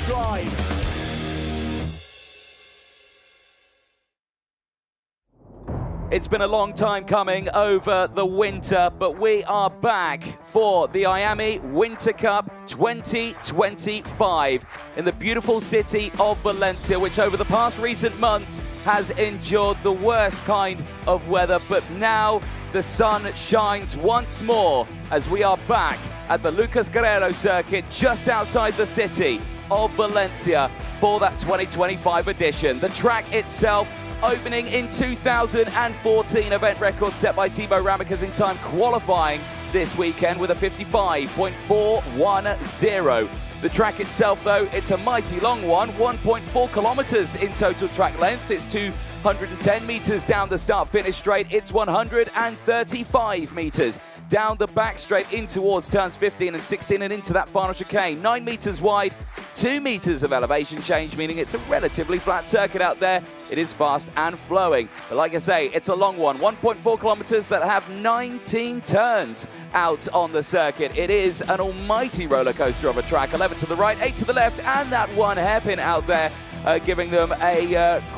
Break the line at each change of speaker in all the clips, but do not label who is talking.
drive.
It's been a long time coming over the winter, but we are back for the IAME Winter Cup 2025 in the beautiful city of Valencia, which over the past recent months has endured the worst kind of weather. But now the sun shines once more as we are back at the Lucas Guerrero circuit just outside the city of Valencia for that 2025 edition. The track itself opening in 2014, event record set by Thibaut Ramicas in time qualifying this weekend with a 55.410. The track itself, though, it's a mighty long one, 1.4 kilometers in total track length. It's 210 meters down the start-finish straight. It's 135 meters down the back straight in towards turns 15 and 16 and into that final chicane. 9 meters wide, 2 meters of elevation change, meaning it's a relatively flat circuit out there. It is fast and flowing. But like I say, it's a long one, 1.4 kilometers that have 19 turns out on the circuit. It is an almighty roller coaster of a track. 11 to the right, 8 to the left, and that one hairpin out there, giving them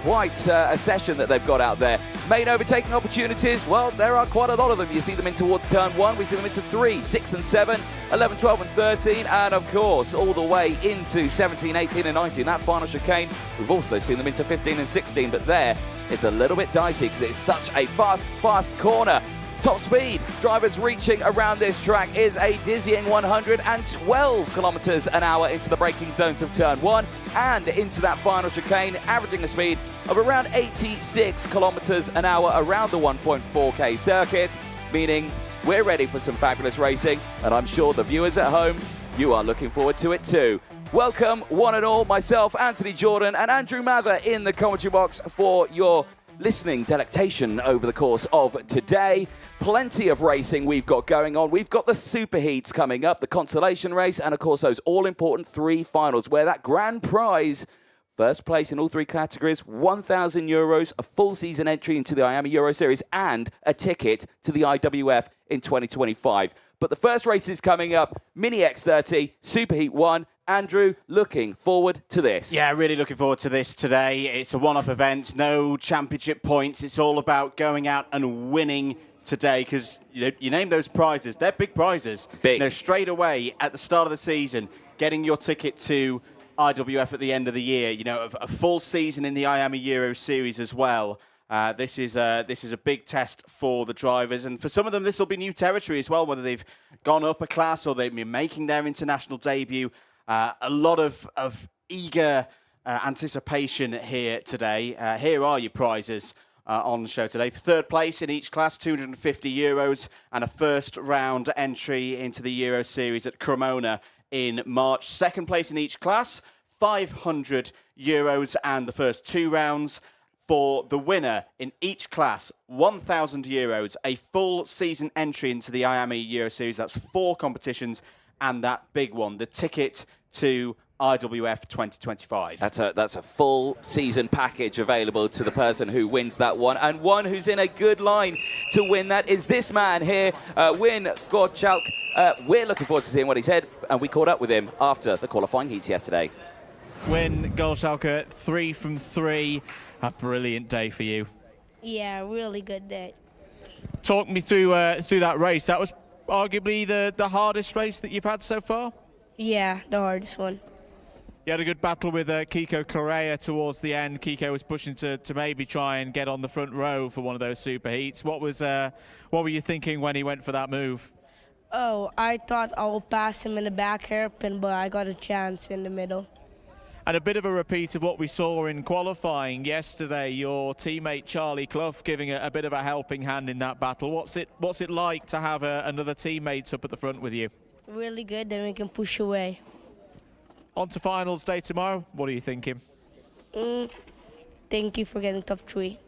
quite a session that they've got out there. Main overtaking opportunities, well, there are quite a lot of them. You see them in towards turn 1, we see them into 3, 6 and 7, 11, 12 and 13, and of course all the way into 17, 18 and 19. That final chicane, we've also seen them into 15 and 16, but there it's a little bit dicey because it's such a fast corner. Top speed drivers reaching around this track is a dizzying 112 kilometers an hour into the braking zones of turn 1 and into that final chicane, averaging a speed of around 86 kilometers an hour around the 1.4k circuit, meaning we're ready for some fabulous racing, and I'm sure the viewers at home, you are looking forward to it too. Welcome one and all, myself, Anthony Jordan, and Andrew Mather in the commentary box for your listening delectation over the course of today. Plenty of racing we've got going on. We've got the Superheats coming up, the Consolation race, and of course those all-important 3 finals where that grand prize, first place in all 3 categories, €1,000, a full season entry into the IAME Euro Series, and a ticket to the IWF in 2025. But the first race is coming up, Mini X30, Superheat 1. Andrew, looking forward to this.
Yeah, really looking forward to this today. It's a one-off event, no championship points. It's all about going out and winning today because you name those prizes. They're big prizes.
Big.
Straight away at the start of the season, getting your ticket to IWF at the end of the year. A full season in the IAME Euro Series as well. This is a big test for the drivers, and for some of them this will be new territory as well, whether they've gone up a class or they've been making their international debut. A lot of eager anticipation here today. Here are your prizes on the show today. For third place in each class, €250, and a first round entry into the Euro Series at Cremona in March. Second place in each class, €500, and the first 2 rounds. For the winner in each class, €1,000, a full season entry into the IAME Euro Series. That's 4 competitions. And that big one, the ticket to IWF 2025.
That's a full season package available to the person who wins that one. And one who's in a good line to win that is this man here, Win Gorchalk. We're looking forward to seeing what he said, and we caught up with him after the qualifying heats yesterday.
Win Gorchalk, 3 from 3. A brilliant day for you.
Yeah, really good day.
Talk me through that race. That was arguably the hardest race that you've had so far?
Yeah, the hardest one.
You had a good battle with Kiko Correa towards the end. Kiko was pushing to maybe try and get on the front row for one of those Superheats. What were you thinking when he went for that move?
Oh, I thought I would pass him in the back hairpin, but I got a chance in the middle.
And a bit of a repeat of what we saw in qualifying yesterday, your teammate Charlie Clough giving a bit of a helping hand in that battle. What's it like to have another teammate up at the front with you?
Really good, then we can push away.
On to finals day tomorrow. What are you thinking?
Thank you for getting top 3.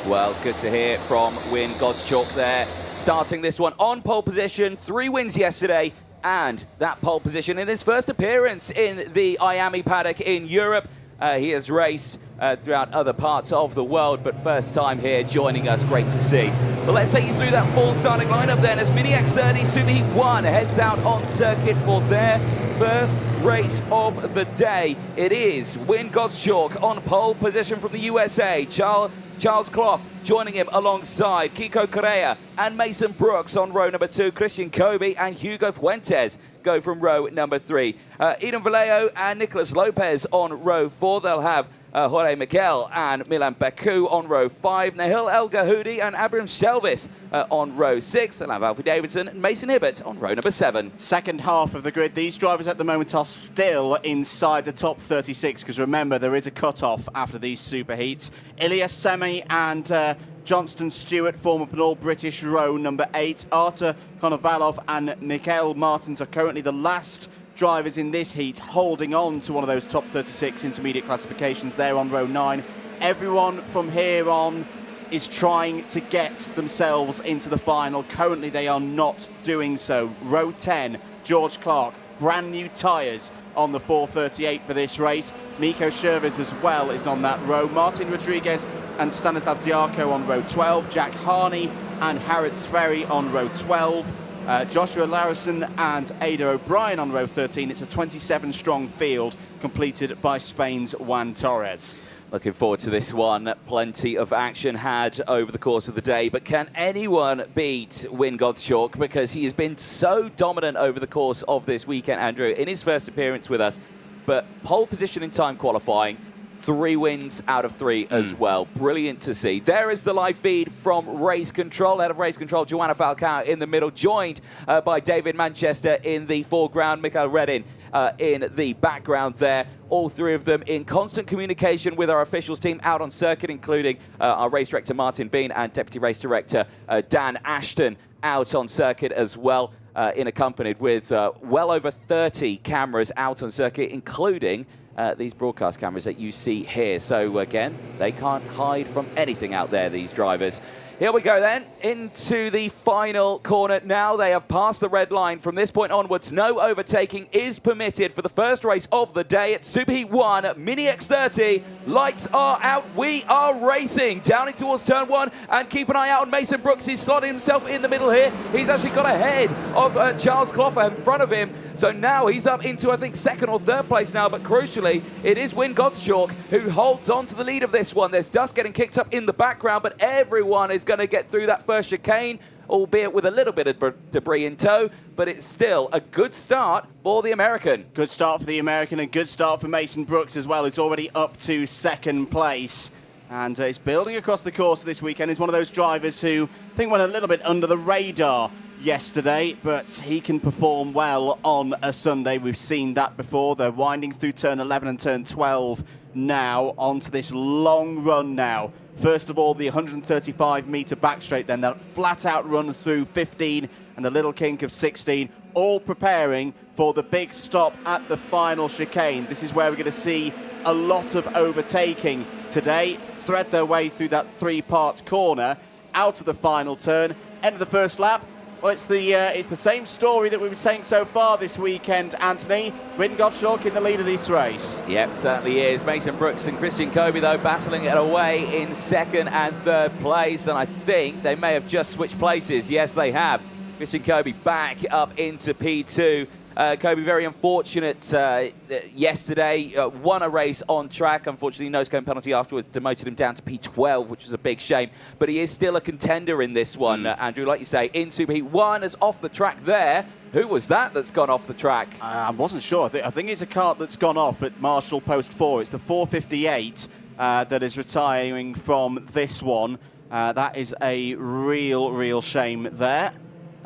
Well, good to hear from Win Godschalk there, starting this one on pole position. 3 wins yesterday, and that pole position in his first appearance in the IAME paddock in Europe. He has raced throughout other parts of the world, but first time here joining us. Great to see. But let's take you through that full starting lineup then as Mini X30 Superheat 1 heads out on circuit for their first race of the day. It is Win Gottschalk on pole position from the USA. Charles Clough joining him alongside Kiko Correa and Mason Brooks on row number 2. Christian Kobe and Hugo Fuentes go from row number 3. Eden Vallejo and Nicolas Lopez on row 4. They'll have Jorge Miguel and Milan Baku on row 5. Nahil El Gahoudi and Abraham Shelvis on row 6. They'll have Alfie Davidson and Mason Hibbert on row number 7.
Second half of the grid. These drivers at the moment are still inside the top 36 because remember, there is a cut-off after these superheats. Ilias Semi and Johnston Stewart form up an all-British row number 8. Artur Konovalov and Mikael Martins are currently the last drivers in this heat holding on to one of those top 36 intermediate classifications. They're on row 9. Everyone from here on is trying to get themselves into the final. Currently, they are not doing so. Row 10, George Clark, brand new tyres on the 438 for this race. Miko Shervis as well is on that row. Martin Rodriguez and Stanislav Diarko on row 12. Jack Harney and Harrod Sverry on row 12. Joshua Larison and Ada O'Brien on row 13. It's a 27-strong field completed by Spain's Juan Torres.
Looking forward to this one. Plenty of action had over the course of the day, but can anyone beat Win Gottschalk? Because he has been so dominant over the course of this weekend, Andrew, in his first appearance with us. But pole position in time qualifying, 3 wins out of 3 as well. Brilliant to see. There is the live feed from Race Control. Head of Race Control, Joanna Falcao in the middle, joined by David Manchester in the foreground, Mikael Reddin in the background there. All 3 of them in constant communication with our officials team out on circuit, including our race director, Martin Bean, and deputy race director, Dan Ashton, out on circuit as well, accompanied with well over 30 cameras out on circuit, including these broadcast cameras that you see here. So again, they can't hide from anything out there, these drivers. Here we go then, into the final corner now. They have passed the red line. From this point onwards, no overtaking is permitted for the first race of the day at Superheat 1 at Mini X30. Lights are out. We are racing down in towards turn 1, and keep an eye out on Mason Brooks. He's slotting himself in the middle here. He's actually got ahead of Charles Clough in front of him. So now he's up into, I think, 2nd or 3rd place now. But crucially, it is Win Gottschalk who holds on to the lead of this one. There's dust getting kicked up in the background, but everyone is going to get through that first chicane, albeit with a little bit of debris in tow, but it's still a good start for the American.
Good start for the American and good start for Mason Brooks as well. He's already up to 2nd place and is building across the course this weekend. He's one of those drivers who I think went a little bit under the radar yesterday, but he can perform well on a Sunday. We've seen that before. They're winding through turn 11 and turn 12 now onto this long run now. First of all, the 135-metre back straight, then that flat-out run through 15 and the little kink of 16, all preparing for the big stop at the final chicane. This is where we're going to see a lot of overtaking today. Thread their way through that 3-part corner, out of the final turn, end of the first lap. Well, it's the same story that we've been saying so far this weekend, Anthony. Win Gottschalk in the lead of this race.
Yep, certainly is. Mason Brooks and Christian Kobe, though, battling it away in 2nd and 3rd place. And I think they may have just switched places. Yes, they have. Christian Kobe back up into P2. Kobe, very unfortunate yesterday, won a race on track. Unfortunately, nose cone penalty afterwards demoted him down to P12, which was a big shame. But he is still a contender in this one, Andrew, like you say, in Superheat 1 is off the track there. Who was that's gone off the track?
I wasn't sure. I think it's a kart that's gone off at Marshall Post 4. It's the 458 that is retiring from this one. That is a real shame there.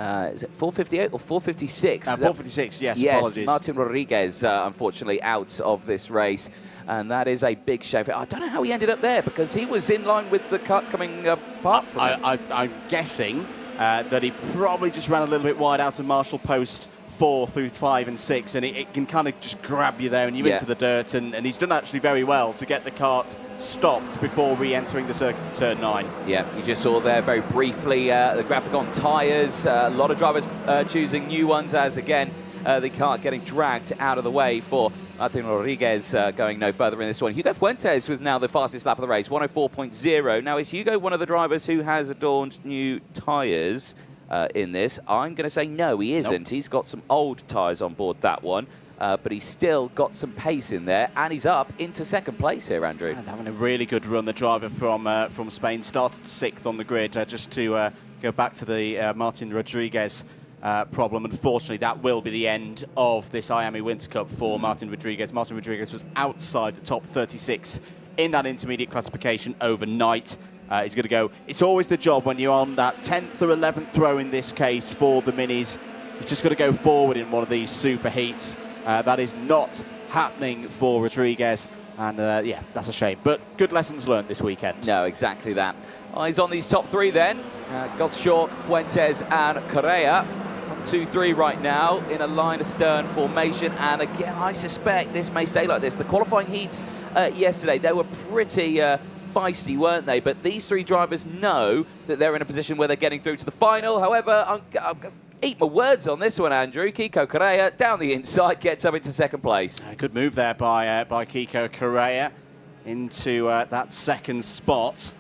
Is it 458 or 456?
456, yes,
yes,
apologies.
Martin Rodriguez, unfortunately, out of this race. And that is a big shame. I don't know how he ended up there, because he was in line with the carts coming apart from him.
I'm guessing that he probably just ran a little bit wide out of Marshall Post 4 through 5 and 6, and it can kind of just grab you there and you're into the dirt, and he's done actually very well to get the kart stopped before re-entering the circuit at turn 9.
Yeah, you just saw there very briefly the graphic on tyres. A lot of drivers choosing new ones as, again, the kart getting dragged out of the way for Martin Rodriguez going no further in this one. Hugo Fuentes with now the fastest lap of the race, 104.0. Now, is Hugo one of the drivers who has adorned new tyres in this? I'm going to say no, he isn't. Nope. He's got some old tyres on board that one. But he's still got some pace in there, and he's up into second place here, Andrew.
And having a really good run, the driver from Spain started 6th on the grid. Just to go back to the Martin Rodriguez problem, unfortunately, that will be the end of this IAME Winter Cup for Martin Rodriguez. Martin Rodriguez was outside the top 36 in that intermediate classification overnight. He's going to go. It's always the job when you're on that 10th or 11th row in this case for the minis. You've just got to go forward in one of these super heats. That is not happening for Rodriguez, and yeah, that's a shame. But good lessons learned this weekend.
No, exactly that. Eyes on these top three then. Gottschalk, Fuentes and Correa. 1, 2, 3 right now in a line astern formation, and again, I suspect this may stay like this. The qualifying heats yesterday, they were pretty feisty, weren't they? But these three drivers know that they're in a position where they're getting through to the final. However, I'm eat my words on this one, Andrew. Kiko Correa down the inside, gets up into second place.
A good move there by Kiko Correa into that second spot.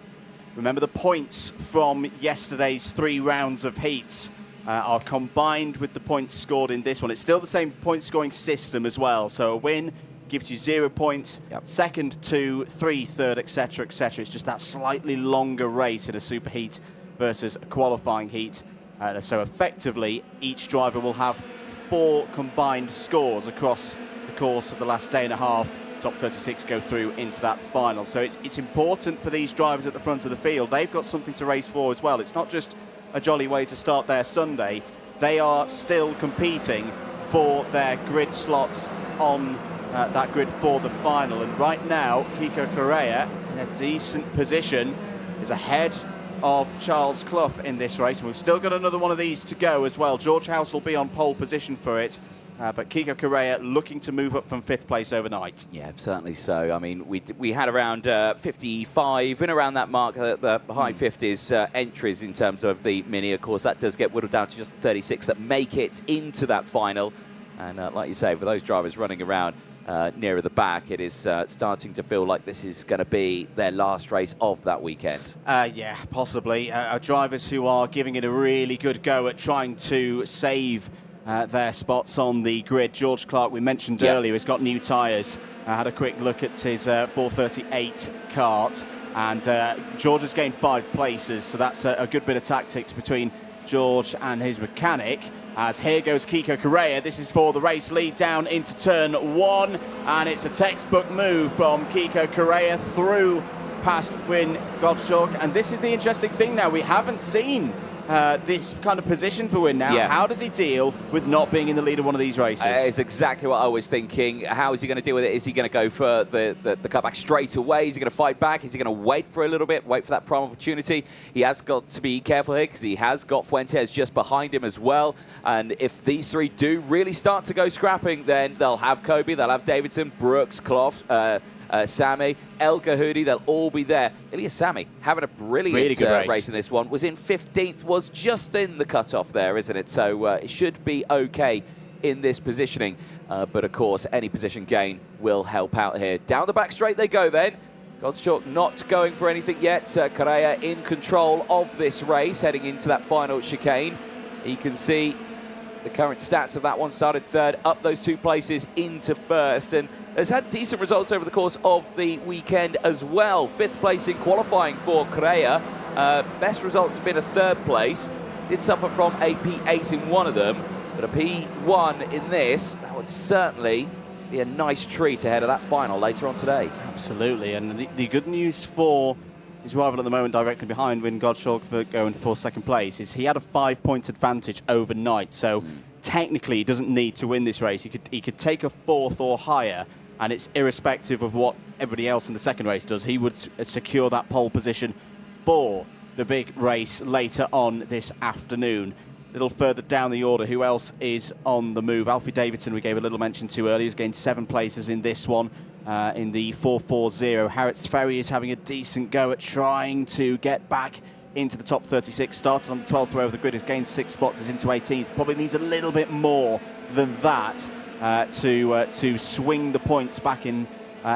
Remember, the points from yesterday's 3 rounds of heats are combined with the points scored in this one. It's still the same point scoring system as well. So a win gives you 0 points, second 2, 3, third, etc., etc. It's just that slightly longer race in a super heat versus a qualifying heat. So effectively, each driver will have 4 combined scores across the course of the last day and a half. Top 36 go through into that final. So it's important for these drivers at the front of the field. They've got something to race for as well. It's not just a jolly way to start their Sunday. They are still competing for their grid slots on that grid for the final. And right now, Kiko Correa, in a decent position, is ahead of Charles Clough in this race, and we've still got another one of these to go as well. George House will be on pole position for it, but Kiko Correa looking to move up from 5th place overnight.
Yeah, certainly so. I mean, we had around 55 and around that mark, the high 50s entries in terms of the mini. Of course, that does get whittled down to just 36 that make it into that final. And like you say, for those drivers running around nearer the back, it is starting to feel like this is going to be their last race of that weekend.
Yeah, possibly. Drivers who are giving it a really good go at trying to save their spots on the grid. George Clark, we mentioned earlier, has got new tyres. I had a quick look at his 438 kart, and George has gained 5 places, so that's a good bit of tactics between George and his mechanic. As here goes Kiko Correa. This is for the race lead down into turn 1, and it's a textbook move from Kiko Correa through past Wyn Gottschalk. And this is the interesting thing now. We haven't seen this kind of position for Wyn now.
Yeah.
How does he deal with not being in the lead of one of these races?
It's exactly what I was thinking. How is he going to deal with it? Is he going to go for the cutback straight away? Is he going to fight back? Is he going to wait for a little bit, wait for that prime opportunity? He has got to be careful here because he has got Fuentes just behind him as well. And if these three do really start to go scrapping, then they'll have Kobe, they'll have Davidson, Brooks, Clough, Sammy, El Kahudi, they'll all be there. Elias Sammy having a brilliant
really good
race in this one. Was in 15th, was just in the cutoff there, isn't it? So it should be okay in this positioning. But of course, any position gain will help out here. Down the back straight they go then. Gottschalk not going for anything yet. Correa in control of this race, heading into that final chicane. You can see the current stats of that one. Started 3rd, up those 2 places into 1st, and has had decent results over the course of the weekend as well. 5th place in qualifying for Correa. Best results have been a 3rd place. Did suffer from a P8 in one of them, but a P1 in this, that would certainly be a nice treat ahead of that final later on today.
Absolutely, and the good news for his rival at the moment directly behind Wyn Gottschalk for going for 2nd place is he had a 5-point advantage overnight, so technically he doesn't need to win this race. He could take a 4th or higher, and it's irrespective of what everybody else in the second race does. He would secure that pole position for the big race later on this afternoon. A little further down the order, who else is on the move? Alfie Davidson, we gave a little mention to earlier. He's gained 7 places in this one. In the 440. Harrods Ferry is having a decent go at trying to get back into the top 36. Started on the 12th row of the grid, has gained 6 spots, is into 18th. Probably needs a little bit more than that to swing the points back in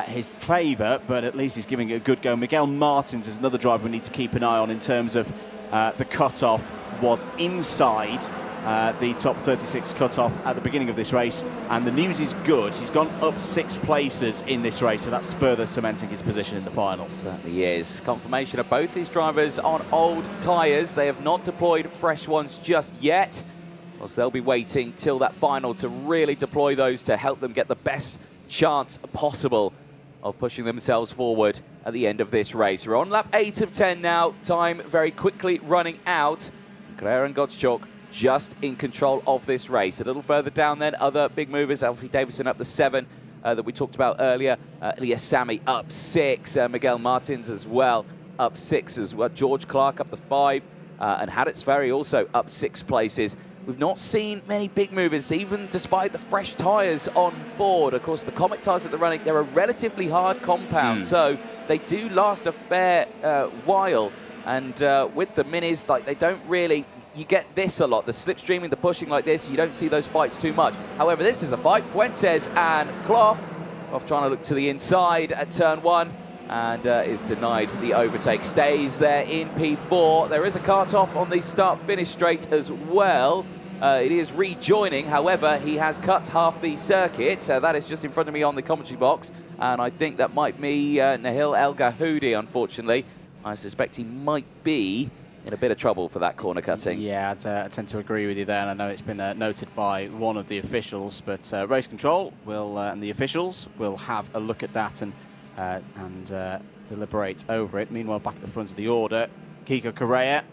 his favour, but at least he's giving it a good go. Miguel Martins is another driver we need to keep an eye on in terms of the cut-off. Was inside the top 36 cut-off at the beginning of this race, and the news is good. He's gone up 6 places in this race, so that's further cementing his position in the final.
Certainly is. Confirmation of both these drivers on old tyres. They have not deployed fresh ones just yet. Of course, they'll be waiting till that final to really deploy those to help them get the best chance possible of pushing themselves forward at the end of this race. We're on lap 8 of 10 now. Time very quickly running out. Carrera and Gottschalk just in control of this race. A little further down then, other big movers. Alfie Davidson up the 7 that we talked about earlier. Elias Sammy up 6. Miguel Martins as well up 6 as well. George Clark up the 5. And Haddots Ferry also up 6 places. We've not seen many big movers, even despite the fresh tyres on board. Of course, the Comet tyres that they're running, they're a relatively hard compound, so they do last a fair while. And with the minis, like, they don't really, you get this a lot, the slipstreaming, the pushing like this, you don't see those fights too much. However, this is a fight. Fuentes and Clough off trying to look to the inside at turn 1. And is denied the overtake. Stays there in P4. There is a cut-off on the start-finish straight as well. It is rejoining. However, he has cut half the circuit. So that is just in front of me on the commentary box. And I think that might be Nahil El Gahoudi, unfortunately. I suspect he might be in a bit of trouble for that corner cutting.
Yeah, I tend to agree with you there, and I know it's been noted by one of the officials, but race control will and the officials will have a look at that and deliberate over it. Meanwhile, back at the front of the order, Kiko Correa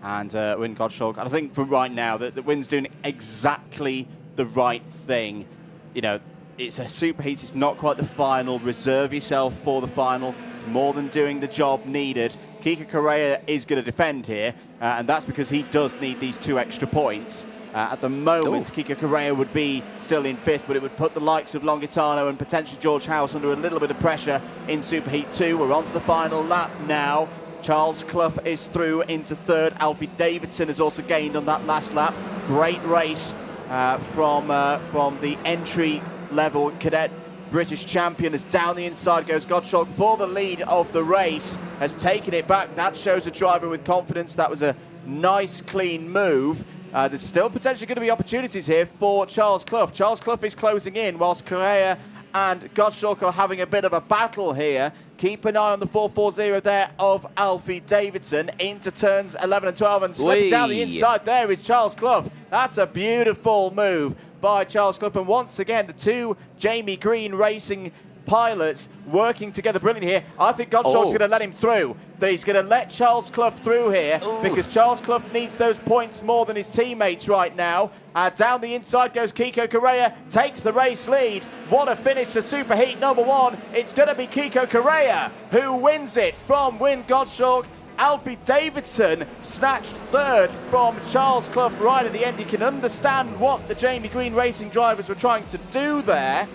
and Win Gottschalk. And I think for right now, that Win's doing exactly the right thing. You know, it's a Superheats, it's not quite the final. Reserve yourself for the final. It's more than doing the job needed. Kiko Correa is going to defend here, and that's because he does need these 2 extra points. At the moment, Kiko Correa would be still in 5th, but it would put the likes of Longitano and potentially George House under a little bit of pressure in Superheat 2. We're on to the final lap now. Charles Clough is through into 3rd. Alfie Davidson has also gained on that last lap. Great race from the entry-level cadet British champion, as down the inside goes Gottschalk for the lead of the race, has taken it back. That shows a driver with confidence. That was a nice, clean move. There's still potentially going to be opportunities here for Charles Clough. Charles Clough is closing in, whilst Correa and Gottschalk are having a bit of a battle here. Keep an eye on the 440 there of Alfie Davidson into turns 11 and 12, and slipping down the inside there is Charles Clough. That's a beautiful move by Charles Clough, and once again, the 2 Jamie Green Racing pilots working together brilliantly here. I think Gottschalk's going to let him through. He's going to let Charles Clough through here because Charles Clough needs those points more than his teammates right now. Down the inside goes Kiko Correa, takes the race lead. What a finish to Superheat number 1. It's going to be Kiko Correa who wins it from Win Gottschalk. Alfie Davidson snatched 3rd from Charles Clough right at the end. You can understand what the Jamie Green Racing drivers were trying to do there.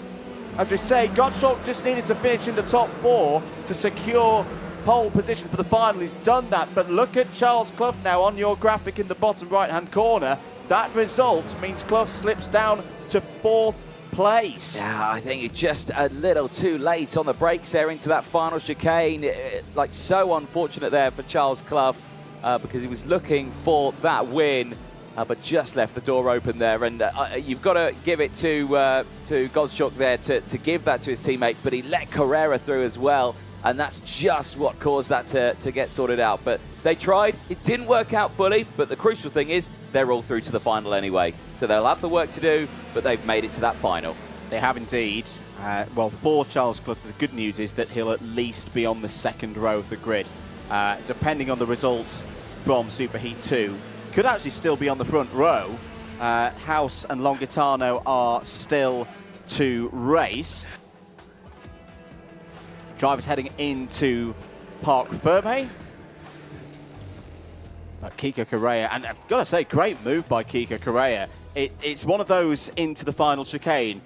As we say, Gottschalk just needed to finish in the top 4 to secure pole position for the final. He's done that, but look at Charles Clough now on your graphic in the bottom right-hand corner. That result means Clough slips down to 4th place.
Yeah, I think it's just a little too late on the brakes there into that final chicane. Like, so unfortunate there for Charles Clough because he was looking for that win. But just left the door open there, and you've got to give it to Gottschalk there to give that to his teammate, but he let Carrera through as well, and that's just what caused that to get sorted out. But they tried, it didn't work out fully, but the crucial thing is they're all through to the final anyway. So they'll have the work to do, but they've made it to that final.
They have indeed. Well, for Charles Clough, the good news is that he'll at least be on the 2nd row of the grid. Depending on the results from Superheat 2, could actually still be on the front row. House and Longitano are still to race. Drivers heading into Parc Ferme. But Kiko Correa, and I've got to say, great move by Kiko Correa. It's one of those into the final chicane.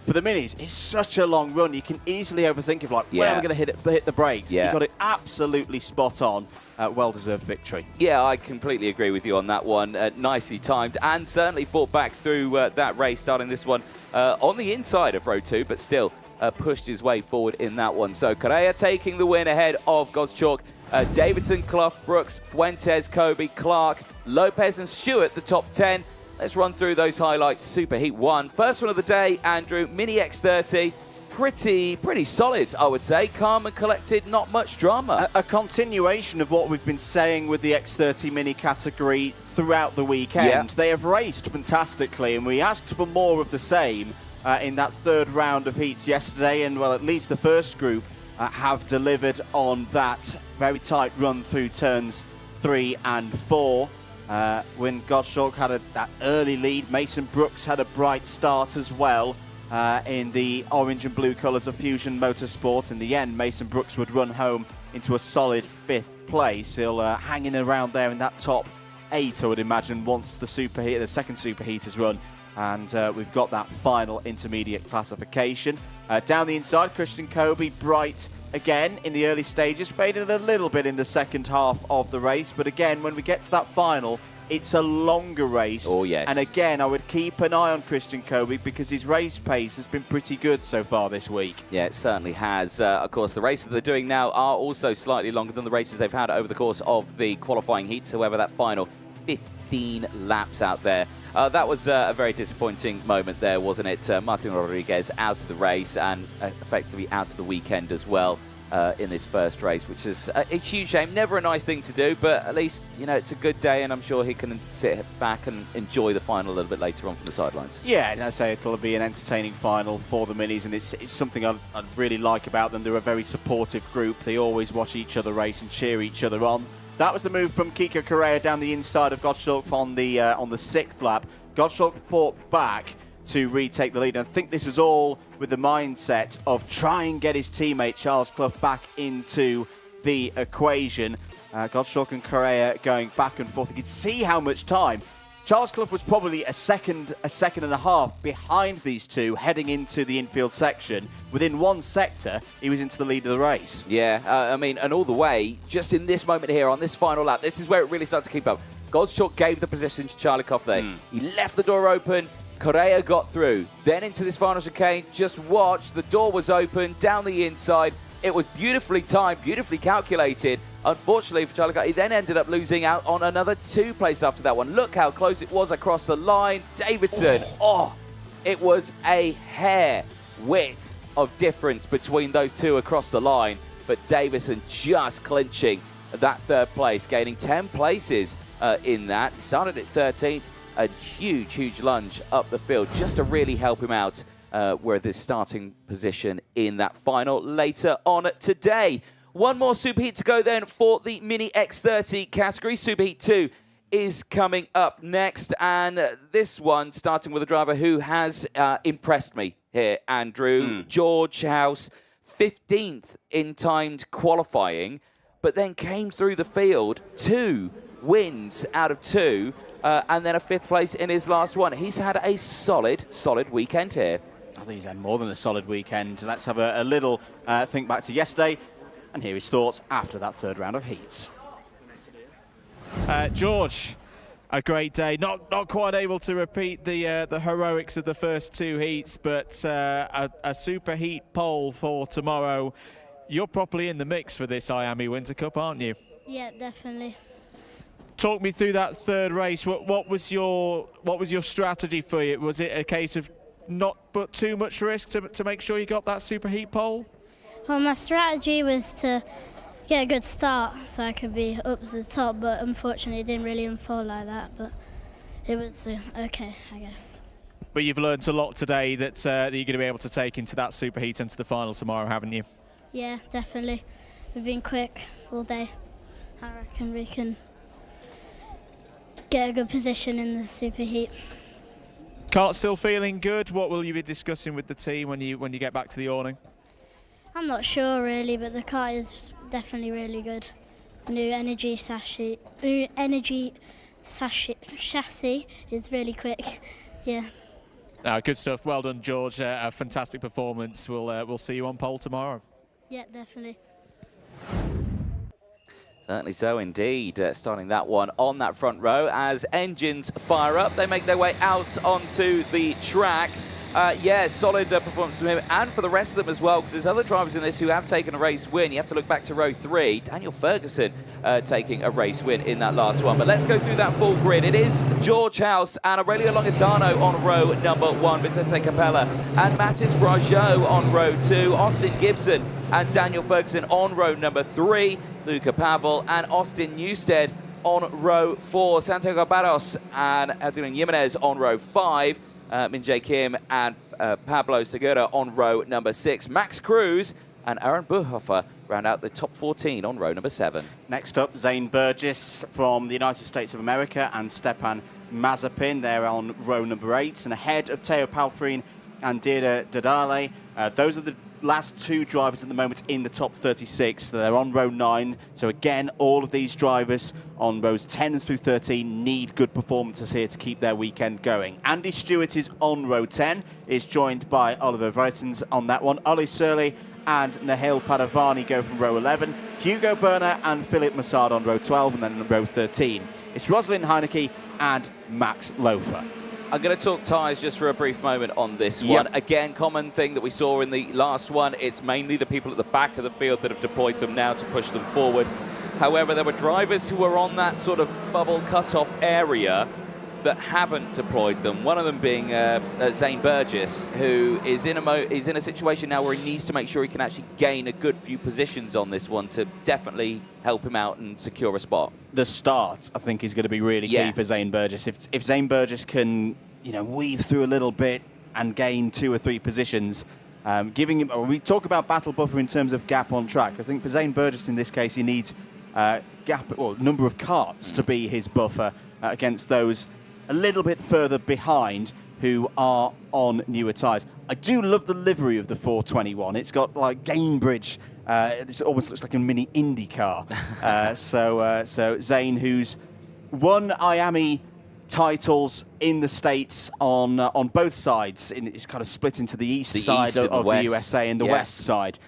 for the minis, it's such a long run. You can easily overthink of, like, when am I going to hit the brakes?
Yeah.
You got it absolutely spot on. Well-deserved victory.
Yeah, I completely agree with you on that one. Nicely timed, and certainly fought back through that race, starting this one on the inside of row 2, but still pushed his way forward in that one. So Correa taking the win ahead of Gottschalk. Davidson, Clough, Brooks, Fuentes, Kobe, Clark, Lopez and Stewart, the top 10. Let's run through those highlights. Superheat 1. First one of the day, Andrew, Mini X30. Pretty solid, I would say. Calm and collected, not much drama.
A continuation of what we've been saying with the X30 Mini category throughout the weekend.
Yeah.
They have raced fantastically, and we asked for more of the same in that third round of heats yesterday, and, well, at least the first group have delivered on that. Very tight run through turns 3 and 4. When Gottschalk had that early lead, Mason Brooks had a bright start as well. In the orange and blue colours of Fusion Motorsport. In the end, Mason Brooks would run home into a solid 5th place. He'll hanging around there in that top 8, I would imagine, once the second superheat is run. And we've got that final intermediate classification. Down the inside, Christian Kobe, bright again in the early stages, faded a little bit in the second half of the race. But again, when we get to that final, it's a longer race.
Oh, yes.
And again, I would keep an eye on Christian Kobe because his race pace has been pretty good so far this week.
Yeah, it certainly has. Of course, the races they're doing now are also slightly longer than the races they've had over the course of the qualifying heats. However, that final 15 laps out there. That was a very disappointing moment there, wasn't it? Martin Rodriguez out of the race and effectively out of the weekend as well. In his first race, which is a huge shame. Never a nice thing to do, but at least, you know, it's a good day, and I'm sure he can sit back and enjoy the final a little bit later on from the sidelines.
Yeah, and I say it'll be an entertaining final for the minis, and it's something I really like about them. They're a very supportive group. They always watch each other race and cheer each other on. That was the move from Kiko Correa down the inside of Gottschalk on the 6th lap. Gottschalk fought back to retake the lead. And I think this was all with the mindset of try and get his teammate Charles Clough back into the equation. Gottschalk and Correa going back and forth. You could see how much time. Charles Clough was probably a second and a half behind these two heading into the infield section. Within one sector, he was into the lead of the race.
Yeah, I mean, and all the way, just in this moment here on this final lap, this is where it really started to keep up. Gottschalk gave the position to Charlie Clough there. He left the door open. Correa got through. Then into this final chicane, just watch. The door was open, down the inside. It was beautifully timed, beautifully calculated. Unfortunately for Charlie Clough, he then ended up losing out on another 2 place after that one. Look how close it was across the line. Davidson, it was a hair width of difference between those two across the line. But Davidson just clinching that 3rd place, gaining 10 places in that. He started at 13th. A huge lunge up the field just to really help him out with his starting position in that final later on today. One more Superheat to go then for the Mini X30 category. Superheat 2 is coming up next, and this one starting with a driver who has impressed me here, Andrew. George House, 15th in timed qualifying, but then came through the field, 2 wins out of 2. And then a 5th place in his last one. He's had a solid weekend here.
I think he's had more than a solid weekend. Let's have a little think back to yesterday and hear his thoughts after that 3rd round of heats.
George, a great day. Not quite able to repeat the heroics of the first 2 heats, but a Superheat pole for tomorrow. You're properly in the mix for this IAME Winter Cup, aren't you?
Yeah, definitely.
Talk me through that 3rd race. What was your strategy for you? Was it a case of not put too much risk to make sure you got that Superheat pole?
Well, my strategy was to get a good start so I could be up to the top, but unfortunately it didn't really unfold like that, but it was okay, I guess.
But you've learned a lot today that you're going to be able to take into that Superheat and to the final tomorrow, haven't you?
Yeah, definitely. We've been quick all day. I reckon we can get a good position in the Superheat.
Kart still feeling good? What will you be discussing with the team when you get back to the awning?
I'm not sure really, but the car is definitely really good. The new energy chassis is really quick. Yeah.
Good stuff. Well done, George. A fantastic performance. We'll see you on pole tomorrow.
Yeah, definitely.
Certainly so indeed. Starting that one on that front row as engines fire up. They make their way out onto the track. Yeah, solid performance from him and for the rest of them as well, because there's other drivers in this who have taken a race win. You have to look back to row 3. Daniel Ferguson taking a race win in that last one. But let's go through that full grid. It is George House and Aurelio Longitano on row number 1, Vicente Capella and Matis Brageau on row 2, Austin Gibson and Daniel Ferguson on row number 3, Luca Pavel and Austin Newstead on row 4, Santiago Barros and Adrian Jimenez on row 5, Min Jae Kim and Pablo Segura on row number 6. Max Cruz and Aaron Buchhofer round out the top 14 on row number 7.
Next up, Zane Burgess from the United States of America and Stepan Mazepin. They're on row number 8. And ahead of Teo Palfrine and Deirdre Dadale. Those are the last 2 drivers at the moment in the top 36. So they're on row 9. So again, all of these drivers on rows 10 through 13 need good performances here to keep their weekend going. Andy Stewart is on row 10, is joined by Oliver Vreitens on that one. Ollie Surley and Nahil Padavani go from row 11. Hugo Berner and Philip Massard on row 12, and then on row 13. It's Rosalind Heineke and Max Lofer.
I'm going to talk tyres just for a brief moment on this one. Again, common thing that we saw in the last one, it's mainly the people at the back of the field that have deployed them now to push them forward. However, there were drivers who were on that sort of bubble cut-off area that haven't deployed them. One of them being Zane Burgess, who is in a situation now where he needs to make sure he can actually gain a good few positions on this one to definitely help him out and secure a spot.
The start, I think, is going to be really key for Zane Burgess. If Zane Burgess can, weave through a little bit and gain 2 or 3 positions, giving him. We talk about battle buffer in terms of gap on track. I think for Zane Burgess in this case, he needs number of karts to be his buffer against those a little bit further behind who are on newer tyres. I do love the livery of the 421. It's got like Gainbridge. It almost looks like a mini Indy car. So Zane, who's won IAME titles in the States on both sides. It's kind of split into the east side of the USA and the west side.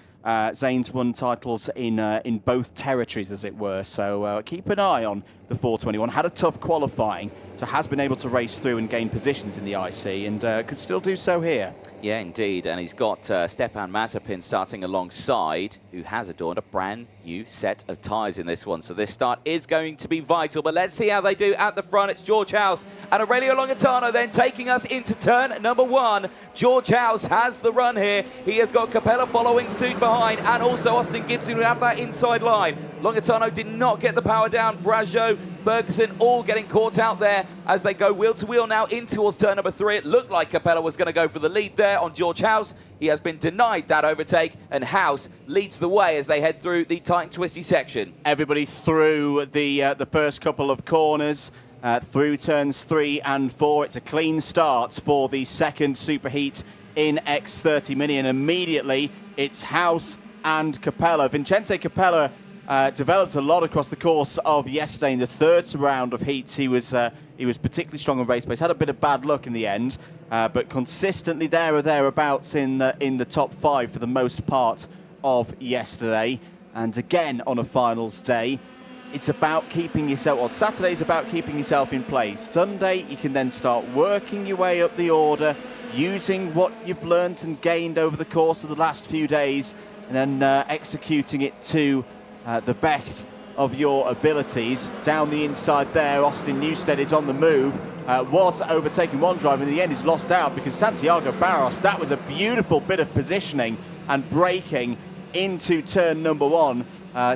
Zane's won titles in both territories, as it were. So keep an eye on the 421. Had a tough qualifying, so has been able to race through and gain positions in the IC, and could still do so here.
Yeah, indeed. And he's got Stepan Mazepin starting alongside, who has adorned a brand new set of tyres in this one. So this start is going to be vital. But let's see how they do at the front. It's George House and Aurelio Longitano then taking us into turn number 1. George House has the run here. He has got Capella following suit behind, and also Austin Gibson who have that inside line. Longitano did not get the power down. Brageau, Ferguson all getting caught out there as they go wheel to wheel now in towards turn number 3. It looked like Capella was going to go for the lead there on George House. He has been denied that overtake, and House leads the way as they head through the tight and twisty section.
Everybody through the first couple of corners, through turns 3 and 4. It's a clean start for the second Superheat in X30 Mini, and immediately it's House and Capella. Vicente Capella developed a lot across the course of yesterday. In the third round of heats, he was particularly strong on race pace. Had a bit of bad luck in the end, but consistently there or thereabouts in the top 5 for the most part of yesterday. And again on a finals day, it's about keeping yourself. Well, Saturday's about keeping yourself in place. Sunday, you can then start working your way up the order, using what you've learnt and gained over the course of the last few days, and then executing it to the best of your abilities. Down the inside there, Austin Newstead is on the move. Was overtaking one driver. In the end, he's lost out because Santiago Barros, that was a beautiful bit of positioning and braking into turn number 1.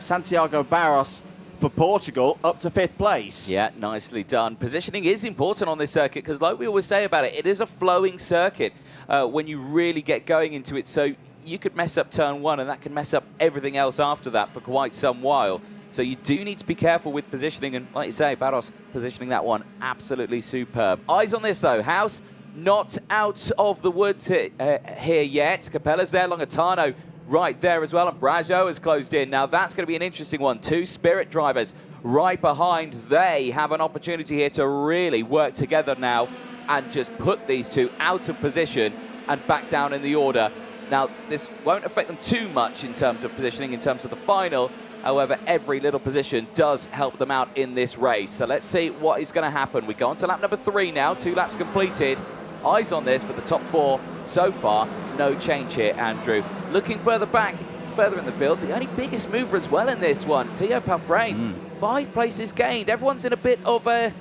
Santiago Barros for Portugal up to 5th place.
Yeah, nicely done. Positioning is important on this circuit because, like we always say about it, it is a flowing circuit when you really get going into it. So you could mess up turn 1 and that can mess up everything else after that for quite some while. So you do need to be careful with positioning, and like you say, Barros positioning that one absolutely superb. Eyes on this though. House not out of the woods here yet. Capella's there, Longitano right there as well, and Brageau has closed in. Now that's going to be an interesting one. 2 Spirit drivers right behind. They have an opportunity here to really work together now and just put these two out of position and back down in the order. Now, this won't affect them too much in terms of positioning, in terms of the final. However, every little position does help them out in this race. So let's see what is going to happen. We go on to lap number 3 now, 2 laps completed. Eyes on this, but the top 4 so far, no change here, Andrew. Looking further back, further in the field, the only biggest mover as well in this one, Theo Palfrain. 5 places gained. Everyone's in a bit of a...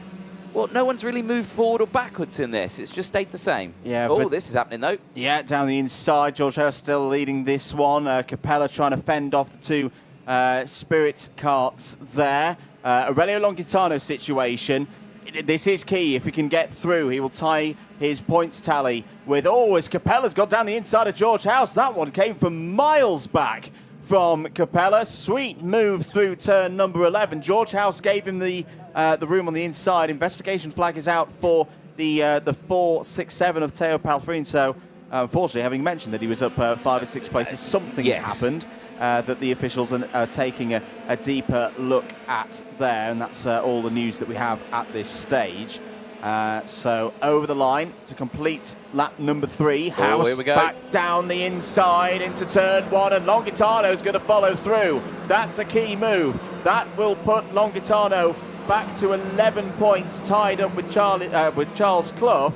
Well, no one's really moved forward or backwards in this. It's just stayed the same. Yeah. Oh, this is happening, though.
Yeah, down the inside. George House still leading this one. Capella trying to fend off the 2 Spirit carts there. Aurelio Longitano situation. This is key. If he can get through, he will tie his points tally with... Oh, as Capella's got down the inside of George House. That one came from miles back from Capella. Sweet move through turn number 11. George House gave him the room on the inside. Investigation flag is out for the 4-6-7 of Theo Palfrain. So, unfortunately, having mentioned that he was up 5 or 6 places, something's happened that the officials are taking a deeper look at there. And that's all the news that we have at this stage. So over the line to complete lap number 3. House
here we go.
Back down the inside into turn 1, and Longitano's going to follow through. That's a key move. That will put Longitano back to 11 points, tied up with Charles Clough.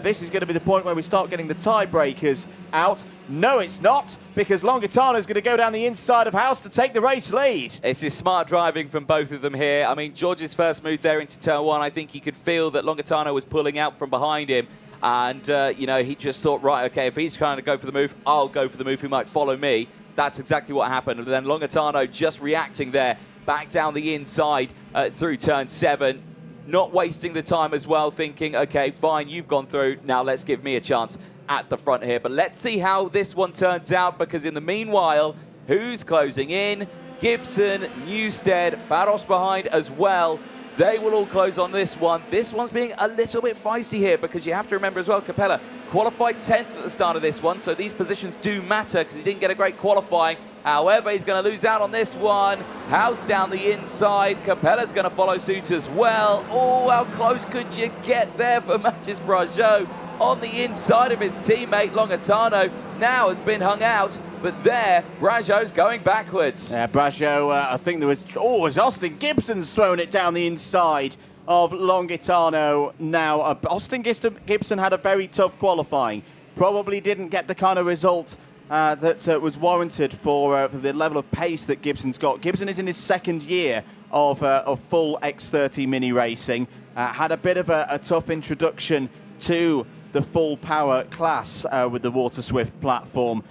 This is going to be the point where we start getting the tiebreakers out. No, it's not, because Longitano's going to go down the inside of House to take the race lead.
This is smart driving from both of them here. I mean, George's first move there into turn 1, I think he could feel that Longitano was pulling out from behind him. And, you know, he just thought, right, okay, if he's trying to go for the move, I'll go for the move. He might follow me. That's exactly what happened. And then Longitano just reacting there, back down the inside through turn 7. Not wasting the time as well, thinking, okay, fine, you've gone through. Now let's give me a chance at the front here. But let's see how this one turns out, because in the meanwhile, who's closing in? Gibson, Newstead, Barros behind as well. They will all close on this one. This one's being a little bit feisty here, because you have to remember as well, Capella qualified 10th at the start of this one, so these positions do matter because he didn't get a great qualifying. However, he's going to lose out on this one. House down the inside. Capella's going to follow suit as well. Oh, how close could you get there for Mathis Brageau on the inside of his teammate Longitano. Now has been hung out, but there, Brageau's going backwards.
Yeah, Brageau, I think there was... Oh, as Austin Gibson's thrown it down the inside of Longitano now. Austin Gibson had a very tough qualifying. Probably didn't get the kind of result that was warranted for the level of pace that Gibson's got. Gibson is in his 2nd year of full X30 mini racing. Had a bit of a tough introduction to the full power class with the Water Swift platform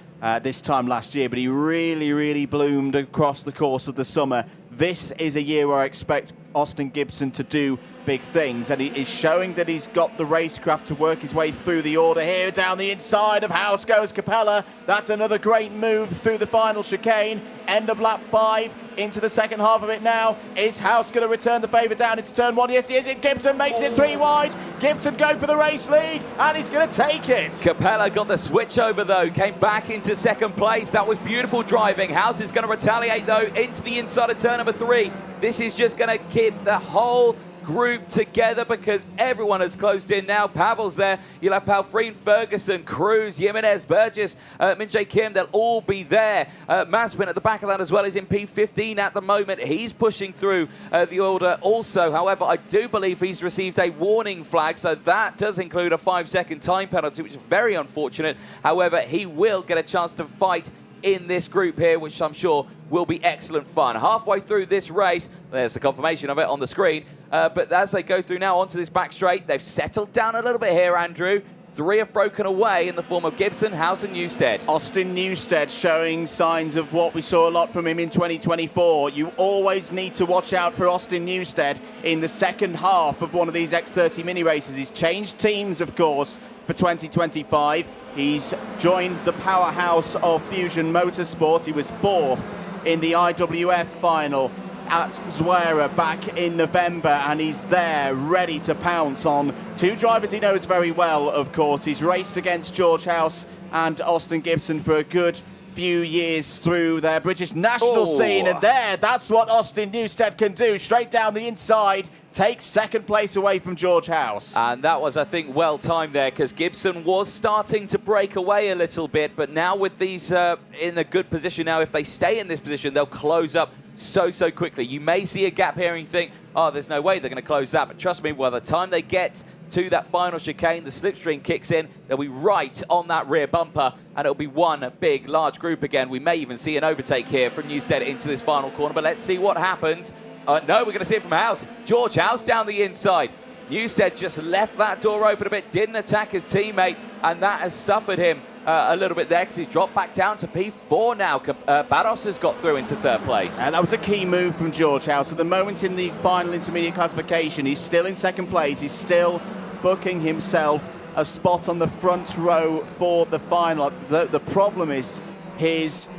this time last year, but he really bloomed across the course of the summer. This is a year where I expect Austin Gibson to do big things, and he is showing that he's got the racecraft to work his way through the order here. Down the inside of House goes Capella. That's another great move through the final chicane. End of lap 5, into the second half of it now. Is House going to return the favour down into turn 1? Yes, he is. Gibson makes it 3 wide. Gibson going for the race lead, and he's going to take it.
Capella got the switch over, though. Came back into 2nd place. That was beautiful driving. House is going to retaliate, though, into the inside of turn number 3. This is just going to keep the whole group together because everyone has closed in now. Pavel's there. You'll have Palfrain, Ferguson, Cruz, Jimenez, Burgess, Min Jae Kim. They'll all be there. Maspin at the back of that as well is in P15 at the moment. He's pushing through the order also. However, I do believe he's received a warning flag, so that does include a 5-second time penalty, which is very unfortunate. However, he will get a chance to fight in this group here, which I'm sure will be excellent fun. Halfway through this race, there's the confirmation of it on the screen, but as they go through now onto this back straight, they've settled down a little bit here, Andrew. 3 have broken away in the form of Gibson, House and Newstead.
Austin Newstead showing signs of what we saw a lot from him in 2024. You always need to watch out for Austin Newstead in the second half of one of these X30 mini races. He's changed teams, of course, for 2025. He's joined the powerhouse of Fusion Motorsport. He was 4th in the IWF final at Zuera back in November, and he's there ready to pounce on 2 drivers he knows very well, of course. He's raced against George House and Austin Gibson for a good few years through their British national scene, and that's what Austin Newstead can do. Straight down the inside, takes second place away from George House.
And that was, I think, well timed there, because Gibson was starting to break away a little bit, but now with these in a good position now, if they stay in this position, they'll close up so quickly. You may see a gap here and you think, oh, there's no way they're going to close that, but trust me, by the time they get to that final chicane, the slipstream kicks in, they'll be right on that rear bumper, and it'll be one big, large group again. We may even see an overtake here from Newstead into this final corner, but let's see what happens. No, we're going to see it from House. George House down the inside. Newstead just left that door open a bit, didn't attack his teammate, and that has suffered him a little bit there, because he's dropped back down to P4 now. Barros has got through into third place.
And that was a key move from George House. At the moment in the final intermediate classification, he's still in second place. He's still booking himself a spot on the front row for the final. The problem is his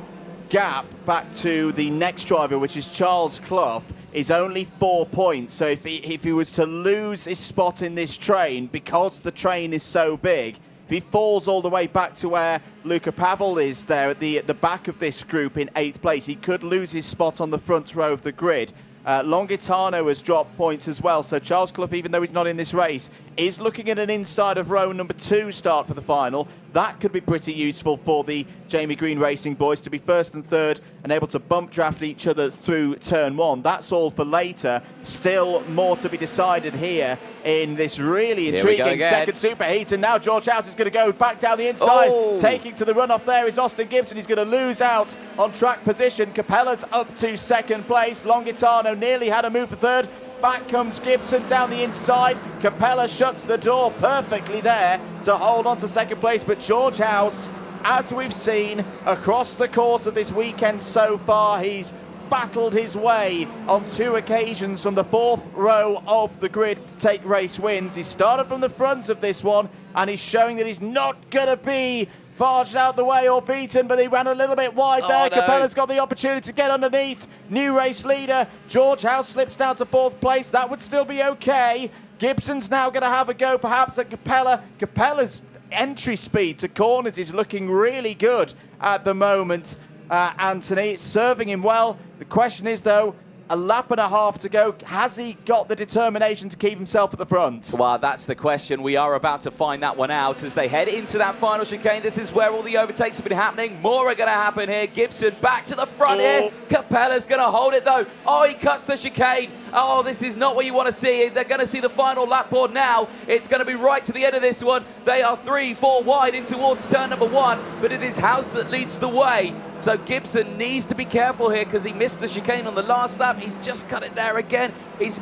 gap back to the next driver, which is Charles Clough, is only 4 points. So if he was to lose his spot in this train, because the train is so big, if he falls all the way back to where Luca Pavel is there at the back of this group in 8th place, he could lose his spot on the front row of the grid. Longitano has dropped points as well, so Charles Clough, even though he's not in this race, is looking at an inside of row number 2 start for the final. That could be pretty useful for the Jamie Green Racing boys to be first and third and able to bump draft each other through turn 1. That's all for later. Still more to be decided here in this really intriguing second superheat, and now George House is going to go back down the inside. Taking to the runoff there is Austin Gibson. He's going to lose out on track position. Capella's up to second place. Longitano nearly had a move for third. Back comes Gibson down the inside. Capella shuts the door perfectly there to hold on to second place, but George House, as we've seen across the course of this weekend so far, he's battled his way on 2 occasions from the 4th row of the grid to take race wins. He started from the front of this one, and he's showing that he's not going to be barged out the way or beaten, but he ran a little bit wide there.
No.
Capella's got the opportunity to get underneath. New race leader, George House, slips down to 4th place. That would still be okay. Gibson's now going to have a go perhaps at Capella. Capella's entry speed to corners is looking really good at the moment. Anthony, it's serving him well. The question is, though, a lap and a half to go. Has he got the determination to keep himself at the front?
Well, that's the question. We are about to find that one out as they head into that final chicane. This is where all the overtakes have been happening. More are going to happen here. Gibson back to the front here. Capella's going to hold it, though. Oh, he cuts the chicane. Oh, this is not what you want to see. They're going to see the final lap board now. It's going to be right to the end of this one. They are 3-4 wide in towards turn number 1, but it is House that leads the way. So Gibson needs to be careful here because he missed the chicane on the last lap. He's just cut it there again. He's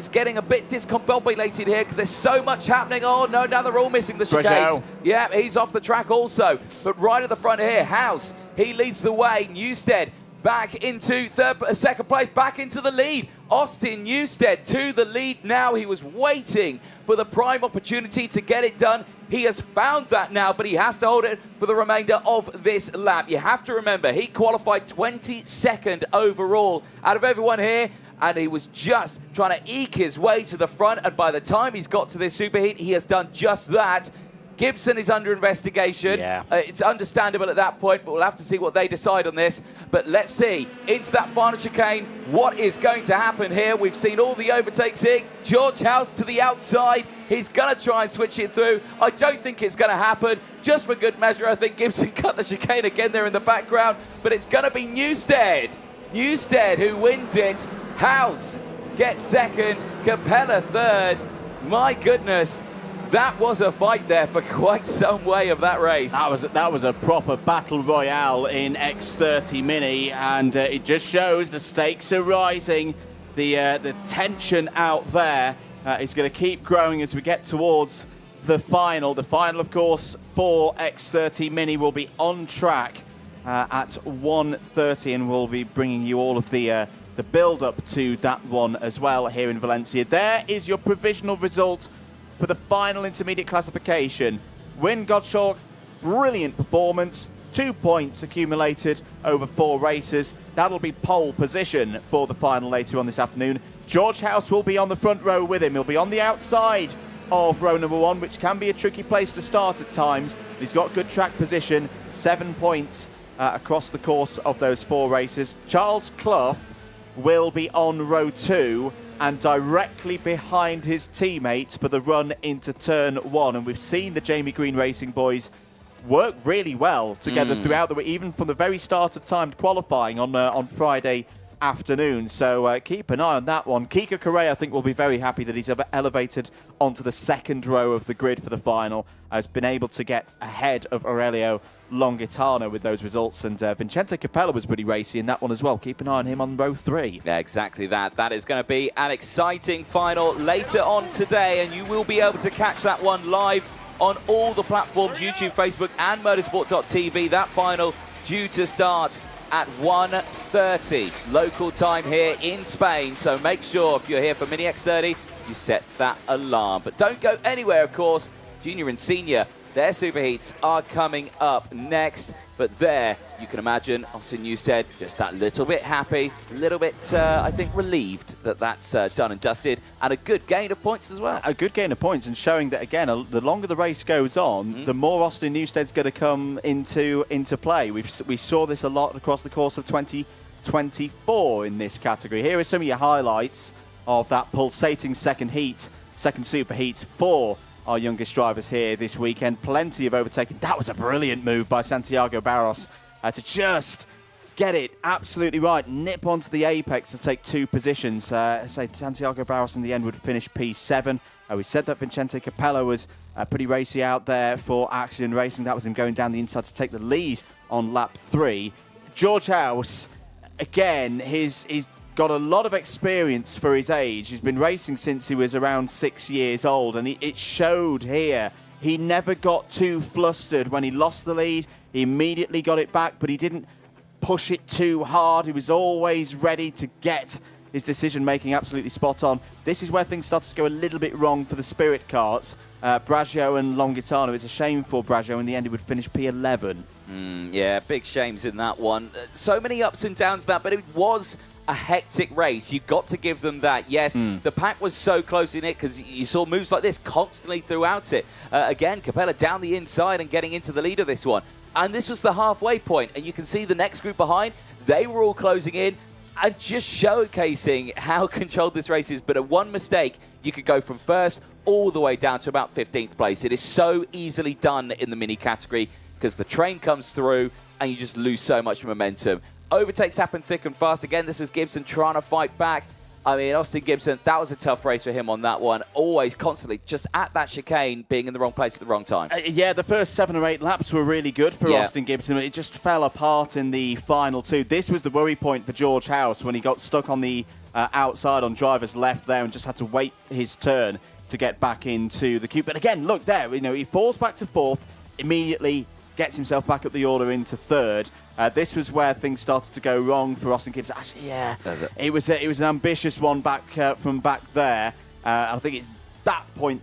getting a bit discombobulated here because there's so much happening. Oh, no, now they're all missing the chicanes. Yeah, he's off the track also. But right at the front here, House, he leads the way. Newstead back into second place, back into the lead. Austin Newstead to the lead now. He was waiting for the prime opportunity to get it done. He has found that now, but he has to hold it for the remainder of this lap. You have to remember, he qualified 22nd overall out of everyone here, and he was just trying to eke his way to the front, and by the time he's got to this superheat, he has done just that. Gibson is under investigation.
Yeah.
It's understandable at that point, but we'll have to see what they decide on this. But let's see, into that final chicane, what is going to happen here? We've seen all the overtakes here. George House to the outside. He's going to try and switch it through. I don't think it's going to happen. Just for good measure, I think Gibson cut the chicane again there in the background, but it's going to be Newstead. Newstead who wins it. House gets second. Capella third. My goodness. That was a fight there for quite some way of that race.
That was a proper battle royale in X30 Mini, and it just shows the stakes are rising. The tension out there is going to keep growing as we get towards the final. The final, of course, for X30 Mini will be on track at 1:30, and we'll be bringing you all of the build-up to that one as well here in Valencia. There is your provisional result for the final intermediate classification. Wyn Gottschalk, brilliant performance, 2 points accumulated over 4 races. That'll be pole position for the final later on this afternoon. George House will be on the front row with him. He'll be on the outside of row number 1, which can be a tricky place to start at times. He's got good track position, 7 points across the course of those 4 races. Charles Clough will be on row 2 and directly behind his teammate for the run into turn 1. And we've seen the Jamie Green Racing boys work really well together throughout the week, even from the very start of timed qualifying on Friday afternoon. So keep an eye on that one. Kiko Correa, I think, will be very happy that he's elevated onto the 2nd row of the grid for the final. Has been able to get ahead of Aurelio Longitano with those results, and Vincente Capella was pretty racy in that one as well. Keep an eye on him on row 3.
Yeah, exactly that. That is going to be an exciting final later on today, and you will be able to catch that one live on all the platforms, YouTube, Facebook, and motorsport.tv. That final due to start at 1:30 local time here in Spain. So make sure if you're here for Mini X30, you set that alarm. But don't go anywhere, of course. Junior and Senior, their Superheats are coming up next. But there, you can imagine Austin Newstead just that little bit happy, a little bit, I think, relieved that that's done and dusted, and a good gain of points as well.
A good gain of points, and showing that, again, the longer the race goes on, the more Austin Newstead's going to come into play. We saw this a lot across the course of 2024 in this category. Here are some of your highlights of that pulsating second super heat for our youngest drivers here this weekend. Plenty of overtaking. That was a brilliant move by Santiago Barros to just get it absolutely right, nip onto the apex to take 2 positions. Say Santiago Barros in the end would finish P7. We said that Vincente Capella was pretty racy out there for Axion Racing. That was him going down the inside to take the lead on lap 3. George House, again, he's got a lot of experience for his age. He's been racing since he was around 6 years old, and it showed here. He never got too flustered when he lost the lead. He immediately got it back, but he didn't push it too hard. He was always ready to get his decision-making absolutely spot on. This is where things started to go a little bit wrong for the Spirit Karts. Braggio and Longitano. It's a shame for Braggio. In the end, he would finish P11.
Yeah, big shames in that one. So many ups and downs that, but it was a hectic race. You got to give them that. Yes, the pack was so close in it because you saw moves like this constantly throughout it. Again, Capella down the inside and getting into the lead of this one. And this was the halfway point, and you can see the next group behind. They were all closing in and just showcasing how controlled this race is. But at one mistake, you could go from first all the way down to about 15th place. It is so easily done in the mini category because the train comes through and you just lose so much momentum. Overtakes happen thick and fast. Again, this was Gibson trying to fight back. I mean, Austin Gibson, that was a tough race for him on that one. Always, constantly, just at that chicane, being in the wrong place at the wrong time.
Yeah, the first 7 or 8 laps were really good for Austin Gibson. It just fell apart in the final 2. This was the worry point for George House when he got stuck on the outside on driver's left there and just had to wait his turn to get back into the queue. But again, look there, he falls back to 4th, immediately gets himself back up the order into 3rd. This was where things started to go wrong for Austin Gibson. Actually, yeah, it was an ambitious one back from back there. I think it's that point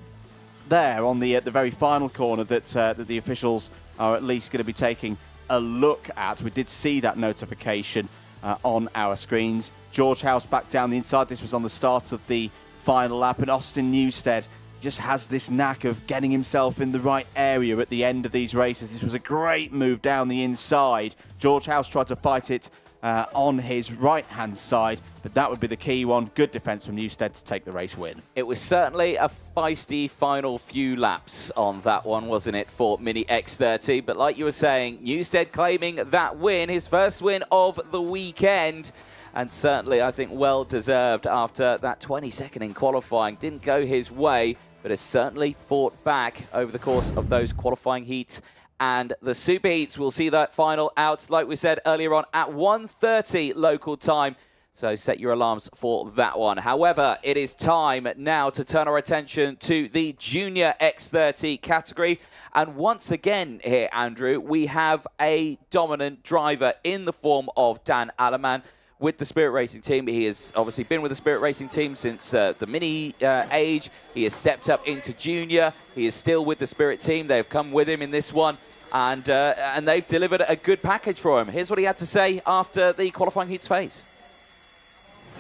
there on the very final corner that the officials are at least going to be taking a look at. We did see that notification on our screens. George House back down the inside. This was on the start of the final lap, and Austin Newstead just has this knack of getting himself in the right area at the end of these races. This was a great move down the inside. George House tried to fight it on his right-hand side, but that would be the key one. Good defence from Newstead to take the race win.
It was certainly a feisty final few laps on that one, wasn't it, for Mini X30? But like you were saying, Newstead claiming that win, his first win of the weekend. And certainly, I think, well-deserved after that 22nd in qualifying. Didn't go his way, but has certainly fought back over the course of those qualifying heats. And the Super Heats will see that final out, like we said earlier on, at 1:30 local time. So set your alarms for that one. However, it is time now to turn our attention to the Junior X30 category. And once again here, Andrew, we have a dominant driver in the form of Dan Alleman with the Spirit Racing team. He has obviously been with the Spirit Racing team since the mini age. He has stepped up into junior. He is still with the Spirit team. They've come with him in this one, and they've delivered a good package for him. Here's what he had to say after the qualifying heats phase.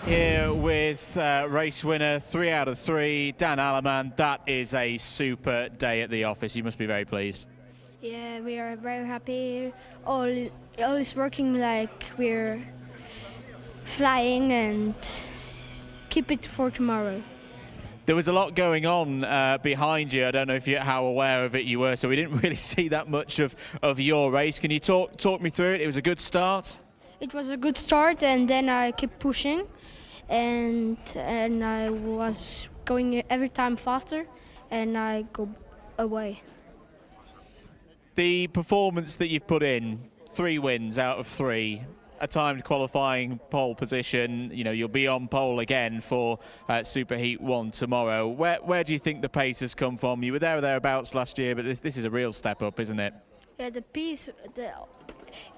Here with race winner 3 out of 3, Dan Alleman. That is a super day at the office. You must be very pleased.
Yeah, we are very happy. All is working like we're flying and keep it for tomorrow.
There was a lot going on behind you. I don't know how aware of it you were, so we didn't really see that much of your race. Can you talk me through it? It was a good start.
It was a good start, and then I kept pushing, and I was going every time faster, and I go away.
The performance that you've put in, 3 wins out of 3, a timed qualifying pole position, you know, you'll be on pole again for Superheat 1 tomorrow. Where do you think the pace has come from? You were there or thereabouts last year, but this is a real step up, isn't it?
Yeah, the pace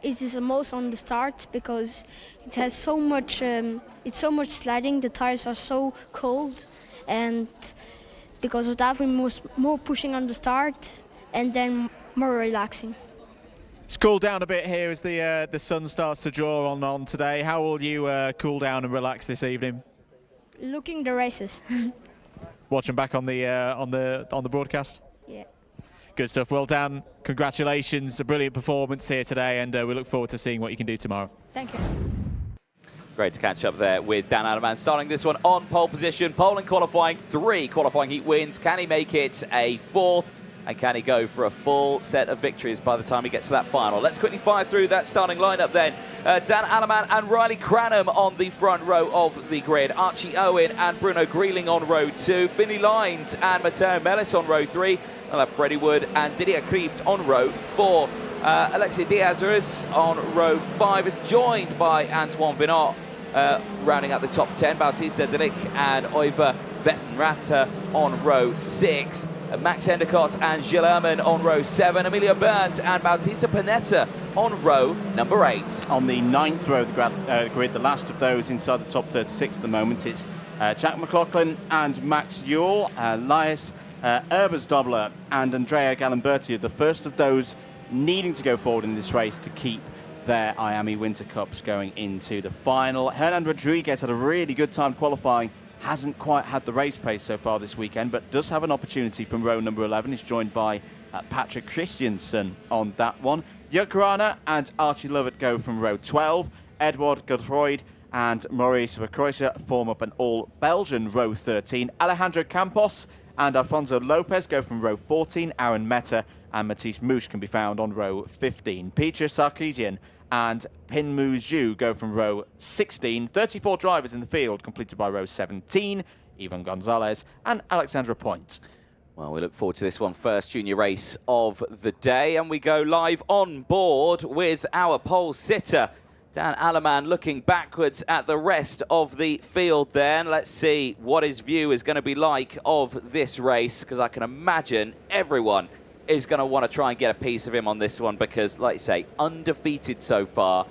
it is the most on the start because it has so much, it's so much sliding, the tires are so cold, and because of that we was more pushing on the start and then more relaxing.
It's cooled down a bit here as the sun starts to draw on today. How will you cool down and relax this evening?
Looking the races.
Watching back on the broadcast.
Yeah.
Good stuff. Well, Dan, congratulations. A brilliant performance here today, and we look forward to seeing what you can do tomorrow.
Thank you.
Great to catch up there with Dan Adaman, starting this one on pole position. Pole in qualifying, 3 qualifying heat wins. Can he make it a 4th? And can he go for a full set of victories by the time he gets to that final? Let's quickly fire through that starting lineup then. Dan Adaman and Riley Cranham on the front row of the grid. Archie Owen and Bruno Greeling on row 2. Finney Lines and Matteo Mellis on row 3. We'll have Freddie Wood and Didier Krieft on row 4. Alexia Diaz on row 5 is joined by Antoine Vinot. Rounding out the top 10, Bautista Delic and Oiver Vettenratter on row 6. Max Endicott and Gilles Herman on row 7. Amelia Burns and Bautista Panetta on row number 8.
On the 9th row of the grid, the last of those inside the top 36 at the moment, it's Jack McLaughlin and Max Ewell, Lias Ebersdobler and Andrea Galimberti, the first of those needing to go forward in this race to keep their IAME Winter Cups going into the final. Hernan Rodriguez had a really good time qualifying. Hasn't quite had the race pace so far this weekend, but does have an opportunity from row number 11. He's joined by Patrick Christiansen on that one. Jörg Rana and Archie Lovett go from row 12. Edward Godfroyd and Maurice Verkreuzer form up an all-Belgian row 13. Alejandro Campos and Alfonso Lopez go from row 14. Aaron Meta and Matisse Mouche can be found on row 15. Peter Sarkisian and Pinmu Zhu go from row 16. 34 drivers in the field, completed by row 17. Ivan Gonzalez and Alexandra Point.
Well, we look forward to this one, first junior race of the day, and we go live on board with our pole sitter, Dan Adaman, looking backwards at the rest of the field then. Let's see what his view is going to be like of this race, because I can imagine everyone is going to want to try and get a piece of him on this one because, like you say, undefeated so far.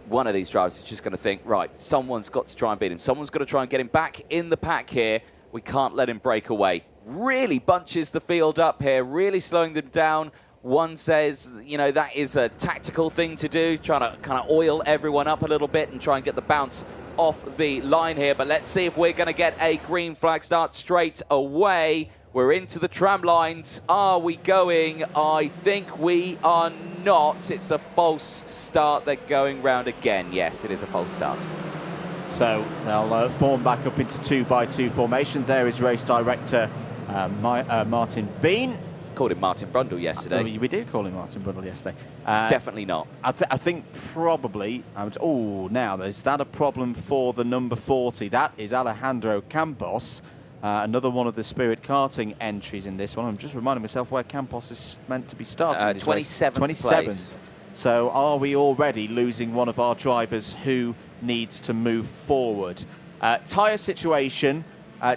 One of these drivers is just going to think, right, someone's got to try and beat him. Someone's got to try and get him back in the pack here. We can't let him break away. Really bunches the field up here, really slowing them down. One says, you know, that is a tactical thing to do, trying to kind of oil everyone up a little bit and try and get the bounce off the line here. But let's see if we're going to get a green flag start straight away. We're into the tram lines. Are we going? I think we are not. It's a false start. They're going round again. Yes, it is a false start.
So they'll form back up into 2x2 formation. There is race director Martin Bean.
Called him Martin Brundle yesterday.
We did call him Martin Brundle yesterday.
It's definitely not.
I think probably. Now is that a problem for the number 40? That is Alejandro Campos. Another one of the Spirit Karting entries in this one. I'm just reminding myself where Campos is meant to be starting.
27th
27th.
Place.
So are we already losing one of our drivers who needs to move forward? Tyre situation.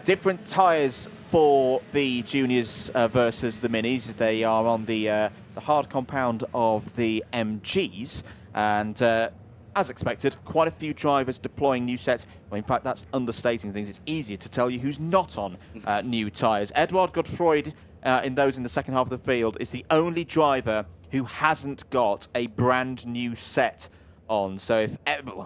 Different tyres for the juniors versus the minis. They are on the hard compound of the MGs. And as expected, quite a few drivers deploying new sets. Well, in fact, that's understating things. It's easier to tell you who's not on new tyres. Edward Godfroyd, in those in the second half of the field, is the only driver who hasn't got a brand new set on. So if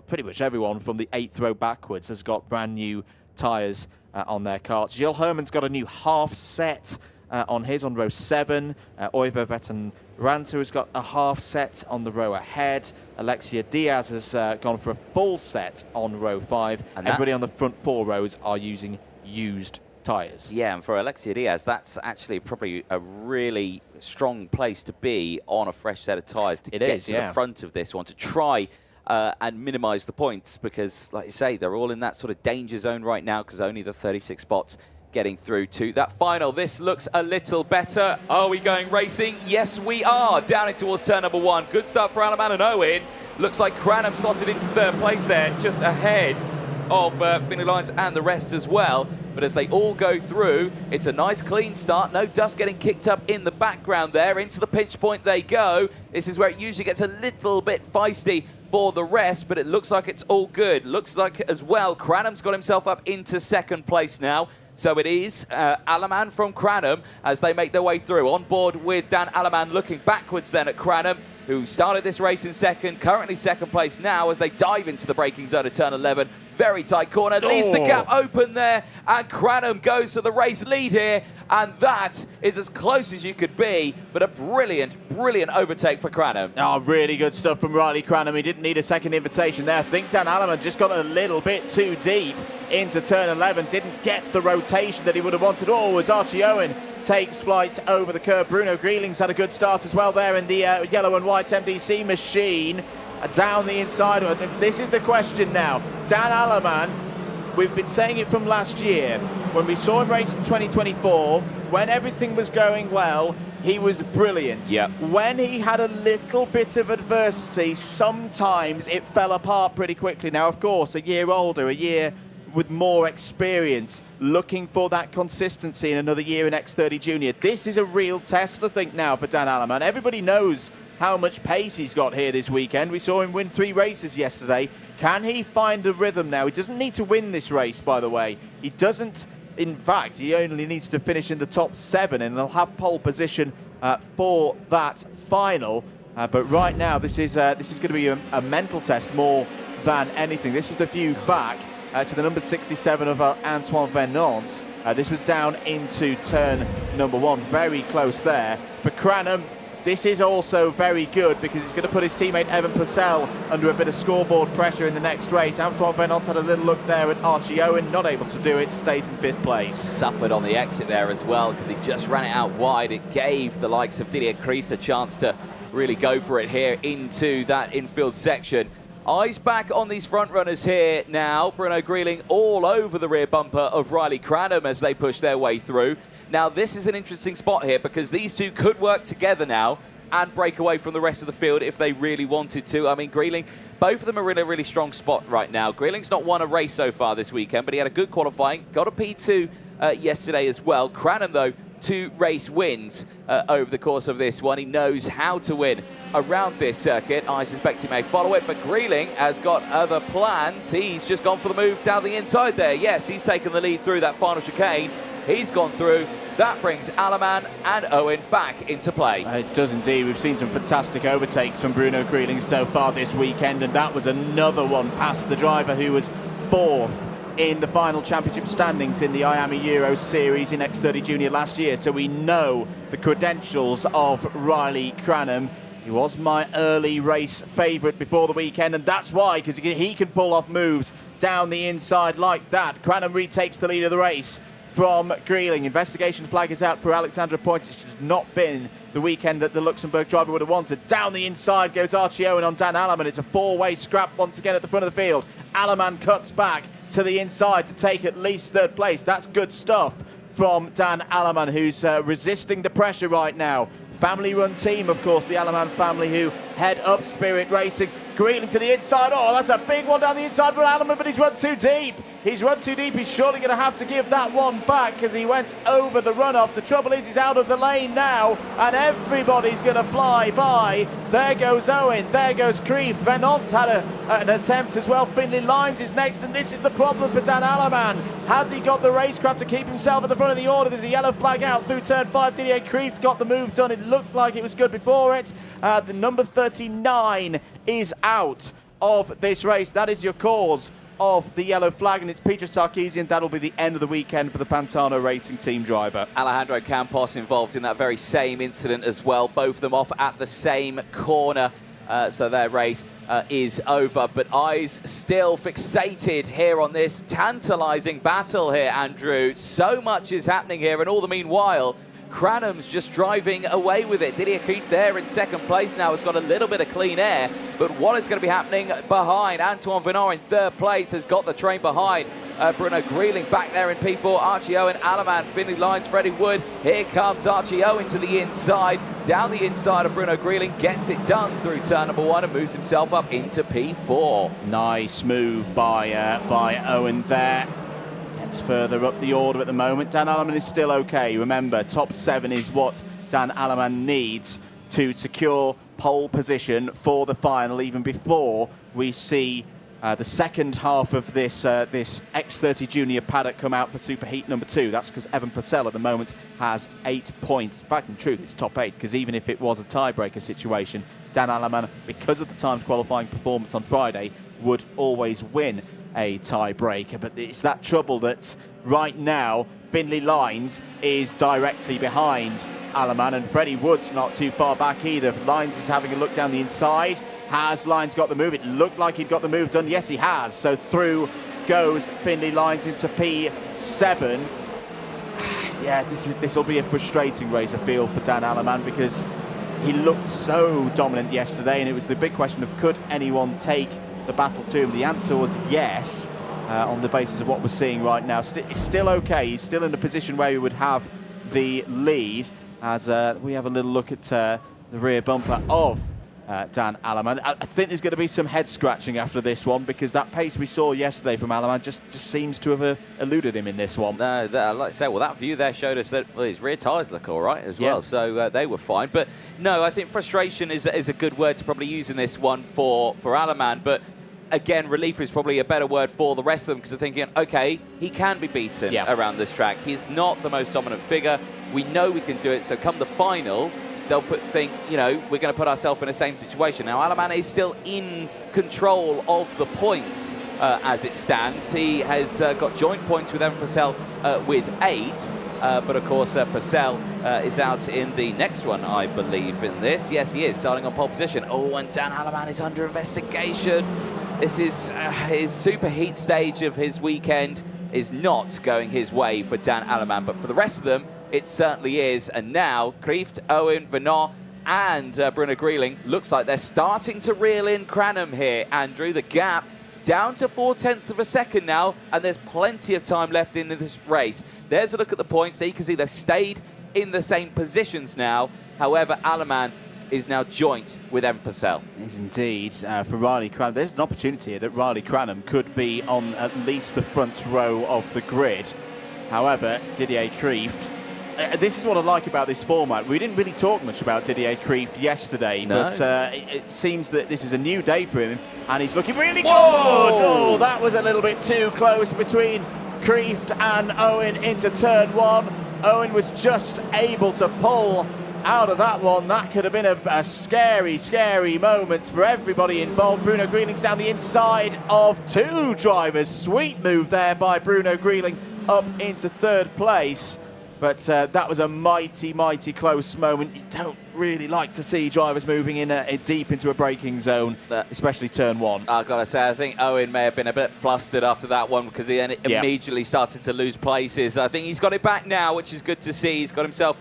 pretty much everyone from the 8th row backwards has got brand new tyres on their karts. Gilles Herman's got a new half set on his on row 7. Oiver Ranta has got a half set on the row ahead. Alexia Diaz has gone for a full set on row 5. And everybody on the front 4 rows are using used tyres.
Yeah, and for Alexia Diaz, that's actually probably a really strong place to be on a fresh set of tyres to get to the front of this one, to try and minimise the points, because, like you say, they're all in that sort of danger zone right now because only the 36 spots getting through to that final. This looks a little better. Are we going racing? Yes, we are. Down in towards turn number 1. Good start for Alaman and Owen. Looks like Cranham slotted into 3rd place there, just ahead of Finley Lyons and the rest as well. But as they all go through, it's a nice clean start. No dust getting kicked up in the background there. Into the pinch point they go. This is where it usually gets a little bit feisty for the rest, but it looks like it's all good. Looks like as well, Cranham's got himself up into 2nd place now. So it is Alaman from Cranham as they make their way through. On board with Dan Alaman, looking backwards then at Cranham, who started this race in 2nd, currently 2nd place now as they dive into the braking zone at turn 11. Very tight corner, leaves the gap open there, and Cranham goes to the race lead here, and that is as close as you could be, but a brilliant, brilliant overtake for Cranham.
Oh, really good stuff from Riley Cranham. He didn't need a second invitation there. I think Dan Alaman just got a little bit too deep into turn 11, didn't get the rotation that he would have wanted. Oh, as Archie Owen takes flight over the curb. Bruno Greeling's had a good start as well there in the yellow and white MDC machine. Down the inside. This is the question now. Dan Alaman, we've been saying it from last year. When we saw him race in 2024, when everything was going well, he was brilliant.
Yep.
When he had a little bit of adversity, sometimes it fell apart pretty quickly. Now, of course, a year older, a year with more experience, looking for that consistency in another year in X30 Junior. This is a real test, I think, now for Dan Alaman. Everybody knows how much pace he's got here this weekend. We saw him win 3 races yesterday. Can he find a rhythm now? He doesn't need to win this race, by the way. He doesn't, in fact, he only needs to finish in the top 7, and he'll have pole position for that final. But right now, this is going to be a mental test more than anything. This was the view back to the number 67 of Antoine Venance. This was down into turn number 1, very close there. For Cranham, this is also very good because it's going to put his teammate Evan Purcell under a bit of scoreboard pressure in the next race. Antoine Venance had a little look there at Archie Owen, not able to do it, stays in 5th place.
Suffered on the exit there as well because he just ran it out wide. It gave the likes of Didier Kreeft a chance to really go for it here into that infield section. Eyes back on these front runners here now. Bruno Greeling all over the rear bumper of Riley Cranham as they push their way through. Now, this is an interesting spot here because these two could work together now and break away from the rest of the field if they really wanted to. I mean, Greeling, both of them are in a really strong spot right now. Greeling's not won a race so far this weekend, but he had a good qualifying, got a P2 yesterday as well. Cranham, though, 2 race wins over the course of this one. He knows how to win around this circuit. I suspect he may follow it, but Greeling has got other plans. He's just gone for the move down the inside there. Yes, he's taken the lead through that final chicane. He's gone through. That brings Alaman and Owen back into play.
It does indeed. We've seen some fantastic overtakes from Bruno Greeling so far this weekend, and that was another one past the driver who was 4th in the final championship standings in the IAME Euro Series in X30 Junior last year. So we know the credentials of Riley Cranham. He was my early race favourite before the weekend, and that's why, because he can pull off moves down the inside like that. Cranham retakes the lead of the race from Greeling. Investigation flag is out for Alexandra Points. It's just not been the weekend that the Luxembourg driver would have wanted. Down the inside goes Archie Owen on Dan Alaman. It's a 4-way scrap once again at the front of the field. Alaman cuts back to the inside to take at least 3rd place. That's good stuff from Dan Alaman, who's resisting the pressure right now. Family-run team, of course, the Alaman family, who head up Spirit Racing. Greeling to the inside. Oh, that's a big one down the inside for Alaman, but he's run too deep. He's run too deep. He's surely going to have to give that one back because he went over the runoff. The trouble is he's out of the lane now, and everybody's going to fly by. There goes Owen. There goes Kreeft. Venance had an attempt as well. Finley Lyons is next, and this is the problem for Dan Alaman. Has he got the racecraft to keep himself at the front of the order? There's a yellow flag out through turn 5. Didier Kreeft got the move done. It looked like it was good before it. The number 39 is out of this race. That is your cause of the yellow flag, and it's Peter Sarkeesian. That'll be the end of the weekend for the Pantano Racing team driver.
Alejandro Campos involved in that very same incident as well. Both of them off at the same corner. So their race is over, but eyes still fixated here on this tantalizing battle here, Andrew. So much is happening here, and all the meanwhile, Cranham's just driving away with it. Didier Kieft there in second place now has got a little bit of clean air, but what is going to be happening behind? Antoine Venard in third place has got the train behind. Bruno Grieling back there in P4. Archie Owen, Alaman, Finley Lyons, Freddie Wood. Here comes Archie Owen to the inside. Down the inside of Bruno Grieling. Gets it done through turn number 1 and moves himself up into P4.
Nice move by Owen there. Gets further up the order at the moment. Dan Alaman is still okay. Remember, top 7 is what Dan Alaman needs to secure pole position for the final, even before we see the second half of this X30 Junior paddock come out for Superheat number 2. That's because Evan Purcell at the moment has 8 points. In fact, in truth, it's top 8, because even if it was a tiebreaker situation, Dan Alaman, because of the timed qualifying performance on Friday, would always win a tiebreaker. But it's that trouble that right now Finley Lyons is directly behind Alaman, and Freddie Wood's not too far back either. Lyons is having a look down the inside. Has Lyons got the move? It looked like he'd got the move done. Yes, he has. So through goes Finley Lyons into P7. Yeah, this will be a frustrating race, I feel, for Dan Alaman, because he looked so dominant yesterday, and it was the big question of could anyone take the battle to him. The answer was yes, on the basis of what we're seeing right now. It's still okay. He's still in a position where he would have the lead, as we have a little look at the rear bumper of Dan Alaman. I think there's going to be some head scratching after this one, because that pace we saw yesterday from Alaman just seems to have eluded him in this one.
No, like I said, well, that view there showed us that his rear tyres look all right as well, so they were fine. But no, I think frustration is a good word to probably use in this one for Alaman, but again, relief is probably a better word for the rest of them, because they're thinking, okay, he can be beaten around this track. He's not the most dominant figure. We know we can do it, so come the final, they'll think, you know, we're going to put ourselves in the same situation. Now, Alaman is still in control of the points as it stands. He has got joint points with Evan Purcell with 8, but of course Purcell is out in the next one, I believe, in this. Yes, he is, starting on pole position. Oh, and Dan Alaman is under investigation. This is his Superheat stage of his weekend is not going his way for Dan Alaman, but for the rest of them, it certainly is. And now, Kieft, Owen, Venard, and Bruno Grieling looks like they're starting to reel in Cranham here, Andrew. The gap down to 0.4 of a second now, and there's plenty of time left in this race. There's a look at the points. There you can see they've stayed in the same positions now. However, Alaman is now joint with Evan Purcell.
Is indeed for Riley Cranham. There's an opportunity here that Riley Cranham could be on at least the front row of the grid. However, Didier Kieft, this is what I like about this format. We didn't really talk much about Didier Kieft yesterday, but it seems that this is a new day for him, and he's looking really good. Oh, that was a little bit too close between Kieft and Owen into turn 1. Owen was just able to pull out of that one. That could have been a scary, scary moment for everybody involved. Bruno Grieling's down the inside of 2 drivers. Sweet move there by Bruno Grieling up into 3rd place. But that was a mighty, mighty close moment. You don't really like to see drivers moving in deep into a braking zone, especially turn 1.
I've got to say, I think Owen may have been a bit flustered after that one, because he then immediately started to lose places. I think he's got it back now, which is good to see. He's got himself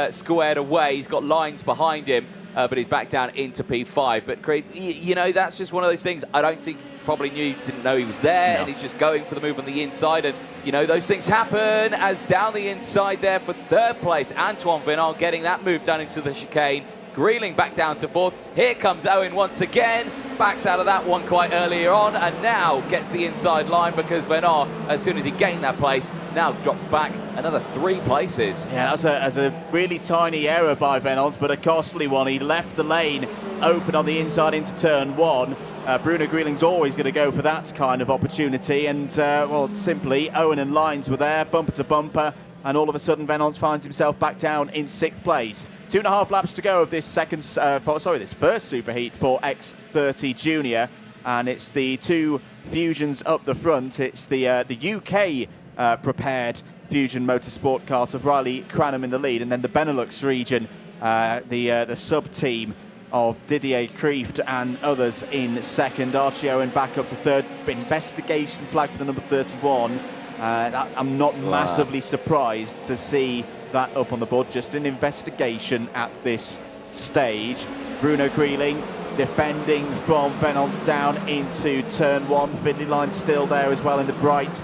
squared away. He's got lines behind him, but he's back down into P5. But Kieft, you know, that's just one of those things. I don't think didn't know he was there, and he's just going for the move on the inside, and you know those things happen. As down the inside there for 3rd place, Antoine Venard getting that move down into the chicane. Grieling back down to 4th. Here comes Owen once again, backs out of that one quite earlier on, and now gets the inside line, because Venard, as soon as he gained that place, now drops back another 3 places.
Yeah, that's a really tiny error by Venard, but a costly one. He left the lane open on the inside into turn 1. Bruno Grieling's always going to go for that kind of opportunity, and well, simply Owen and Lyons were there, bumper to bumper, and all of a sudden Venard finds himself back down in 6th place. 2.5 laps to go of this first Superheat for X30 Junior. and it's the two Fusions up the front. It's the UK prepared Fusion Motorsport kart of Riley Cranham in the lead, and then the Benelux region, the sub-team of Didier Kreeft and others in second. Archie Owen back up to third. Investigation flag for the number 31. I'm not massively surprised to see that up on the board. Just an investigation at this stage. Bruno Grieling defending from Venant down into turn 1. Fiddly line still there as well in the bright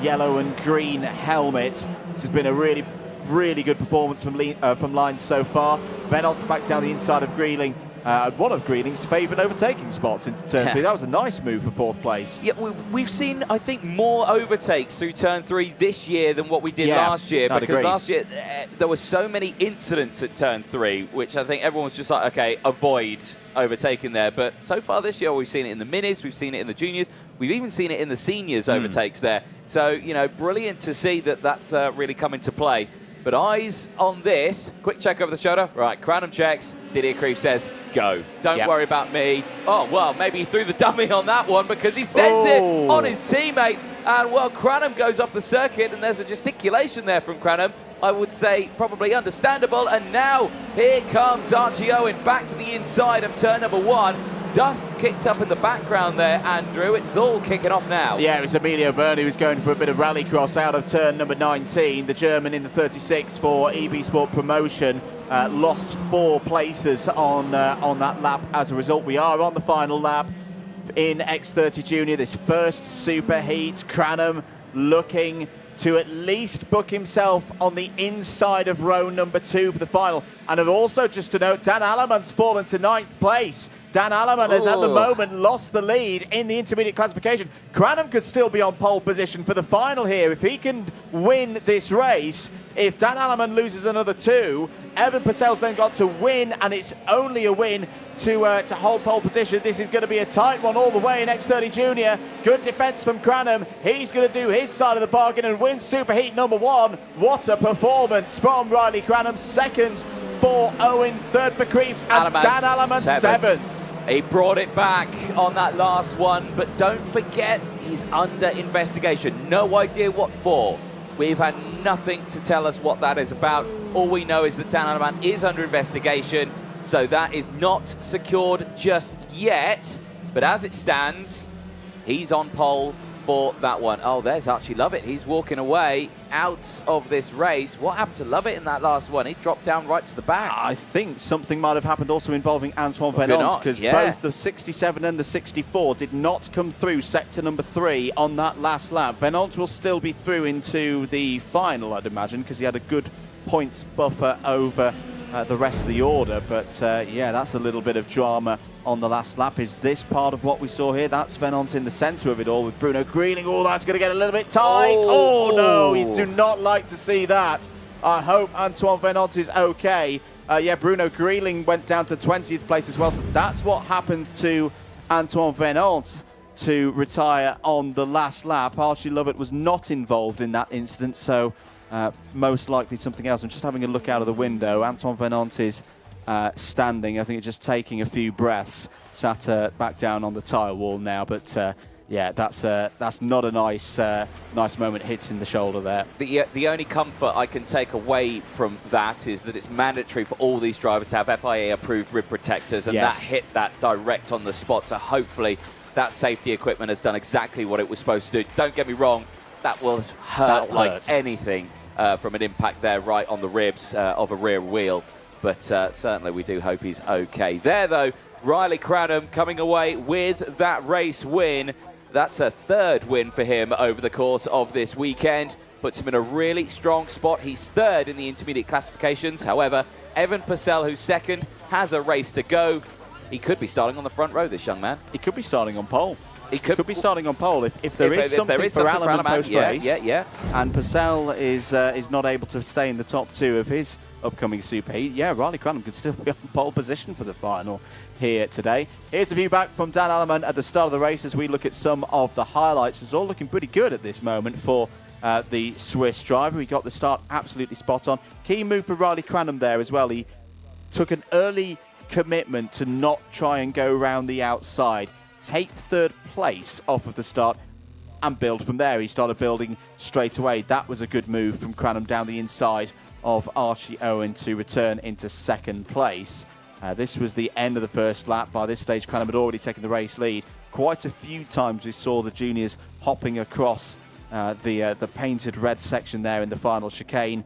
yellow and green helmet. This has been a really good performance from Lines so far. Venant back down the inside of Grieling. One of Grieling's favourite overtaking spots into turn 3. That was a nice move for 4th place.
Yeah, we've seen, I think, more overtakes through turn 3 this year than what we did last year.
I'd
Because
agree.
last year, there were so many incidents at turn 3, which I think everyone was just like, okay, avoid overtaking there. But so far this year, we've seen it in the minis, we've seen it in the juniors, we've even seen it in the seniors overtakes there. So, you know, brilliant to see that that's really come into play. But eyes on this. Quick check over the shoulder. Right, Cranham checks. Didier Kreeft says, go. Don't worry about me. Oh, well, maybe he threw the dummy on that one because he sent it on his teammate. And, well, Cranham goes off the circuit, and there's a gesticulation there from Cranham. I would say probably understandable. And now here comes Archie Owen back to the inside of turn number 1. Dust kicked up in the background there, Andrew. It's all kicking off now.
Yeah, it was Emilio Berni who was going for a bit of rallycross out of turn number 19. The German in the 36 for EB Sport Promotion lost 4 places on that lap. As a result, we are on the final lap in X30 Junior, this first Superheat. Cranham looking to at least book himself on the inside of row number 2 for the final. And also, just to note, Dan Alleman's fallen to 9th place. Dan Alleman has at the moment lost the lead in the intermediate classification. Cranham could still be on pole position for the final here. If he can win this race, if Dan Alleman loses another 2, Evan Purcell's then got to win, and it's only a win to hold pole position. This is going to be a tight one all the way in X30 Junior. Good defence from Cranham. He's going to do his side of the bargain and win Superheat number 1. What a performance from Riley Cranham. Second for Owen, third for Kreeft, and Dan Alleman 7th.
He brought it back on that last one, but don't forget he's under investigation. No idea what for. We've had nothing to tell us what that is about. All we know is that Dan Alleman is under investigation, so that is not secured just yet. But as it stands, he's on pole for that one. Oh, there's Archie Lovett. He's walking away out of this race. What happened to Lovett in that last one? He dropped down right to the back.
I think something might have happened also involving Antoine Venant, because both the 67 and the 64 did not come through sector number 3 on that last lap. Venant will still be through into the final, I'd imagine, because he had a good points buffer over the rest of the order. But yeah, that's a little bit of drama on the last lap. Is this part of what we saw here? That's Venant in the centre of it all with Bruno Grieling. Oh, that's going to get a little bit tight. Oh no, you do not like to see that. I hope Antoine Venant is okay. Yeah, Bruno Grieling went down to 20th place as well. So that's what happened to Antoine Venant to retire on the last lap. Archie Lovett was not involved in that incident, so most likely something else. I'm just having a look out of the window. Antoine Venant is standing, I think just taking a few breaths, sat back down on the tyre wall now. But yeah, that's not a nice moment. Hits in the shoulder there.
The only comfort I can take away from that is that it's mandatory for all these drivers to have FIA approved rib protectors, and that hit that direct on the spot. So hopefully that safety equipment has done exactly what it was supposed to do. Don't get me wrong, that will hurt like anything from an impact there right on the ribs of a rear wheel. But certainly we do hope he's okay. There, though, Riley Cranham coming away with that race win. That's a 3rd win for him over the course of this weekend. Puts him in a really strong spot. He's 3rd in the intermediate classifications. However, Evan Purcell, who's 2nd, has a race to go. He could be starting on the front row, this young man.
He could be starting on pole.
He could
be starting on pole if there is something for Alleman post-race. And Purcell is not able to stay in the top 2 of his upcoming Superheat. Yeah, Riley Cranham could still be on pole position for the final here today. Here's a view back from Dan Alleman at the start of the race as we look at some of the highlights. It's all looking pretty good at this moment for the Swiss driver. He got the start absolutely spot on. Key move for Riley Cranham there as well. He took an early commitment to not try and go around the outside. take third place off of the start and build from there. He started building straight away. That was a good move from Cranham down the inside of Archie Owen to return into second place. This was the end of the first lap. By this stage, Cranham had already taken the race lead. Quite a few times we saw the juniors hopping across the painted red section there in the final chicane.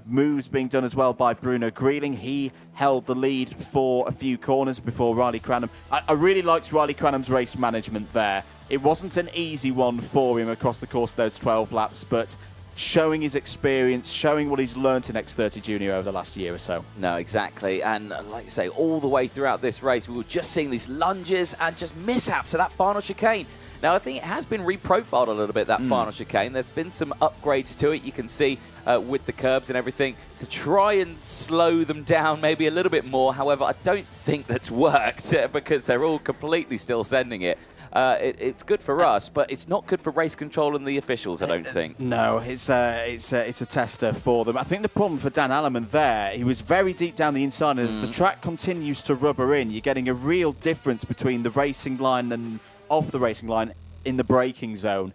Moves being done as well by Bruno Greeling. He held the lead for a few corners before Riley Cranham. I really liked Riley Cranham's race management there. It wasn't an easy one for him across the course of those 12 laps, but showing his experience, showing what he's learnt in X30 Junior over the last year or so.
No, exactly. And like you say, all the way throughout this race, we were just seeing these lunges and just mishaps at that final chicane. Now, I think it has been reprofiled a little bit, that final chicane. There's been some upgrades to it, you can see, with the curbs and everything, to try and slow them down maybe a little bit more. However, I don't think that's worked because they're all completely still sending it. It's good for us, but it's not good for race control and the officials, I don't think.
No, it's a tester for them. I think the problem for Dan Alleman there, he was very deep down the inside, and as the track continues to rubber in, you're getting a real difference between the racing line and off the racing line in the braking zone.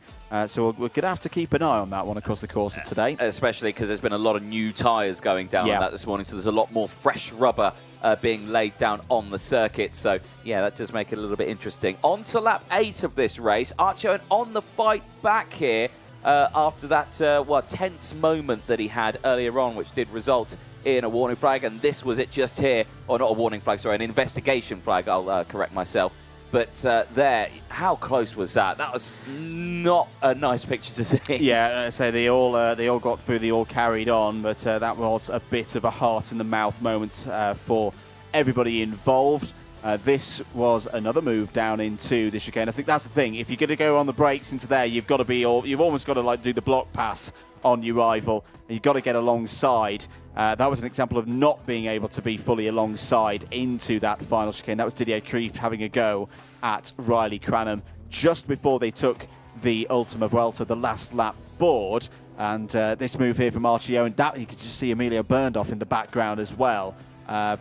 So we're going to have to keep an eye on that one across the course of today.
Especially because there's been a lot of new tyres going down on that this morning, so there's a lot more fresh rubber being laid down on the circuit. So, yeah, that does make it a little bit interesting. On to lap 8 of this race. Archie Owen on the fight back here after that, tense moment that he had earlier on, which did result in a warning flag. And this was it just here. Or not a warning flag, sorry, an investigation flag. I'll correct myself. But there, how close was that? That was not a nice picture to see.
Yeah, so they all got through, they all carried on, but that was a bit of a heart in the mouth moment for everybody involved. This was another move down into the chicane. I think that's the thing. If you're going to go on the brakes into there, you've almost got to like do the block pass on your rival. And you've got to get alongside. That was an example of not being able to be fully alongside into that final chicane. That was Didier Krief having a go at Riley Cranham just before they took the Ultima Vuelta, the last lap board. And this move here from Archie Owen, that you could just see Emilio Berndorf in the background as well.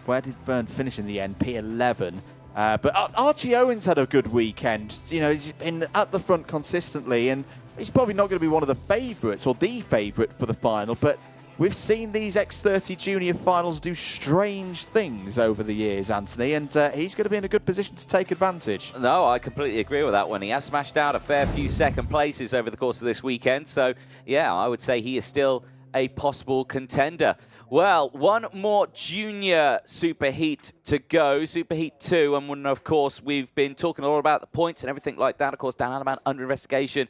Where did Byrne finish in the end? P11. But Archie Owen's had a good weekend. You know, he's been at the front consistently, and he's probably not going to be one of the favourites or the favourite for the final, but we've seen these X30 Junior finals do strange things over the years, Anthony, and he's going to be in a good position to take advantage.
No, I completely agree with that one. He has smashed out a fair few second places over the course of this weekend, so yeah, I would say he is still a possible contender. Well, one more junior superheat to go, Superheat 2, and of course we've been talking a lot about the points and everything like that. Of course, Dan Alleman under investigation,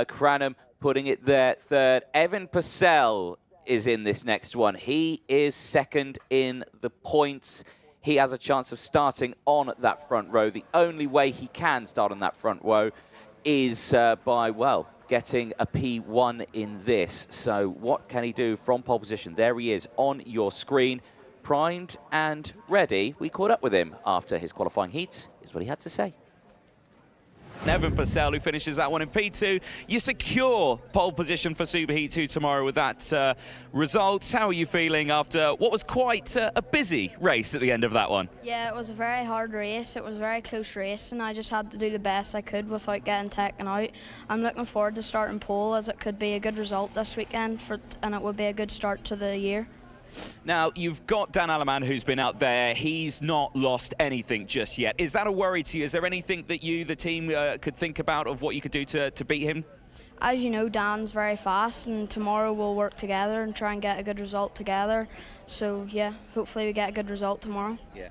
Cranham putting it there third. Evan Purcell is in this next one. He is second in the points. He has a chance of starting on that front row. The only way he can start on that front row is by, well, getting a P1 in this. So what can he do from pole position? There he is on your screen, primed and ready. We caught up with him after his qualifying heats. Here's what he had to say.
Evan Purcell, who finishes that one in P2. You secure pole position for Superheat 2 tomorrow with that result. How are you feeling after what was quite a busy race at the end of that one?
Yeah, it was a very hard race. It was a very close race, and I just had to do the best I could without getting taken out. I'm looking forward to starting pole, as it could be a good result this weekend, and it would be a good start to the year.
Now, you've got Dan Alleman, who's been out there. He's not lost anything just yet. Is that a worry to you? Is there anything that you, the team, could think about of what you could do to beat him?
As you know, Dan's very fast, and tomorrow we'll work together and try and get a good result together. So, yeah, hopefully we get a good result tomorrow.
Yeah.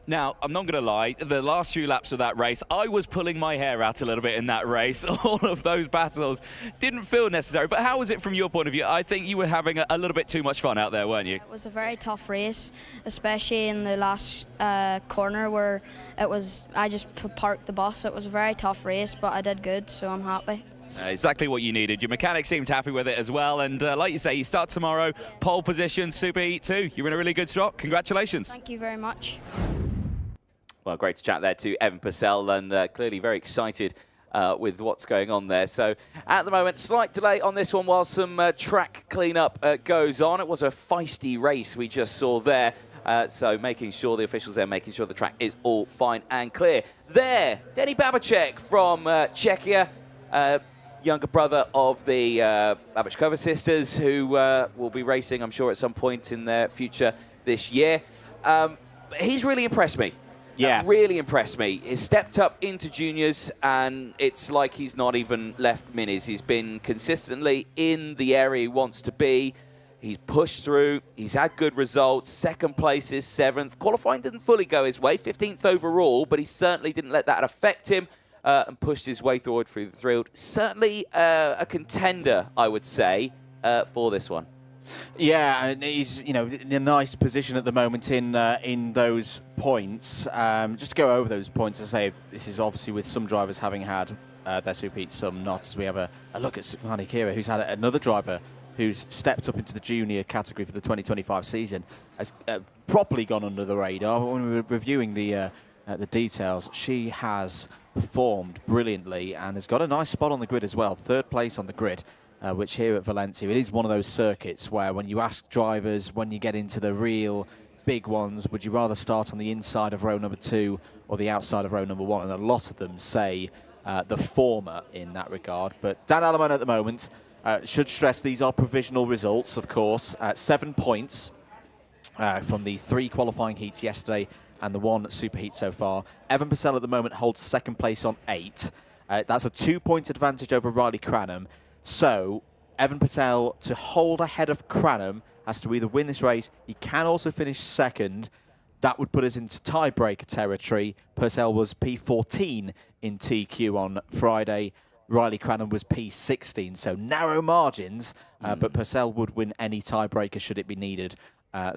Now, I'm not going to lie, the last few laps of that race, I was pulling my hair out a little bit in that race. All of those battles didn't feel necessary. But how was it from your point of view? I think you were having a little bit too much fun out there, weren't you?
It was a very tough race, especially in the last corner where I just parked the bus. It was a very tough race, but I did good, so I'm happy.
Exactly what you needed. Your mechanic seemed happy with it as well. And like you say, you start tomorrow, pole position, Superheat 2. You're in a really good spot. Congratulations.
Thank you very much.
Well, great to chat there to Evan Purcell, and clearly very excited with what's going on there. So at the moment, slight delay on this one while some track cleanup goes on. It was a feisty race we just saw there. So making sure the officials there, making sure the track is all fine and clear. There, Denny Babacek from Czechia, younger brother of the Babachkova sisters, who will be racing, I'm sure, at some point in their future this year. He's really impressed me.
Yeah.
Really impressed me. He's stepped up into juniors, and it's like he's not even left minis. He's been consistently in the area he wants to be. He's pushed through. He's had good results. Second place is 7th. Qualifying didn't fully go his way, 15th overall, but he certainly didn't let that affect him and pushed his way through the field. Certainly a contender, I would say, for this one.
Yeah, and he's in a nice position at the moment in those points. Just to go over those points, I say this is obviously with some drivers having had their Superheats, some not. As we have a look at Sukmani Kira, who's had another driver who's stepped up into the junior category for the 2025 season, has properly gone under the radar. When we were reviewing the details, she has performed brilliantly and has got a nice spot on the grid as well, 3rd place on the grid. Which here at Valencia, it is one of those circuits where when you ask drivers, when you get into the real big ones, would you rather start on the inside of row number 2 or the outside of row number 1? And a lot of them say the former in that regard. But Dan Alleman at the moment should stress these are provisional results, of course. 7 points from the 3 qualifying heats yesterday and the 1 super heat so far. Evan Purcell at the moment holds 2nd place on 8. That's a 2-point advantage over Riley Cranham. So, Evan Purcell, to hold ahead of Cranham, has to either win this race. He can also finish 2nd. That would put us into tiebreaker territory. Purcell was P14 in TQ on Friday. Riley Cranham was P16, so narrow margins, but Purcell would win any tiebreaker should it be needed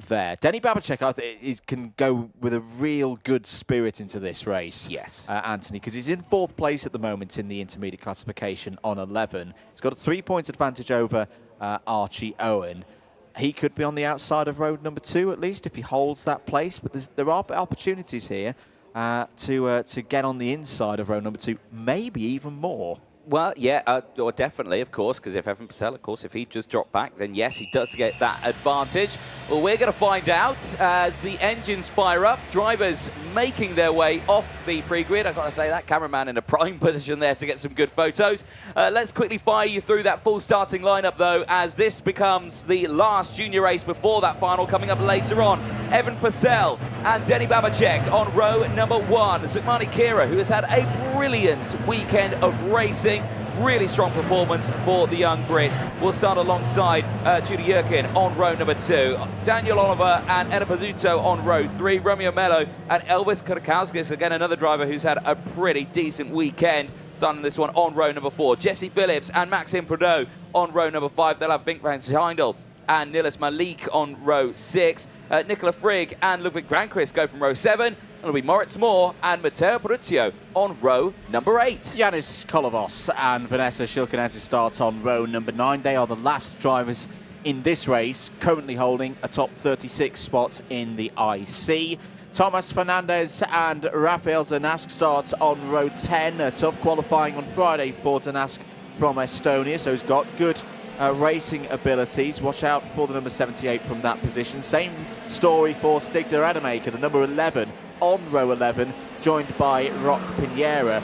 there. Denny Babacek, I think, can go with a real good spirit into this race.
Yes.
Anthony, because he's in 4th place at the moment in the intermediate classification on 11. He's got a 3-point advantage over Archie Owen. He could be on the outside of road number 2 at least if he holds that place, but there are opportunities here to get on the inside of row number 2, maybe even more.
Well, yeah, or definitely, of course, because if Evan Purcell, of course, if he just dropped back, then yes, he does get that advantage. Well, we're going to find out as the engines fire up. Drivers making their way off the pre-grid. I've got to say, that cameraman in a prime position there to get some good photos. Let's quickly fire you through that full starting lineup, though, as this becomes the last junior race before that final coming up later on. Evan Purcell and Denny Babacek on row number 1. Sukmani Kira, who has had a brilliant weekend of racing. Really strong performance for the young Brit. We'll start alongside Judy Yerkin on row number 2. Daniel Oliver and Enna Pizzuto on row 3. Romeo Mello and Elvis Kurakauskas, again another driver who's had a pretty decent weekend. Starting this one on row number 4. Jesse Phillips and Maxime Prudhoe on row number 5. They'll have Bink van Heindel and Nilis Malik on row 6. Nicola Frigg and Ludwig Granquist go from row 7. It'll be Moritz Moore and Matteo Peruzio on row number 8.
Yanis Kolovos and Vanessa Shilkanetti start on row number 9. They are the last drivers in this race, currently holding a top 36 spot in the IC. Thomas Fernandez and Rafael Zanask start on row 10. A tough qualifying on Friday for Zanask from Estonia, so he's got good racing abilities. Watch out for the number 78 from that position. Same story for Stig de Rademaker, the number 11 on row 11, joined by Rock Pinheira,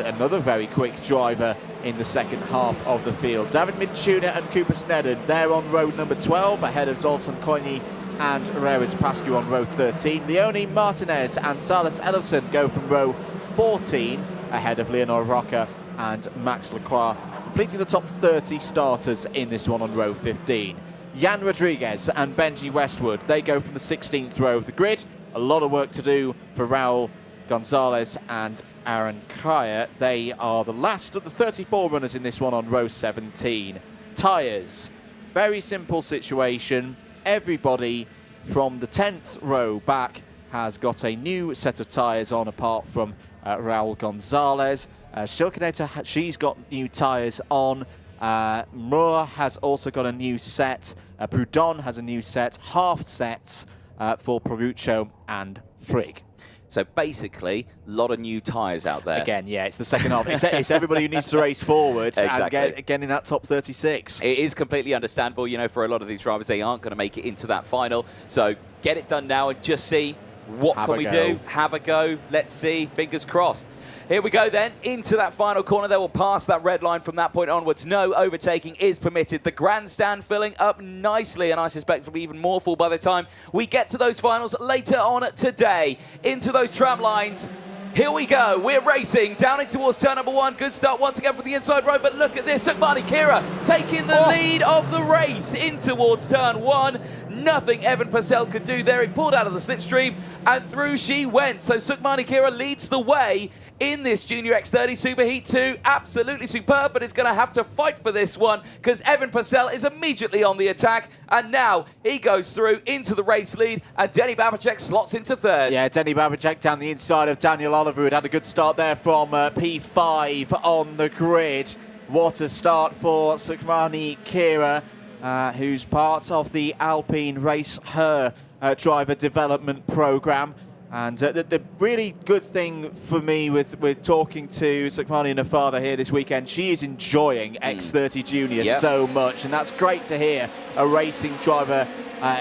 another very quick driver in the second half of the field. David Minchuna and Cooper Snedden, they're on row number 12, ahead of Zoltan Koini and Reris Pascu on row 13. Leone Martinez and Salas Ellison go from row 14, ahead of Leonor Roca and Max Lacroix, completing the top 30 starters in this one on row 15. Jan Rodriguez and Benji Westwood, they go from the 16th row of the grid. A lot of work to do for Raul Gonzalez and Aaron Kaya. They are the last of the 34 runners in this one on row 17. Tyres, very simple situation. Everybody from the 10th row back has got a new set of tyres on, apart from Raul Gonzalez. Shilkaneta, she's got new tyres on. Moore has also got a new set. Proudhon has a new set. Half sets for Peruccio and Frigg.
So basically, a lot of new tyres out there.
Again, yeah, it's the second half. It's everybody who needs to race forward
exactly.
And get in that top 36.
It is completely understandable, you know, for a lot of these drivers, they aren't going to make it into that final. So get it done now and just see what can we do. Have a go. Let's see. Fingers crossed. Here we go then, into that final corner. They will pass that red line from that point onwards. No overtaking is permitted. The grandstand filling up nicely, and I suspect will be even more full by the time we get to those finals later on today. Into those tram lines. Here we go. We're racing down in towards turn number 1. Good start once again for the inside road, but look at this. Sukmani Kira taking the lead of the race in towards turn 1. Nothing Evan Purcell could do there. He pulled out of the slipstream and through she went. So Sukmani Kira leads the way in this Junior X30 Superheat 2. Absolutely superb, but it's going to have to fight for this one because Evan Purcell is immediately on the attack, and now he goes through into the race lead, and Denny Babacek slots into third.
Yeah, Denny Babacek down the inside of Daniel Oliver, who had a good start there from P5 on the grid. What a start for Sukmani Kira, who's part of the Alpine Race Her driver development program. And the really good thing for me with talking to Sukmani and her father here this weekend, she is enjoying X30 Junior so much, and that's great to hear. A racing driver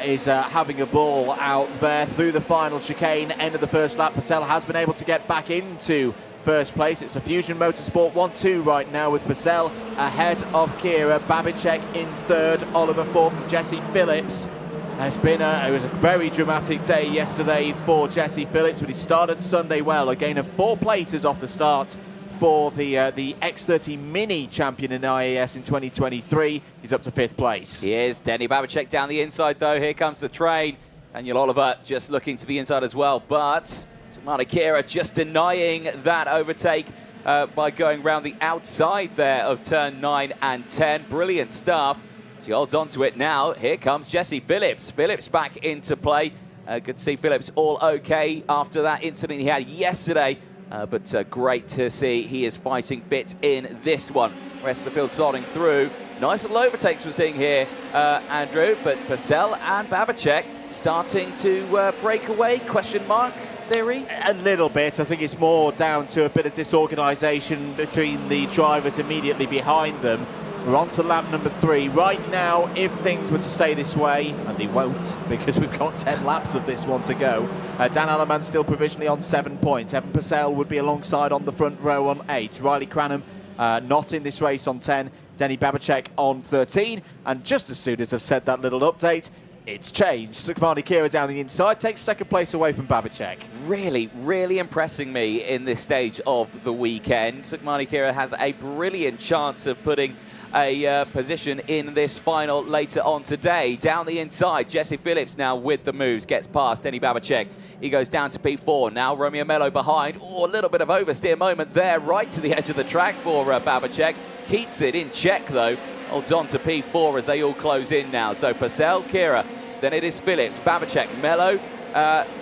is having a ball out there through the final chicane. End of the first lap, Purcell has been able to get back into first place. It's a Fusion Motorsport 1-2 right now with Purcell ahead of Kira, Babacek in third, Oliver fourth, and Jesse Phillips. It was a very dramatic day yesterday for Jesse Phillips, but he started Sunday well. A gain of 4 places off the start for the X30 Mini champion in IAS in 2023. He's up to 5th place.
Here's Denny Babacek down the inside, though. Here comes the train. Daniel Oliver just looking to the inside as well, but Sukmani Kira just denying that overtake by going round the outside there of turn 9 and 10. Brilliant stuff. She holds on to it now. Here comes Jesse Phillips. Phillips back into play. Good to see Phillips all okay after that incident he had yesterday. But great to see he is fighting fit in this one. Rest of the field slotting through. Nice little overtakes we're seeing here, Andrew. But Purcell and Babacek starting to break away, question mark theory?
A little bit. I think it's more down to a bit of disorganisation between the drivers immediately behind them. We're on to lap number 3. Right now, if things were to stay this way, and they won't, because we've got 10 laps of this one to go, Dan Alleman still provisionally on 7 points. Evan Purcell would be alongside on the front row on 8. Riley Cranham not in this race on 10. Denny Babacek on 13. And just as soon as I've said that little update, it's changed. Sukmani Kira down the inside takes 2nd place away from Babacek.
Really, really impressing me in this stage of the weekend. Sukmani Kira has a brilliant chance of putting a position in this final later on today. Down the inside, Jesse Phillips now with the moves, gets past Denny Babacek. He goes down to P4. Now Romeo Mello behind. Oh, a little bit of oversteer moment there, right to the edge of the track for Babacek. Keeps it in check though. Holds on to P4 as they all close in now. So Purcell, Kira, then it is Phillips, Babacek, Mello,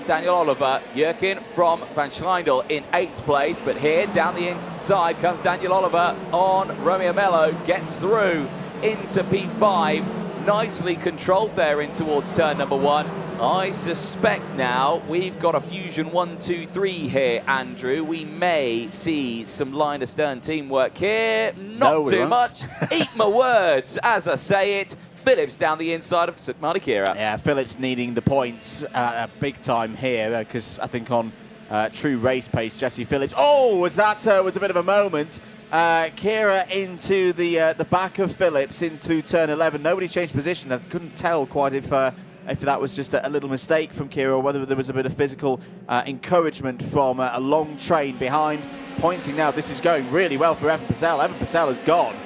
Daniel Oliver, Jurkin from Van Schleindel in 8th place. But here, down the inside, comes Daniel Oliver on Romeo Mello, gets through into P5. Nicely controlled there in towards turn number 1. I suspect now we've got a Fusion 1-2-3 here, Andrew. We may see some line astern teamwork here. Not too much. Eat my words as I say it. Phillips down the inside of Sukmani Kira.
Yeah, Phillips needing the points big time here because I think on true race pace, Jesse Phillips. Oh, was a bit of a moment. Kira into the back of Phillips into turn 11. Nobody changed position. I couldn't tell quite if that was just a little mistake from Kira or whether there was a bit of physical encouragement from a long train behind. Pointing now, this is going really well for Evan Purcell. Evan Purcell has gone.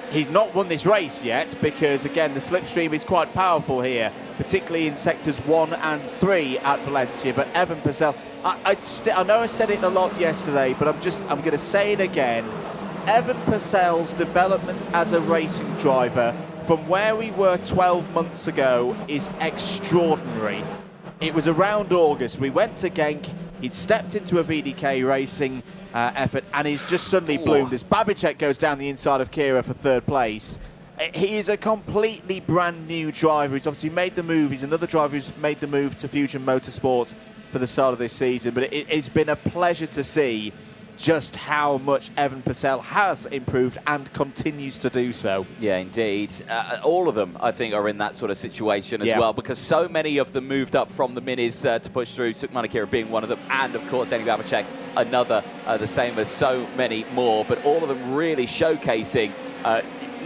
He's not won this race yet because, again, the slipstream is quite powerful here, particularly in sectors 1 and 3 at Valencia. But Evan Purcell, I know I said it a lot yesterday, but I'm going to say it again. Evan Purcell's development as a racing driver from where we were 12 months ago is extraordinary. It was around August. We went to Genk. He'd stepped into a VDK racing effort, and he's just suddenly bloomed as Babacek goes down the inside of Kira for 3rd place. He is a completely brand new driver. He's obviously made the move. He's another driver who's made the move to Fusion Motorsport for the start of this season. But it's been a pleasure to see just how much Evan Purcell has improved and continues to do so.
Yeah, indeed. All of them, I think, are in that sort of situation as well, because so many of them moved up from the minis to push through, Sukmanakira being one of them, and, of course, Denny Babacek, another, the same as so many more, but all of them really showcasing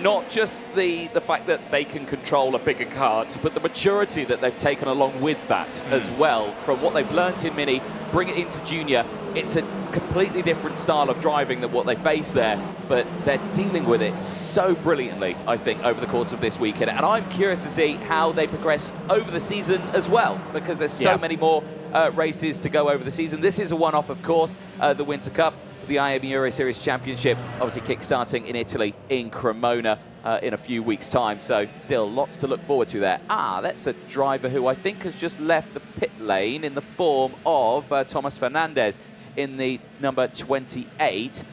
not just the fact that they can control a bigger kart, but the maturity that they've taken along with that as well. From what they've learnt in Mini, bring it into Junior. It's a completely different style of driving than what they face there, but they're dealing with it so brilliantly, I think, over the course of this weekend. And I'm curious to see how they progress over the season as well, because there's so many more races to go over the season. This is a one-off, of course, the Winter Cup. The IAME Euro Series Championship obviously kick-starting in Italy, in Cremona, in a few weeks' time. So still lots to look forward to there. That's a driver who I think has just left the pit lane in the form of Thomas Fernandez in the number 28.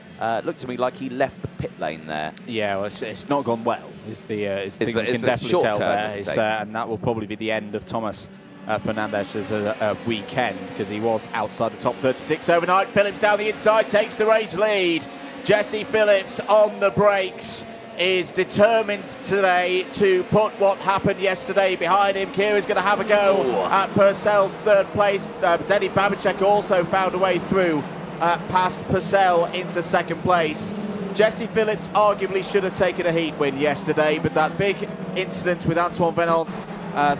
Looked to me like he left the pit lane there.
Yeah, well, it's not gone well, is the thing you can definitely tell there. And that will probably be the end of Thomas Fernandez as a weekend, because he was outside the top 36 overnight. Phillips down the inside, takes the race lead. Jesse Phillips on the brakes, is determined today to put what happened yesterday behind him. Kira's going to have a go at Purcell's third place. Denny Babacek also found a way through past Purcell into second place. Jesse Phillips arguably should have taken a heat win yesterday, but that big incident with Antoine Venant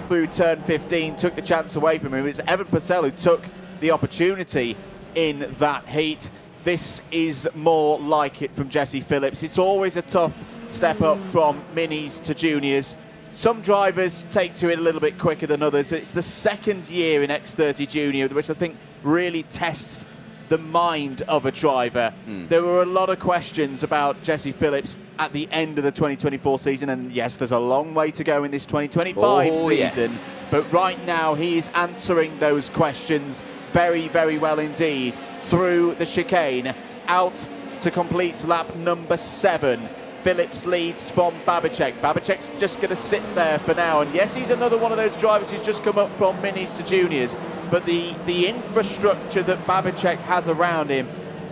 through turn 15 took the chance away from him. It was Evan Purcell who took the opportunity in that heat. This is more like it from Jesse Phillips. It's always a tough step up from minis to juniors. Some drivers take to it a little bit quicker than others. It's the second year in X30 Junior, which I think really tests the mind of a driver. There were a lot of questions about Jesse Phillips at the end of the 2024 season, and yes, there's a long way to go in this 2025 season, but right now he is answering those questions very, very well indeed through the chicane, out to complete lap number 7. Phillips leads from Babacek. Babacek's just going to sit there for now, and yes, he's another one of those drivers who's just come up from minis to juniors, but the infrastructure that Babacek has around him,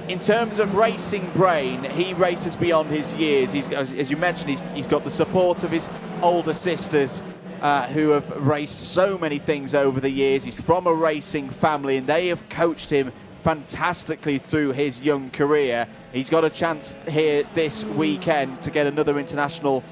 in terms of racing brain, he races beyond his years. He's, as you mentioned, he's got the support of his older sisters who have raced so many things over the years. He's from a racing family, and they have coached him fantastically through his young career. He's got a chance here this weekend to get another international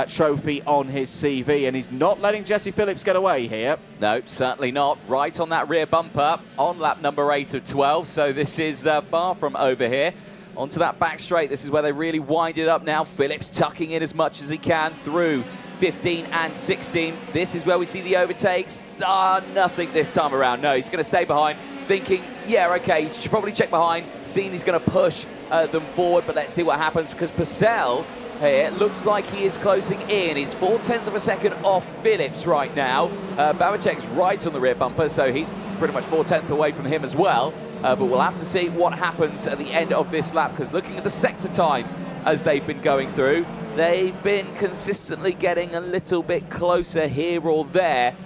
trophy on his CV, and he's not letting Jesse Phillips get away here.
No, certainly not. Right on that rear bumper on lap number 8 of 12, so this is far from over here. Onto that back straight, this is where they really wind it up now. Phillips tucking in as much as he can through 15 and 16. This is where we see the overtakes. Nothing this time around. No, he's going to stay behind, thinking, yeah, okay, he should probably check behind, seeing he's going to push them forward, but let's see what happens, because Purcell here looks like he is closing in. He's 0.4 of a second off Phillips right now. Babacek's right on the rear bumper, so he's pretty much 0.4 away from him as well. But we'll have to see what happens at the end of this lap, because looking at the sector times as they've been going through, they've been consistently getting a little bit closer here or there.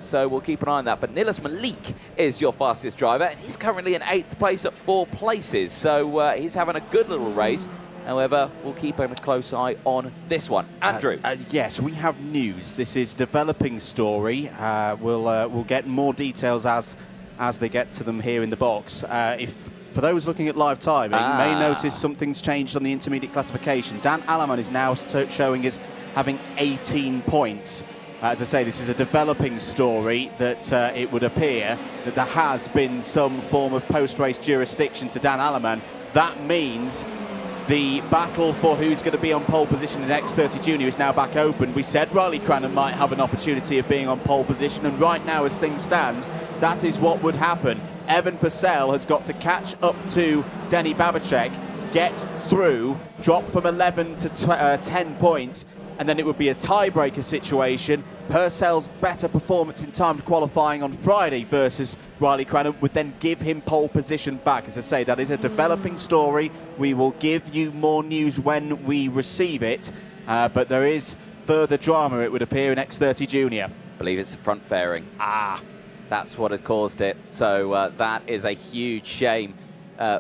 So we'll keep an eye on that. But Nilas Malik is your fastest driver, and he's currently in 8th place at 4 places. So he's having a good little race. However, we'll keep a close eye on this one. Andrew.
Yes, we have news. This is developing story. We'll get more details as they get to them here in the box. For those looking at live timing, may notice something's changed on the intermediate classification. Dan Alaman is now showing as having 18 points. As I say, this is a developing story that it would appear that there has been some form of post-race jurisdiction to Dan Alaman. That means the battle for who's going to be on pole position in X30 Junior is now back open. We said Riley Cranon might have an opportunity of being on pole position, and right now, as things stand, that is what would happen. Evan Purcell has got to catch up to Denny Babacek, get through, drop from 11 to 10 points, and then it would be a tiebreaker situation. Purcell's better performance in timed qualifying on Friday versus Riley Cranon would then give him pole position back. As I say, that is a developing story. We will give you more news when we receive it, but there is further drama, it would appear, in X30 Junior.
I believe it's the front fairing. That's what had caused it. So that is a huge shame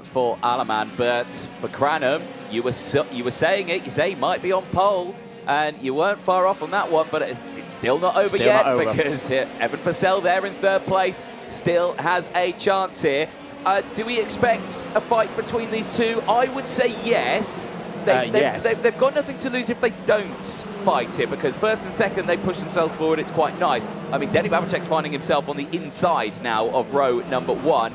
for Alaman. But for Cranham, you were saying it. You say he might be on pole, and you weren't far off on that one. But it's still not over yet, because Evan Purcell there in third place still has a chance here. Do we expect a fight between these two? I would say yes. They've got nothing to lose if they don't fight it, because first and second they push themselves forward. It's quite nice. I mean, Denny Babicek's finding himself on the inside now of row number 1.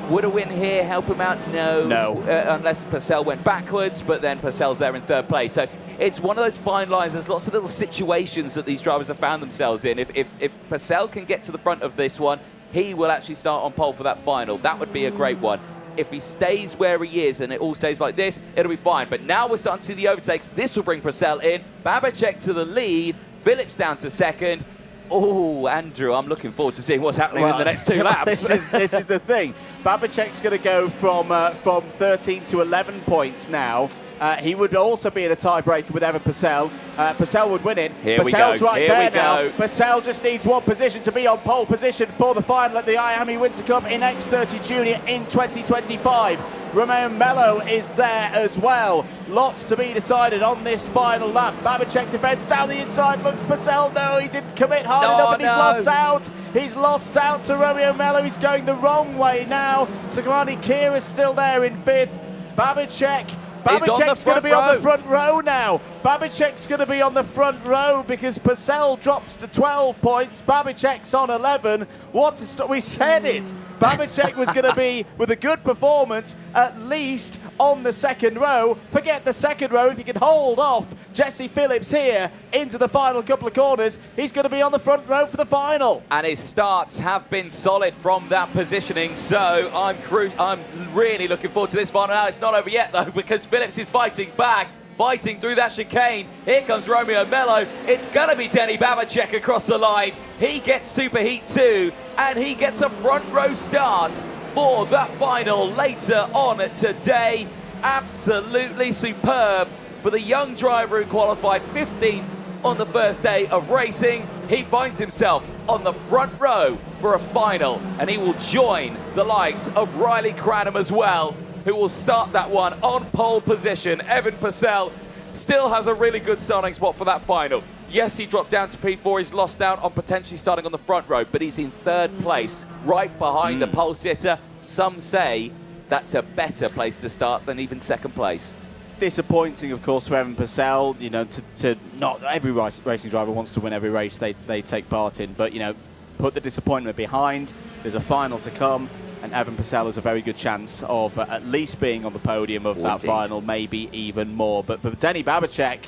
Would a win here help him out? No. Unless Purcell went backwards, but then Purcell's there in third place. So it's one of those fine lines. There's lots of little situations that these drivers have found themselves in. If Purcell can get to the front of this one, he will actually start on pole for that final. That would be a great one. If he stays where he is and it all stays like this, it'll be fine. But now we're starting to see the overtakes. This will bring Purcell in. Babicek to the lead. Phillips down to second. Oh, Andrew, I'm looking forward to seeing what's happening in the next 2 laps.
This is the thing. Babicek's going to go from 13 to 11 points now. He would also be in a tiebreaker with Evan Purcell. Purcell would win it. Purcell's right there now. Purcell just needs one position to be on pole position for the final at the IAME Winter Cup in X30 Junior in 2025. Romeo Mello is there as well. Lots to be decided on this final lap. Babicek defends down the inside, looks Purcell. No, he didn't commit hard enough, and he's lost out. He's lost out to Romeo Mello. He's going the wrong way now. Sakamani Kira's still there in 5th. Babicek's going to be on the front row now. Babicek's going to be on the front row because Purcell drops to 12 points. Babicek's on 11. We said it. Babicek was going to be, with a good performance, at least on the second row. Forget the second row. If he can hold off Jesse Phillips here into the final couple of corners, he's going to be on the front row for the final.
And his starts have been solid from that positioning. So I'm really looking forward to this final. Now, it's not over yet, though, because Phillips is fighting back. Fighting through that chicane. Here comes Romeo Mello. It's going to be Denny Babicek across the line. He gets Superheat 2, and he gets a front row start for that final later on today. Absolutely superb for the young driver who qualified 15th on the first day of racing. He finds himself on the front row for a final, and he will join the likes of Riley Cranham as well, who will start that one on pole position. Evan Purcell still has a really good starting spot for that final. Yes, he dropped down to P4. He's lost out on potentially starting on the front row, but he's in third place, right behind the pole sitter. Some say that's a better place to start than even second place.
Disappointing, of course, for Evan Purcell. You know, to not every racing driver wants to win every race they take part in, but, you know, put the disappointment behind. There's a final to come. And Evan Purcell has a very good chance of at least being on the podium of that final, maybe even more. But for Denny Babicek,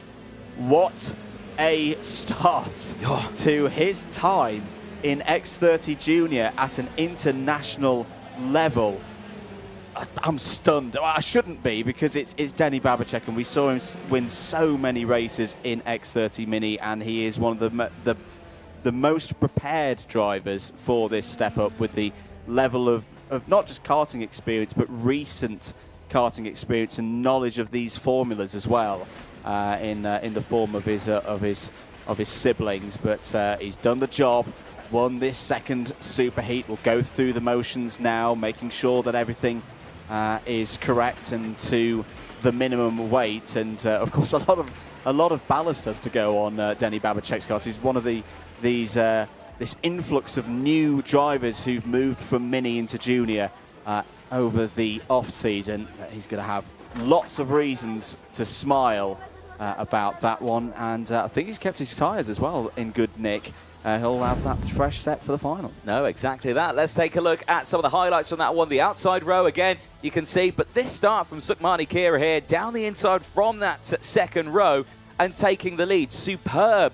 what a start to his time in X30 Junior at an international level. I'm stunned. I shouldn't be, because it's Denny Babicek, and we saw him win so many races in X30 Mini, and he is one of the most prepared drivers for this step up, with the level of not just karting experience, but recent karting experience and knowledge of these formulas as well, in the form of his siblings. But he's done the job, won this second Superheat. Will go through the motions now, making sure that everything is correct and to the minimum weight. And of course, a lot of ballast has to go on Denny Babicek's cars. He's one of this influx of new drivers who've moved from Mini into Junior over the off-season. He's going to have lots of reasons to smile about that one, and I think he's kept his tyres as well in good nick. He'll have that fresh set for the final.
No, exactly that. Let's take a look at some of the highlights from that one. The outside row, again, you can see, but this start from Sukmani Kira here, down the inside from that second row and taking the lead. Superb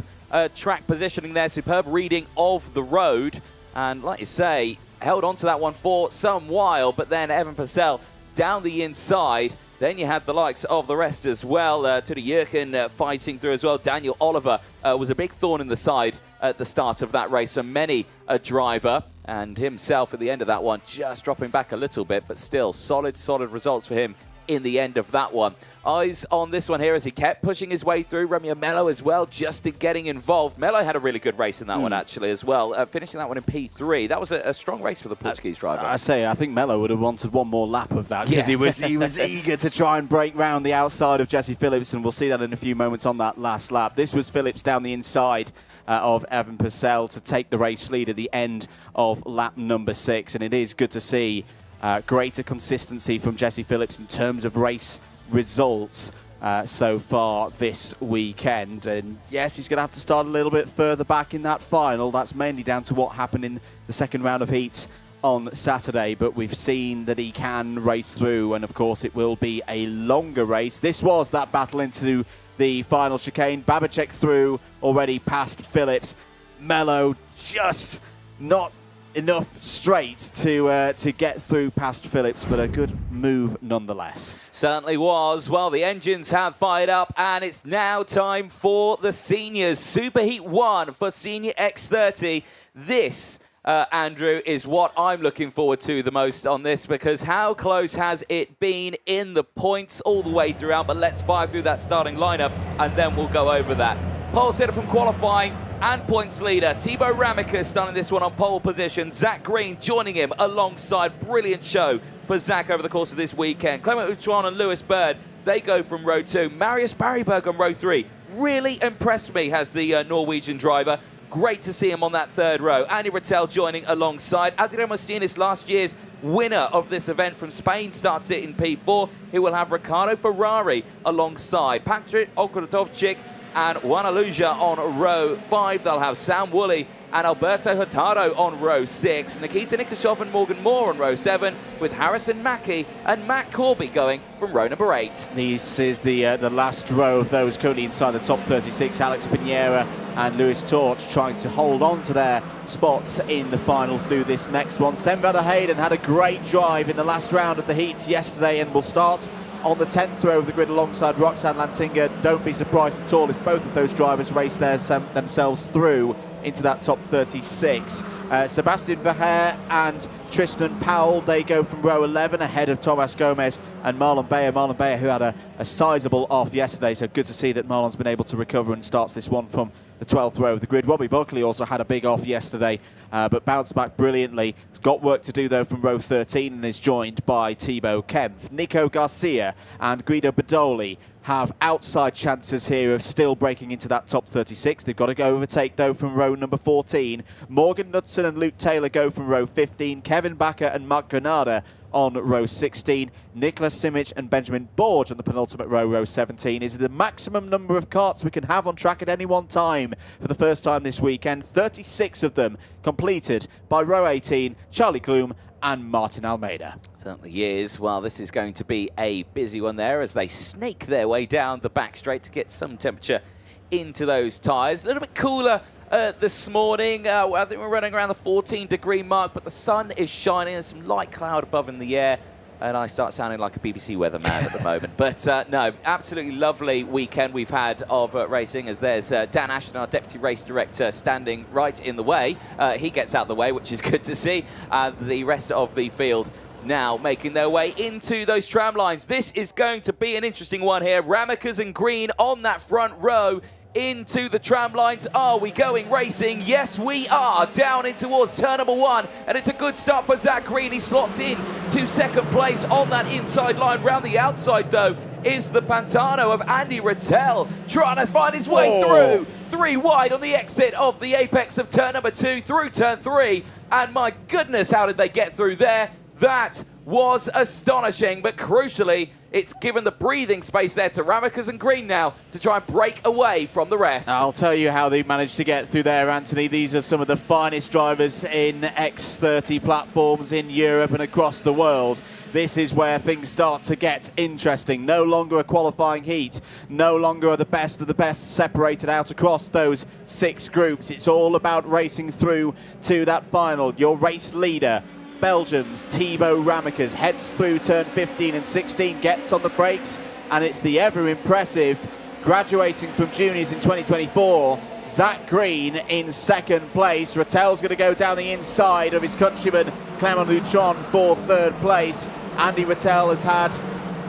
track positioning there, superb reading of the road, and like you say, held on to that one for some while, but then Evan Purcell down the inside. Then you had the likes of the rest as well. Tudor Jurken fighting through as well. Daniel Oliver was a big thorn in the side at the start of that race, so many a driver, and himself at the end of that one just dropping back a little bit, but still solid results for him in the end of that one. Eyes on this one here as he kept pushing his way through. Romeo Mello as well, just in getting involved. Mello had a really good race in that one, actually, as well, finishing that one in P3. That was a strong race for the Portuguese driver.
I think Mello would have wanted one more lap of that because he was eager to try and break round the outside of Jesse Phillips, and we'll see that in a few moments on that last lap. This was Phillips down the inside of Evan Purcell to take the race lead at the end of lap number 6, and it is good to see greater consistency from Jesse Phillips in terms of race results so far this weekend. And yes, he's going to have to start a little bit further back in that final. That's mainly down to what happened in the second round of heats on Saturday, but we've seen that he can race through, and of course it will be a longer race. This was that battle into the final chicane. Babicek through, already past Phillips. Mello just not enough straight to get through past Phillips, but a good move nonetheless.
Certainly was. Well, the engines have fired up, and it's now time for the seniors. Superheat 1 for Senior X30. This, Andrew, is what I'm looking forward to the most on this, because how close has it been in the points all the way throughout? But let's fire through that starting lineup, and then we'll go over that. Pole sitter from qualifying and points leader. Thibaut Ramikas starting this one on pole position. Zach Green joining him alongside. Brilliant show for Zach over the course of this weekend. Clement Outouan and Lewis Bird, they go from row 2. Marius Barryberg on row 3. Really impressed me as the Norwegian driver. Great to see him on that third row. Andy Rattel joining alongside. Adrian Martinez, last year's winner of this event from Spain, starts it in P4. He will have Ricardo Ferrari alongside. Patrick Okradovchik and Juan Aluja on row 5. They'll have Sam Woolley and Alberto Hurtado on row 6. Nikita Nikashov and Morgan Moore on row 7, with Harrison Mackie and Matt Corby going from row number 8.
This is the last row of those currently inside the top 36. Alex Pinheira and Lewis Torch trying to hold on to their spots in the final through this next one. Sven Vader Hayden had a great drive in the last round of the heats yesterday and will start on the 10th row of the grid alongside Roxanne Lantinga. Don't be surprised at all if both of those drivers race themselves through into that top 36. Sebastian Verheer and Tristan Powell, they go from row 11 ahead of Thomas Gomez and Marlon Bayer. Marlon Bayer, who had a sizable off yesterday, so good to see that Marlon's been able to recover and starts this one from the 12th row of the grid. Robbie Buckley also had a big off yesterday, but bounced back brilliantly. He's got work to do, though, from row 13 and is joined by Thibaut Kempf. Nico Garcia and Guido Bedoli have outside chances here of still breaking into that top 36. They've got to go overtake, though, from row number 14. Morgan Knudsen and Luke Taylor go from row 15. Kevin Bakker and Mark Granada on row 16. Nicholas Simic and Benjamin Borge on the penultimate row, row 17. Is the maximum number of karts we can have on track at any one time for the first time this weekend. 36 of them completed by row 18, Charlie Klum and Martin Almeida.
Certainly is. Well, this is going to be a busy one there as they snake their way down the back straight to get some temperature into those tyres. A little bit cooler this morning. I think we're running around the 14-degree mark, but the sun is shining. There's some light cloud above in the air, and I start sounding like a BBC weatherman at the moment. But no, absolutely lovely weekend we've had of racing, as there's Dan Ashton, our Deputy Race Director, standing right in the way. He gets out of the way, which is good to see. The rest of the field now making their way into those tram lines. This is going to be an interesting one here. Ramikas and Green on that front row into the tram lines. Are we going racing? Yes, we are. Down in towards turn number 1, and it's a good start for Zach Green. He slots in to second place on that inside line. Round the outside, though, is the Pantano of Andy Rattel, trying to find his way through. 3 wide on the exit of the apex of turn number 2 through turn 3, and my goodness, how did they get through there? That was astonishing, but crucially, it's given the breathing space there to Ramikas and Green now to try and break away from the rest.
I'll tell you how they managed to get through there, Anthony. These are some of the finest drivers in X30 platforms in Europe and across the world. This is where things start to get interesting. No longer a qualifying heat. No longer are the best of the best separated out across those 6 groups. It's all about racing through to that final. Your race leader, Belgium's Thibaut Ramikas, heads through turn 15 and 16, gets on the brakes, and it's the ever impressive, graduating from juniors in 2024, Zach Green in second place. Rattel's going to go down the inside of his countryman Clement Luchon for third place. Andy Rattel has had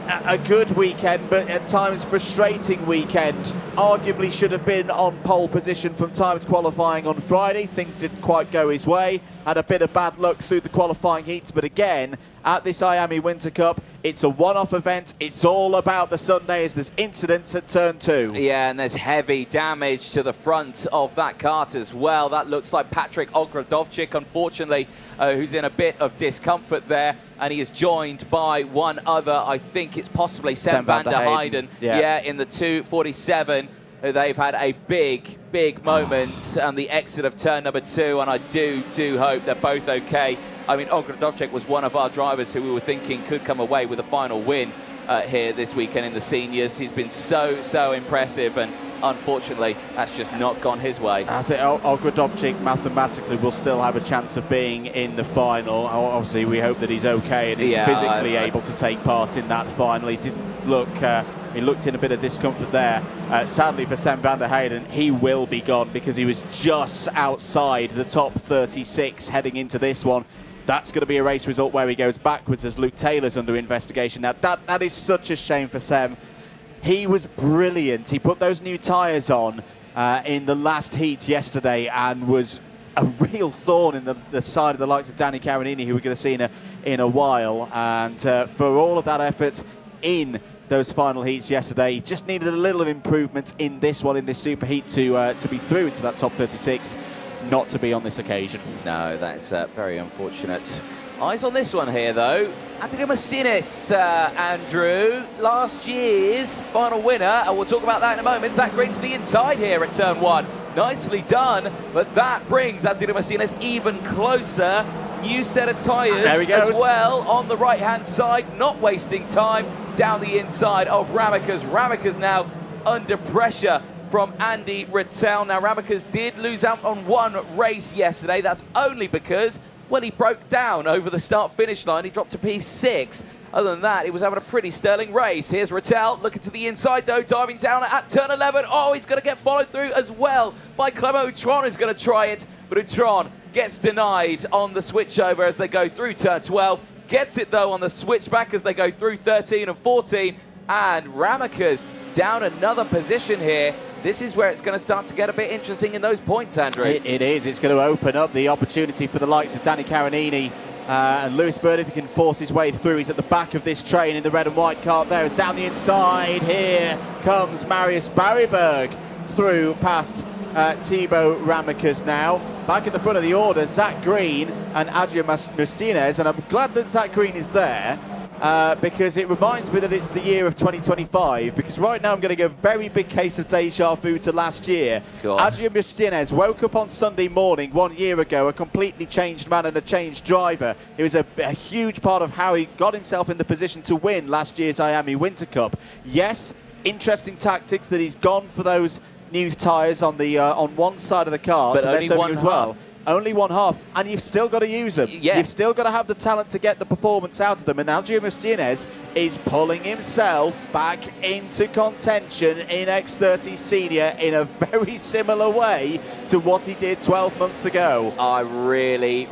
a good weekend, but at times frustrating weekend. Arguably should have been on pole position from times qualifying on Friday. Things didn't quite go his way. Had a bit of bad luck through the qualifying heats, but again, at this IAME Winter Cup, it's a one-off event. It's all about the Sunday as there's incidents at turn 2.
Yeah, and there's heavy damage to the front of that kart as well. That looks like Patrick Ogrodovchik, unfortunately, who's in a bit of discomfort there. And he is joined by one other, I think it's possibly Sam van der Heijden. Yeah, in the 247. They've had a big moment on the exit of turn number 2, and I do hope they're both okay. I mean, Ogrodovchik was one of our drivers who we were thinking could come away with a final win here this weekend in the seniors. He's been so impressive, and unfortunately, that's just not gone his way.
I think Ogrodovchik mathematically will still have a chance of being in the final. Obviously, we hope that he's okay and is physically able to take part in that final. He didn't look... he looked in a bit of discomfort there. Sadly for Sam van der Heijden, he will be gone because he was just outside the top 36 heading into this one. That's going to be a race result where he goes backwards as Luke Taylor's under investigation. Now, that is such a shame for Sam. He was brilliant. He put those new tyres on in the last heat yesterday and was a real thorn in the side of the likes of Danny Carinini, who we're going to see in a while. And for all of that effort in those final heats yesterday, he just needed a little of improvement in this one, in this super heat, to be through into that top 36. Not to be on this occasion.
No, that's very unfortunate. Eyes on this one here, though. Andrew Martinez, Andrew, last year's final winner, and we'll talk about that in a moment. Zach Green to the inside here at turn 1. Nicely done, but that brings Andrew Martinez even closer. New set of tyres as well on the right-hand side, not wasting time down the inside of Ramekers. Ramekers now under pressure from Andy Rattel. Now, Ramekers did lose out on one race yesterday. That's only because, well, he broke down over the start-finish line. He dropped to P6. Other than that, he was having a pretty sterling race. Here's Rattel looking to the inside, though, diving down at turn 11. Oh, he's going to get followed through as well by Clement Outron, who's going to try it. But Outron gets denied on the switchover as they go through turn 12. Gets it, though, on the switchback as they go through 13 and 14. And Ramekers down another position here. This is where it's going to start to get a bit interesting in those points, Andrew.
It is. It's going to open up the opportunity for the likes of Danny Carinini and Lewis Bird, if he can force his way through. He's at the back of this train in the red and white cart there. It's down the inside. Here comes Marius Barryberg through past Thibaut Ramekers now. Back at the front of the order, Zach Green and Adrian Martinez. And I'm glad that Zach Green is there. Because it reminds me that it's the year of 2025, because right now I'm getting a very big case of deja vu to last year. Adrian Martinez woke up on Sunday morning 1 year ago, a completely changed man and a changed driver. It was a huge part of how he got himself in the position to win last year's IAME Winter Cup. Yes, interesting tactics that he's gone for those new tyres on the on one side of the car,
but only one
as well. Only one half, and you've still got to use them.
Yeah.
You've still got to have the talent to get the performance out of them, and Adrian Martinez is pulling himself back into contention in X30 Senior in a very similar way to what he did 12 months ago.
I really,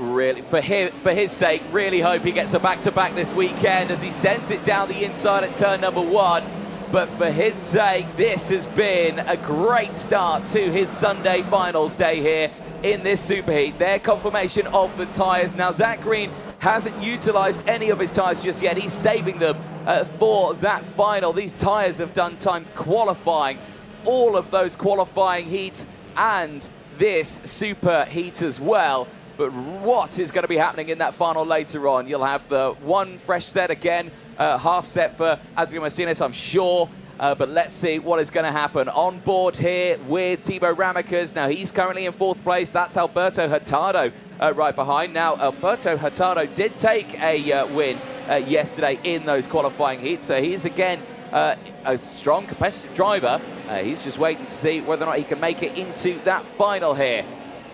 for his sake, really hope he gets a back-to-back this weekend as he sends it down the inside at turn number 1. But for his sake, this has been a great start to his Sunday finals day here in this superheat. Their confirmation of the tyres. Now, Zach Green hasn't utilised any of his tyres just yet. He's saving them for that final. These tyres have done time qualifying, all of those qualifying heats and this super heat as well. But what is going to be happening in that final later on? You'll have the one fresh set again, half set for Adrian Martinez, I'm sure. But let's see what is going to happen. On board here with Thibaut Ramekers. Now, he's currently in 4th place. That's Alberto Hurtado right behind. Now, Alberto Hurtado did take a win yesterday in those qualifying heats. So he's, again, a strong, competitive driver. He's just waiting to see whether or not he can make it into that final here.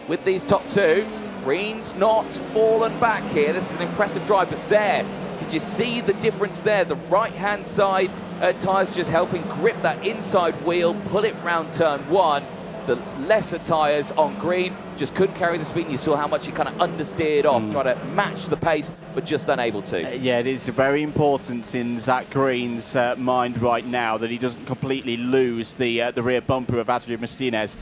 With these top two, Green's not fallen back here. This is an impressive drive, but there, could you see the difference there? The right-hand side tyres just helping grip that inside wheel, pull it round turn 1. the lesser tyres on green, just couldn't carry the speed. And you saw how much he kind of understeered off, trying to match the pace, but just unable to.
Yeah, it is very important in Zach Green's mind right now that he doesn't completely lose the rear bumper of Adrian Martinez.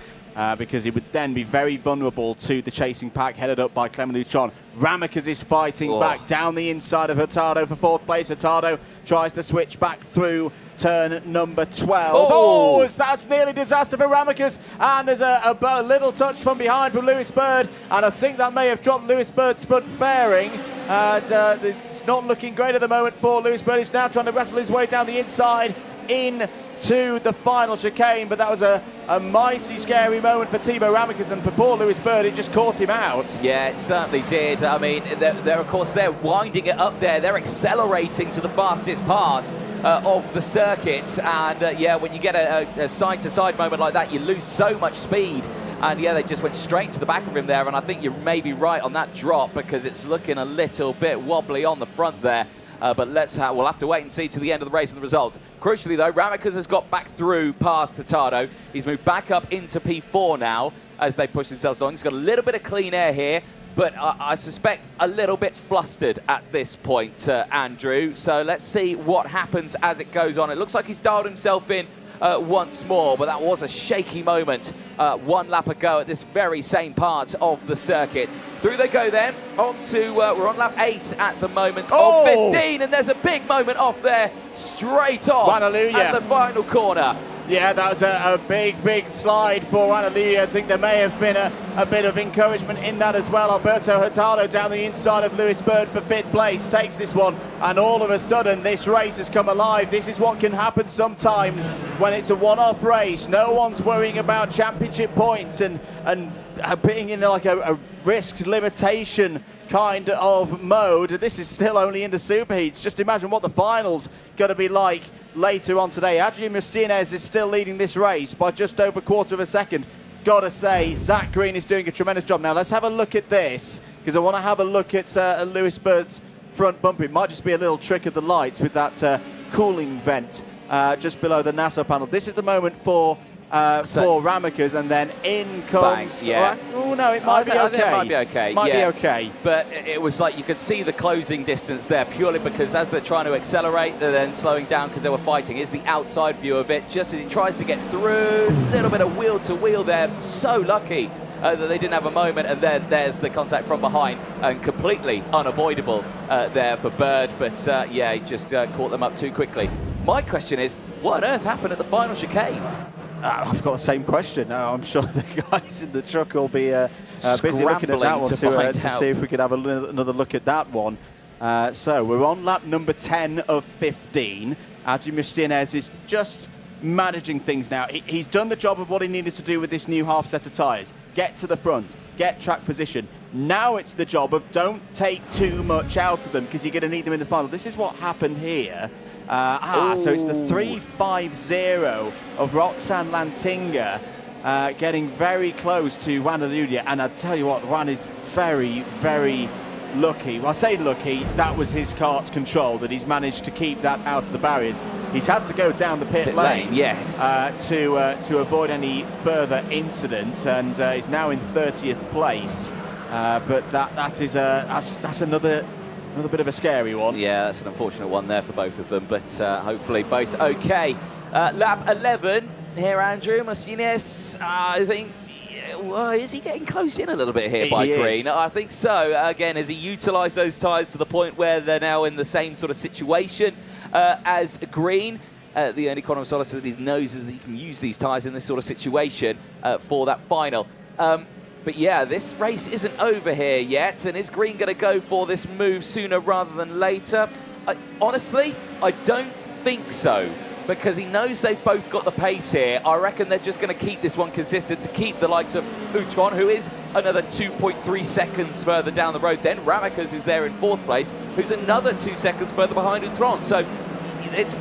Because he would then be very vulnerable to the chasing pack headed up by Clement Neutron. Ramicus is fighting back down the inside of Hurtado for 4th place. Hurtado tries the switch back through turn number 12. Oh, that's nearly disaster for Ramicus. And there's a little touch from behind from Lewis Bird. And I think that may have dropped Lewis Bird's front fairing. It's not looking great at the moment for Lewis Bird. He's now trying to wrestle his way down the inside in to the final chicane, but that was a mighty scary moment for Timo Ramicus, and for poor Lewis Bird, it just caught him out.
Yeah, it certainly did. I mean, they're of course, they're winding it up there. They're accelerating to the fastest part of the circuit, and yeah, when you get a side-to-side moment like that, you lose so much speed. And yeah, they just went straight to the back of him there, and I think you may be right on that drop, because it's looking a little bit wobbly on the front there. But we'll have to wait and see to the end of the race and the results. Crucially, though, Ramicus has got back through past Hurtado. He's moved back up into P4 now as they push themselves on. He's got a little bit of clean air here, but I suspect a little bit flustered at this point, Andrew. So let's see what happens as it goes on. It looks like he's dialed himself in once more, but that was a shaky moment 1 lap ago at this very same part of the circuit. Through they go then, on to, we're on lap 8 at the moment of 15, and there's a big moment off there, straight off at the final corner.
Yeah, that was a big slide for Ranallia. I think there may have been a bit of encouragement in that as well. Alberto Hurtado down the inside of Lewis Bird for 5th place takes this one, and all of a sudden this race has come alive. This is what can happen sometimes when it's a one-off race. No one's worrying about championship points and being in like a risk limitation kind of mode. This is still only in the Superheats. Just imagine what the final's going to be like later on today. Adrian Martinez is still leading this race by just over 1/4 of a second. Gotta say, Zach Green is doing a tremendous job. Now let's have a look at this, because I want to have a look at Lewis Bird's front bumper. It might just be a little trick of the lights with that cooling vent just below the NASA panel. This is the moment for Ramicus, and then in comes... Oh, no, it might be okay.
I think it might be okay.
Might be okay.
But it was like you could see the closing distance there, purely because as they're trying to accelerate, they're then slowing down because they were fighting. Here's the outside view of it, just as he tries to get through. A little bit of wheel-to-wheel there. So lucky that they didn't have a moment, and there's the contact from behind, and completely unavoidable there for Bird. But yeah, he just caught them up too quickly. My question is, what on earth happened at the final chicane?
I've got the same question. I'm sure the guys in the truck will be busy looking at that one to see if we could have another look at that one. So we're on lap number 10 of 15. Adrian Martinez is just managing things now. He's done the job of what he needed to do with this new half set of tyres. Get to the front, get track position. Now it's the job of don't take too much out of them, because you're going to need them in the final. This is what happened here. So it's the 350 of Roxanne Lantinga getting very close to Juan Aludia. And I tell you what, Juan is very, very lucky. Well, I say lucky, that was his kart's control, that he's managed to keep that out of the barriers. He's had to go down the pit lane,
yes,
to avoid any further incident, and he's now in 30th place. But that's another bit of a scary one.
Yeah, that's an unfortunate one there for both of them, but hopefully both okay. Lap 11 here, Andrew Martinez, I think, well, is he getting close in a little bit here by Green? I think so. Again, has he utilised those tyres to the point where they're now in the same sort of situation as Green? The only quantum solace that he knows is that he can use these tyres in this sort of situation for that final. But yeah, this race isn't over here yet, and is Green going to go for this move sooner rather than later? Honestly, I don't think so, because he knows they've both got the pace here. I reckon they're just going to keep this one consistent to keep the likes of Utron, who is another 2.3 seconds further down the road. Then Ramicus, who's there in 4th place, who's another 2 seconds further behind Utron. So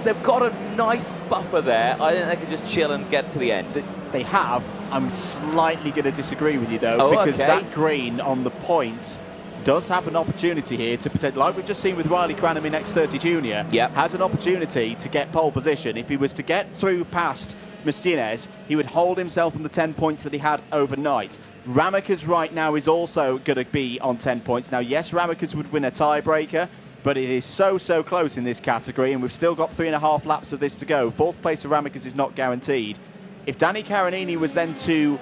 they've got a nice buffer there. I think they can just chill and get to the end.
They have. I'm slightly going to disagree with you, though, because Zach Green on the points does have an opportunity here to protect, like we've just seen with Riley Cranham in X30 Junior, has an opportunity to get pole position. If he was to get through past Martinez, he would hold himself on the 10 points that he had overnight. Ramekes right now is also going to be on 10 points. Now, yes, Ramekes would win a tiebreaker, but it is so close in this category, and we've still got 3.5 laps of this to go. 4th place for Ramekes is not guaranteed. If Danny Caronini was then to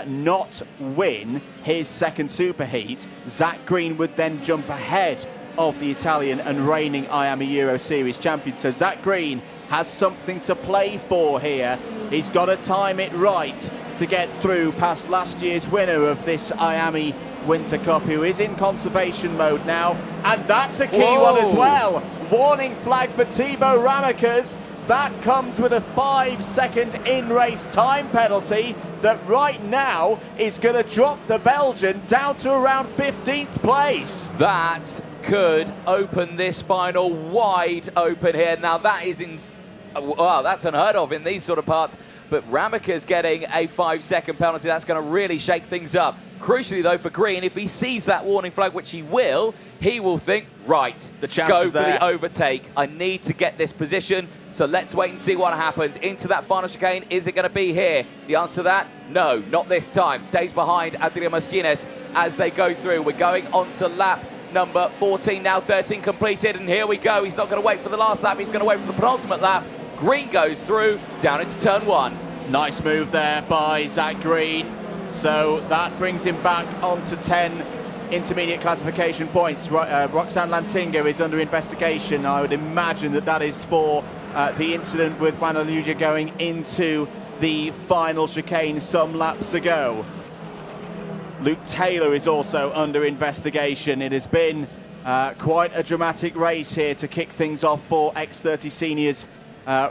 not win his second superheat, Zach Green would then jump ahead of the Italian and reigning IAME Euro Series champion. So Zach Green has something to play for here. He's got to time it right to get through past last year's winner of this IAME Winter Cup, who is in conservation mode now, and that's a key one as well. Warning flag for Thibaut Ramekes. That comes with a 5-second in-race time penalty that right now is going to drop the Belgian down to around 15th place.
That could open this final wide open here. Now that is wow, that's unheard of in these sort of parts. But Ramekes getting a 5-second penalty, that's going to really shake things up. Crucially, though, for Green, if he sees that warning flag, which he will think, right,
the chance
go
is
for
there.
the overtake. I need to get this position, so let's wait and see what happens. Into that final chicane, is it going to be here? The answer to that, no, not this time. Stays behind Adrian Martinez as they go through. We're going on to lap number 14 now, 13 completed, and here we go. He's not going to wait for the last lap, he's going to wait for the penultimate lap. Green goes through, down into turn 1.
Nice move there by Zach Green. So that brings him back onto 10 intermediate classification points. Roxanne Lantinga is under investigation. I would imagine that is for the incident with Juan Aluja going into the final chicane some laps ago. Luke Taylor is also under investigation. It has been quite a dramatic race here to kick things off for X30 Seniors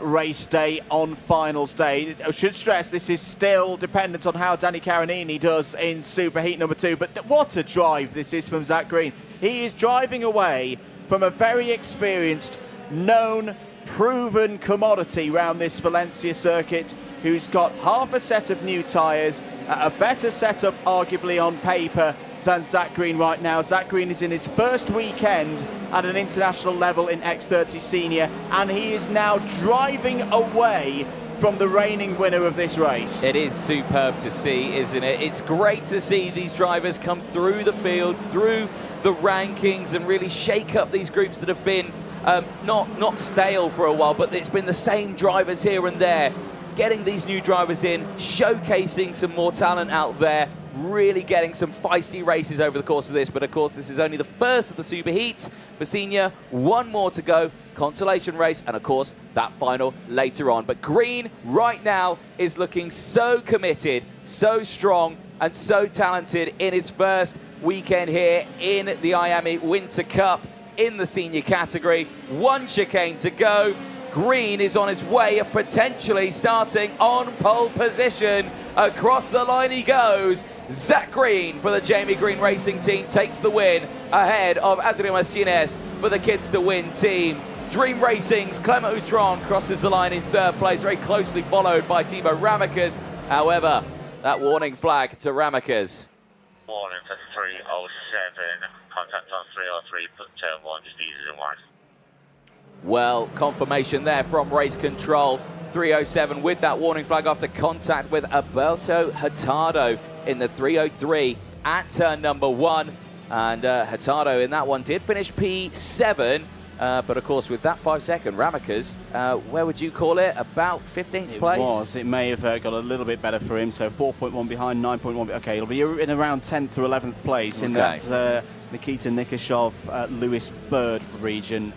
race day on finals day. I should stress this is still dependent on how Danny Caronini does in Superheat number 2, but what a drive this is from Zach Green. He is driving away from a very experienced, known, proven commodity around this Valencia circuit, who's got half a set of new tyres, a better setup arguably on paper than Zach Green right now. Zach Green is in his first weekend at an international level in X30 Senior, and he is now driving away from the reigning winner of this race.
It is superb to see, isn't it? It's great to see these drivers come through the field, through the rankings, and really shake up these groups that have been not stale for a while, but it's been the same drivers here and there. Getting these new drivers in, showcasing some more talent out there, really getting some feisty races over the course of this. But of course, this is only the first of the Superheats for Senior. One more to go, consolation race, and of course, that final later on. But Green right now is looking so committed, so strong, and so talented in his first weekend here in the IAME Winter Cup in the Senior category. One chicane to go. Green is on his way of potentially starting on pole position. Across the line he goes. Zach Green for the Jamie Green Racing team takes the win ahead of Adrian Martinez for the Kids to Win team. Dream Racing's Clement Outron crosses the line in 3rd place, very closely followed by Thibaut Ramekes. However, that warning flag to Ramekes.
Warning for 307, contact on 303, put turn 1, just easy to wide.
Well, confirmation there from race control. 307 with that warning flag after contact with Alberto Hurtado in the 303 at turn number 1. And Hurtado in that one did finish P7. But of course, with that 5-second, Ramekes, where would you call it? About 15th place?
It was. It may have got a little bit better for him. So 4.1 behind, 9.1. Okay, it'll be in around 10th or 11th place in that Nikita Nikashov, Lewis Bird region.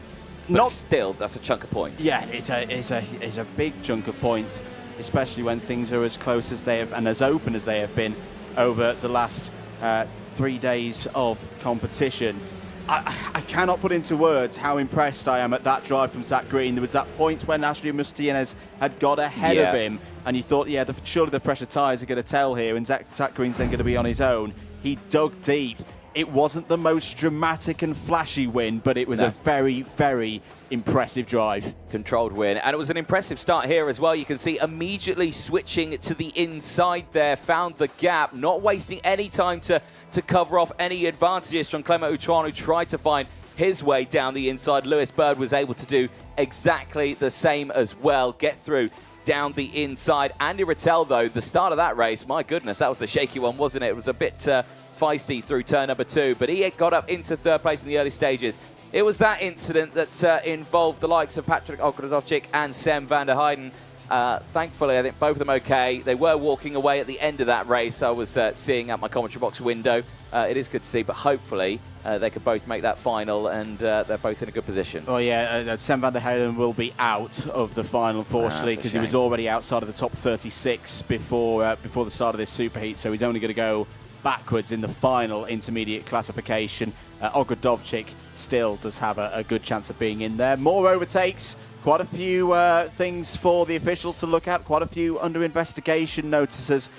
But still, that's a chunk of points.
Yeah, it's a big chunk of points, especially when things are as close as they have and as open as they have been over the last 3 days of competition. I cannot put into words how impressed I am at that drive from Zach Green. There was that point when Adrian Martinez had got ahead of him, and you thought, yeah, surely the fresher tyres are going to tell here, and Zach Green's then going to be on his own. He dug deep. It wasn't the most dramatic and flashy win, but it was a very, very impressive drive.
Controlled win, and it was an impressive start here as well. You can see immediately switching to the inside there, found the gap, not wasting any time to cover off any advantages from Clement Outran, who tried to find his way down the inside. Lewis Bird was able to do exactly the same as well, get through down the inside. Andy Rattel, though, the start of that race, my goodness, that was a shaky one, wasn't it? It was a bit feisty through turn number 2, but he got up into 3rd place in the early stages. It was that incident that involved the likes of Patrick Ogrodowczyk and Sem van der Heijden. Thankfully, I think both of them okay. They were walking away at the end of that race. I was seeing out my commentary box window. It is good to see, but hopefully they could both make that final, and they're both in a good position.
Oh yeah, Sem van der Heijden will be out of the final, unfortunately, because he was already outside of the top 36 before the start of this superheat, so he's only going to go backwards in the final intermediate classification. Ogrodowczyk still does have a good chance of being in there. More overtakes, quite a few things for the officials to look at, quite a few under investigation notices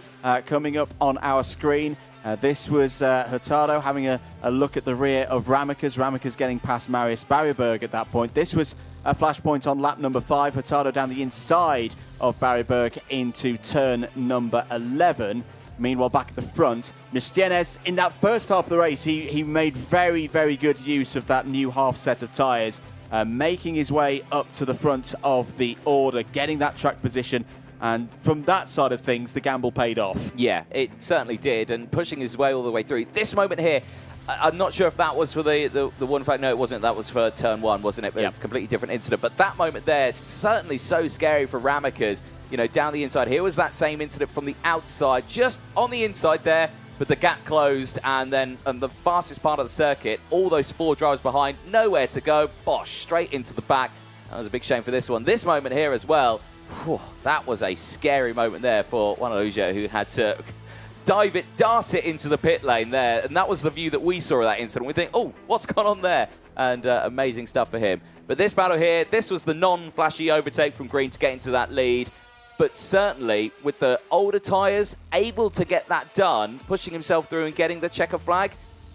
coming up on our screen. This was Hurtado having a look at the rear of Ramakas. Ramakas getting past Marius Barryberg at that point. This was a flashpoint on lap number 5. Hurtado down the inside of Barryberg into turn number 11. Meanwhile, back at the front, Mistienes, in that first half of the race, he made very, very good use of that new half set of tyres, making his way up to the front of the order, getting that track position. And from that side of things, the gamble paid off.
Yeah, it certainly did, and pushing his way all the way through. This moment here, I'm not sure if that was for the one fact. No, it wasn't. That was for turn 1, wasn't it? Yep. It was a completely different incident. But that moment there, certainly so scary for Ramakas. You know, down the inside. Here was that same incident from the outside, just on the inside there, but the gap closed, and then on the fastest part of the circuit, all those 4 drivers behind, nowhere to go, bosh, straight into the back. That was a big shame for this one. This moment here as well, whew, that was a scary moment there for Juan Aluja, who had to dart it into the pit lane there, and that was the view that we saw of that incident. We think, oh, what's gone on there? And amazing stuff for him. But this battle here, this was the non-flashy overtake from Green to get into that lead. But certainly, with the older tyres, able to get that done, pushing himself through and getting the checker flag,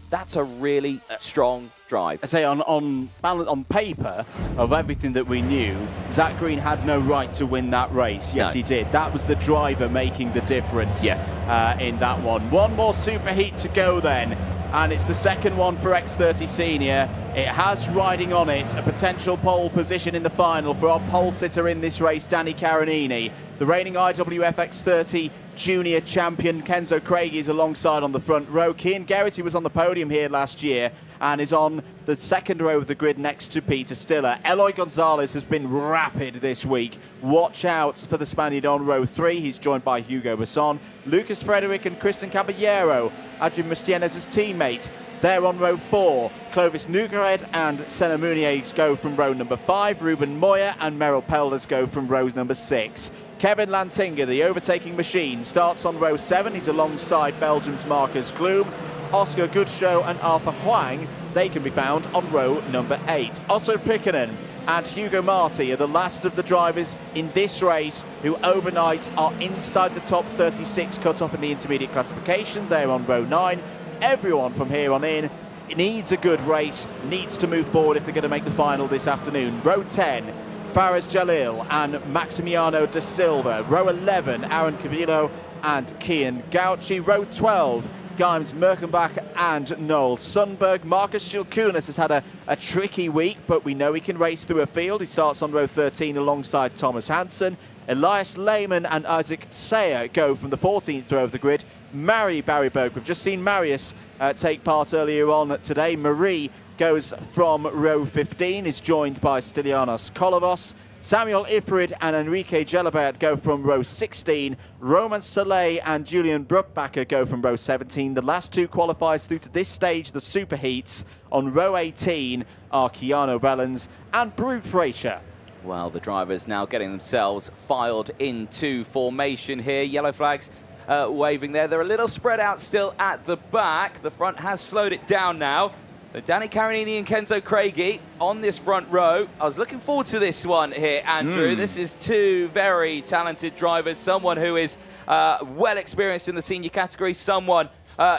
that's a really strong drive.
I say on paper, of everything that we knew, Zach Green had no right to win that race, yet he did. That was the driver making the difference in that one. One more superheat to go then, and it's the second one for X30 Senior. It has riding on it a potential pole position in the final for our pole sitter in this race, Danny Caronini. The reigning IWF X30 Junior champion Kenzo Craig is alongside on the front row. Cian Geraghty was on the podium here last year and is on the second row of the grid next to Peter Stiller. Eloy Gonzalez has been rapid this week. Watch out for the Spaniard on row 3. He's joined by Hugo Besson, Lucas Frederick and Christian Caballero, Adrian Mustienes' teammate. They're on row 4. Clovis Nugared and Senna Munier go from row number 5. Ruben Moya and Merrill Pelders go from row number 6. Kevin Lantinga, the overtaking machine, starts on row 7. He's alongside Belgium's Marcus Gloom. Oscar Goodshow and Arthur Huang, they can be found on row number 8. Otto Pikkanen and Hugo Marti are the last of the drivers in this race who overnight are inside the top 36 cut-off in the intermediate classification. They're on row 9. Everyone from here on in needs a good race, needs to move forward if they're going to make the final this afternoon. Row 10, Faraz Jalil and Maximiano da Silva. Row 11, Aaron Cavillo and Cian Gauci. Row 12, Gimes Merkenbach and Noel Sundberg. Marcus Schilkunas has had a tricky week, but we know he can race through a field. He starts on row 13 alongside Thomas Hansen. Elias Lehman and Isaac Sayer go from the 14th row of the grid. Mary Barryberg, we've just seen Marius take part earlier on today. Marie goes from row 15, is joined by Stylianos Kolovos. Samuel Ifrid and Enrique Gelabert go from row 16. Roman Soleil and Julian Bruckbacher go from row 17. The last 2 qualifiers through to this stage, the Superheats, on row 18 are Keanu Vellens and Brute Fraser.
Well, the drivers now getting themselves filed into formation here. Yellow flags waving there. They're a little spread out still at the back. The front has slowed it down now. So Danny Carinini and Kenzo Craigie on this front row. I was looking forward to this one here, Andrew. This is two very talented drivers, someone who is well experienced in the senior category, someone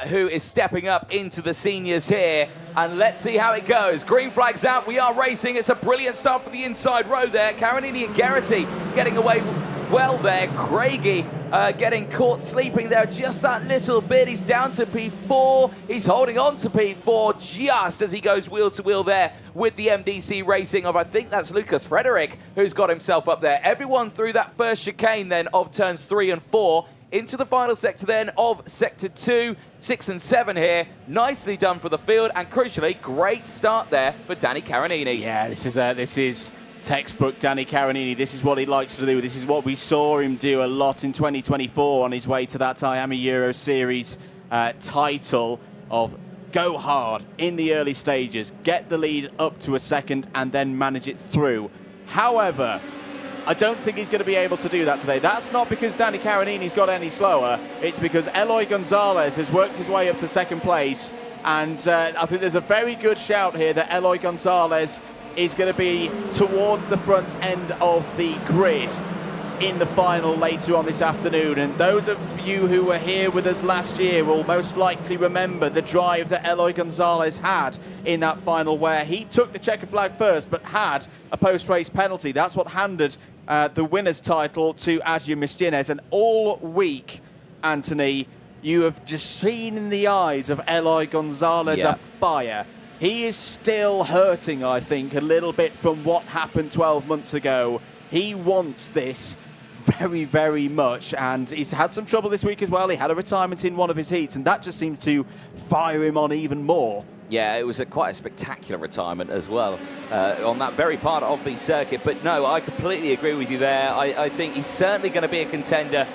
who is stepping up into the seniors here. And let's see how it goes. Green flag's out. We are racing. It's a brilliant start for the inside row there. Carinini and Garrity getting away well there. Craigie getting caught sleeping there just that little bit. He's down to P4. He's holding on to P4 just as he goes wheel to wheel there with the MDC Racing of, I think that's Lucas Frederick, who's got himself up there. Everyone through that first chicane then of turns 3 and 4. Into the final sector then of sector 2, 6 and 7 here. Nicely done for the field, and crucially, great start there for Danny Carinini.
Yeah, this is textbook Danny Carinini. This is what he likes to do. This is what we saw him do a lot in 2024 on his way to that IAME Euro Series title of go hard in the early stages, get the lead up to a second, and then manage it through. However, I don't think he's going to be able to do that today. That's not because Danny Carinini's got any slower. It's because Eloy Gonzalez has worked his way up to second place. And I think there's a very good shout here that Eloy Gonzalez is going to be towards the front end of the grid in the final later on this afternoon. And those of you who were here with us last year will most likely remember the drive that Eloy Gonzalez had in that final, where he took the checkered flag first but had a post-race penalty. That's what handed the winner's title to Adrian Mistines. And all week, Anthony, you have just seen in the eyes of Eloy Gonzalez a fire. He is still hurting, I think, a little bit from what happened 12 months ago. He wants this very, very much, and he's had some trouble this week as well. He had a retirement in one of his heats, and that just seems to fire him on even more.
Yeah, it was quite a spectacular retirement as well on that very part of the circuit. But no, I completely agree with you there. I think he's certainly going to be a contender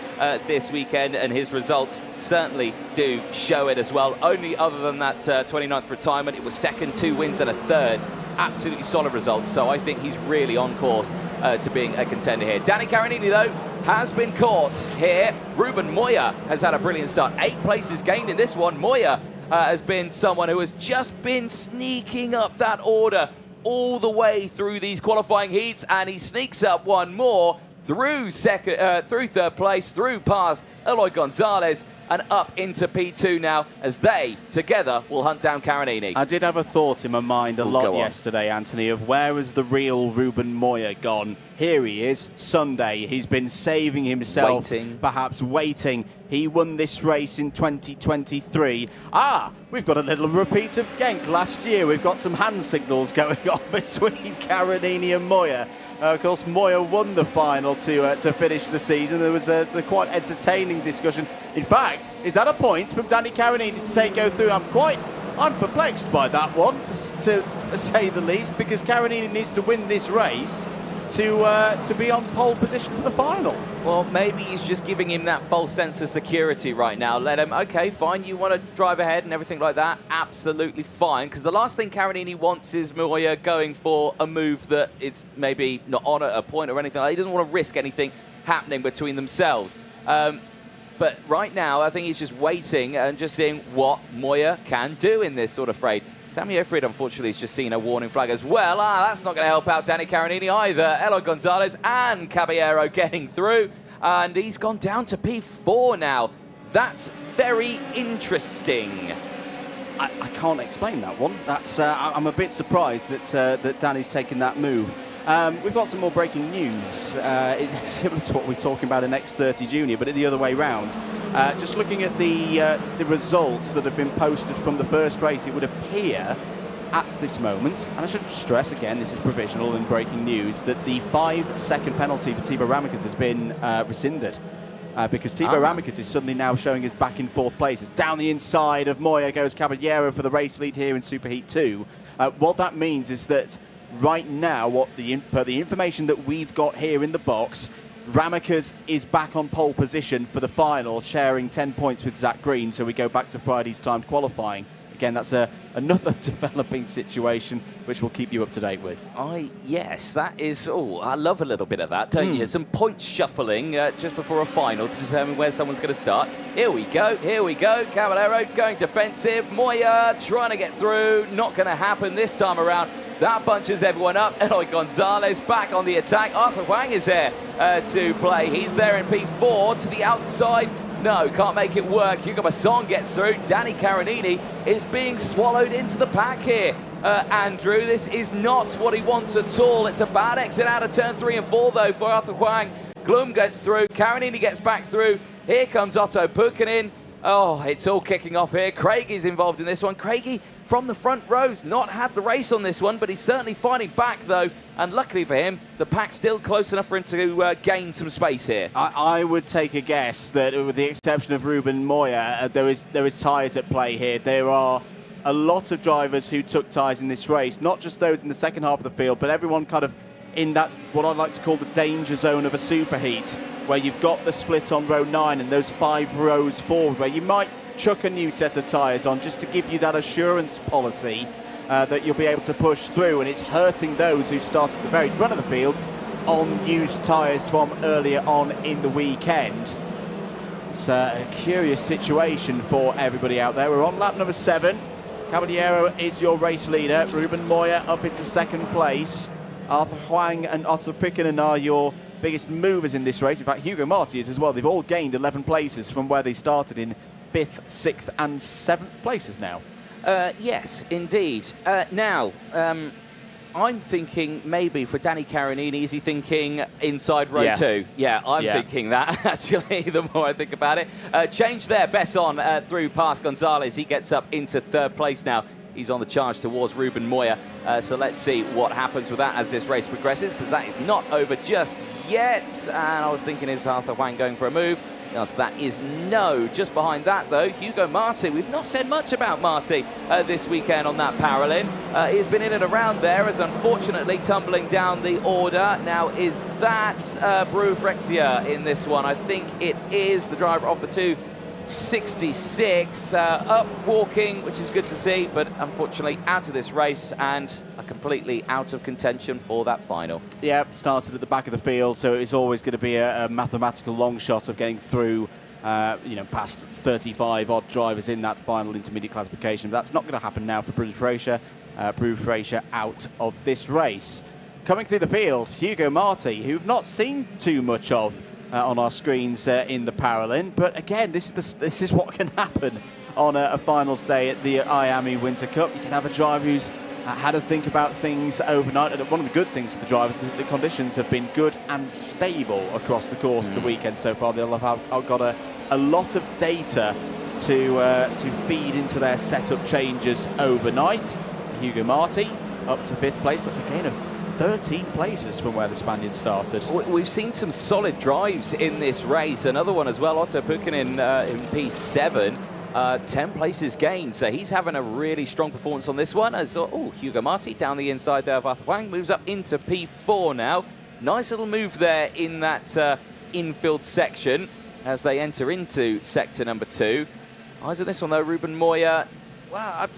this weekend, and his results certainly do show it as well. Only other than that 29th retirement, it was second, 2 wins and a third. Absolutely solid results. So I think he's really on course to being a contender here. Danny Carinini, though, has been caught here. Ruben Moya has had a brilliant start. 8 places gained in this one. Moya has been someone who has just been sneaking up that order all the way through these qualifying heats, and he sneaks up one more through third place, through past Eloy Gonzalez, and up into P2 now, as they together will hunt down Carinini.
I did have a thought in my mind a lot yesterday, Anthony, of where has the real Ruben Moya gone? Here he is, Sunday. He's been saving himself, perhaps waiting. He won this race in 2023. We've got a little repeat of Genk last year. We've got some hand signals going on between Carinini and Moya. Of course, Moya won the final to finish the season. There was a quite entertaining discussion. In fact, is that a point from Danny Carinini to say go through? I'm perplexed by that one, to say the least, because Carinini needs to win this race to be on pole position for the final.
Well, maybe he's just giving him that false sense of security right now. Let him, okay, fine, you want to drive ahead and everything like that, absolutely fine. Because the last thing Carinini wants is Moya going for a move that is maybe not on a point or anything like that. He doesn't want to risk anything happening between themselves. But right now, I think he's just waiting and just seeing what Moya can do in this sort of freight. Sammy Ofrid, unfortunately, has just seen a warning flag as well. That's not going to help out Danny Carinini either. Eloy Gonzalez and Caballero getting through. And he's gone down to P4 now. That's very interesting.
I can't explain that one. That's I'm a bit surprised that Danny's taken that move. We've got some more breaking news. It's similar to what we're talking about in X30 Junior, but the other way round. Just looking at the results that have been posted from the first race, it would appear at this moment, and I should stress again, this is provisional and breaking news, that the 5-second penalty for Thibaut Ramicus has been rescinded. Because Thibaut Ramicus is suddenly now showing us back in 4th place. It's down the inside of Moya goes Caballero for the race lead here in Superheat 2. What that means is that right now, per the information that we've got here in the box, Ramicus is back on pole position for the final, sharing 10 points with Zach Green. So we go back to Friday's timed qualifying. Again, that's another developing situation which we'll keep you up to date with.
Yes, that is, I love a little bit of that, don't you? Some point shuffling just before a final to determine where someone's going to start. Here we go. Caballero going defensive. Moya trying to get through. Not going to happen this time around. That bunches everyone up. Eloy Gonzalez back on the attack. Arthur Wang is there to play. He's there in P4 to the outside. No, can't make it work. Hugo Masson gets through. Danny Caronini is being swallowed into the pack here. Andrew, this is not what he wants at all. It's a bad exit out of turn 3 and 4, though, for Arthur Huang. Glum gets through. Caronini gets back through. Here comes Otto Pukkanen. Oh, it's all kicking off here. Craig is involved in this one. Craigie from the front rows, not had the race on this one, but he's certainly fighting back, though. And luckily for him, the pack's still close enough for him to gain some space here.
I would take a guess that with the exception of Ruben Moya, there is tyres at play here. There are a lot of drivers who took tyres in this race, not just those in the second half of the field, but everyone kind of in that, what I'd like to call the danger zone of a superheat, where you've got the split on row 9 and those 5 rows forward, where you might chuck a new set of tyres on just to give you that assurance policy that you'll be able to push through, and it's hurting those who start at the very front of the field on used tyres from earlier on in the weekend. It's a curious situation for everybody out there. We're on lap number 7. Caballero is your race leader. Ruben Moya up into second place. Arthur Huang and Otto Pukkanen are your biggest movers in this race. In fact, Hugo Marti is as well. They've all gained 11 places from where they started in 5th, 6th and 7th places now.
Yes, indeed. Now, I'm thinking maybe for Danny Caronini, is he thinking inside row 2? Yeah, I'm thinking that, actually, the more I think about it. Change there, Besson through past Gonzalez. He gets up into 3rd place now. He's on the charge towards Ruben Moya. So let's see what happens with that as this race progresses, because that is not over just yet. And I was thinking, is Arthur Huang going for a move? The answer to that is no. Just behind that, though, Hugo Marti. We've not said much about Marti this weekend on that Paralin. He's been in and around there, as unfortunately tumbling down the order. Now, is that Bru Frexia in this one? I think it is the driver of the 266 up walking, which is good to see, but unfortunately out of this race and completely out of contention for that final.
Yeah, started at the back of the field, so it's always going to be a mathematical long shot of getting through, past 35 odd drivers in that final intermediate classification. But that's not going to happen now for Bru Frexia. Bru Frexia out of this race. Coming through the field, Hugo Marti, who we've not seen too much of on our screens in the Paralin, but again, this is what can happen on a finals day at the IAME Winter Cup. You can have a driver who's had to think about things overnight, and one of the good things for the drivers is that the conditions have been good and stable across the course of the weekend so far. They'll have got a lot of data to feed into their setup changes overnight. Hugo Marti up to 5th place. That's a gain of 13 places from where the Spaniard started.
We've seen some solid drives in this race. Another one as well, Otto Pukkanen in P7. 10 places gained, so he's having a really strong performance on this one. As Hugo Marti down the inside there of Arthur Huang moves up into P4 now. Nice little move there in that infield section as they enter into sector number 2. Eyes on this one though, Ruben Moya. Well,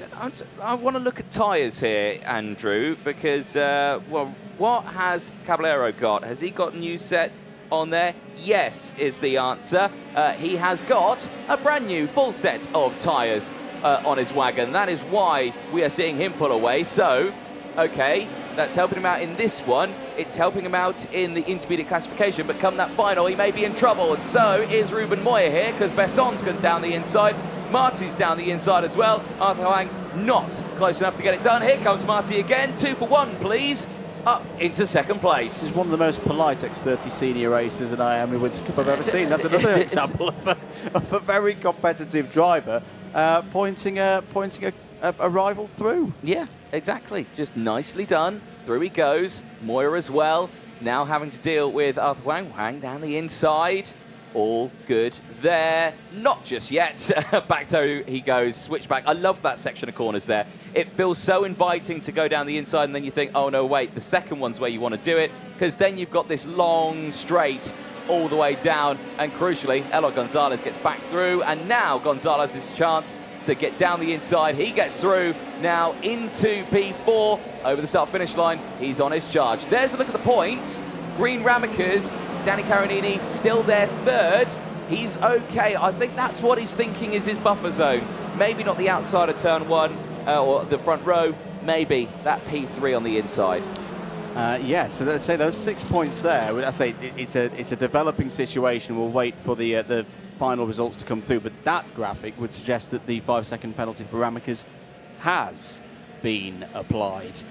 I want to look at tyres here, Andrew, because what has Caballero got? Has he got a new set on there? Yes is the answer. He has got a brand new full set of tyres on his wagon. That is why we are seeing him pull away. So, okay, that's helping him out in this one. It's helping him out in the intermediate classification, but come that final, he may be in trouble. And so is Ruben Moya here, because Besson's gone down the inside. Marti's down the inside as well. Arthur Huang not close enough to get it done. Here comes Marti again. 2 for 1, please. Up into 2nd place.
This is one of the most polite X30 senior races in IAME Winter Cup I've ever seen. That's another example of a very competitive driver pointing a rival through.
Yeah, exactly. Just nicely done. Through he goes. Moya as well. Now having to deal with Arthur Huang. Huang down the inside. All good there. Not just yet. Back though he goes. Switchback. I love that section of corners there. It feels so inviting to go down the inside, and then you think, oh no, wait, the second one's where you want to do it, because then you've got this long straight all the way down, and crucially, Eloy Gonzalez gets back through, and now Gonzalez's chance to get down the inside. He gets through now into P4 over the start-finish line. He's on his charge. There's a look at the points. Green Ramicas, Danny Caronini still there third. He's okay. I think that's what he's thinking is his buffer zone. Maybe not the outside of turn 1 or the front row. Maybe that P3 on the inside.
Yeah, so let's say those 6 points there. I say it's a developing situation. We'll wait for the final results to come through. But that graphic would suggest that the 5-second penalty for Ramicas has been applied.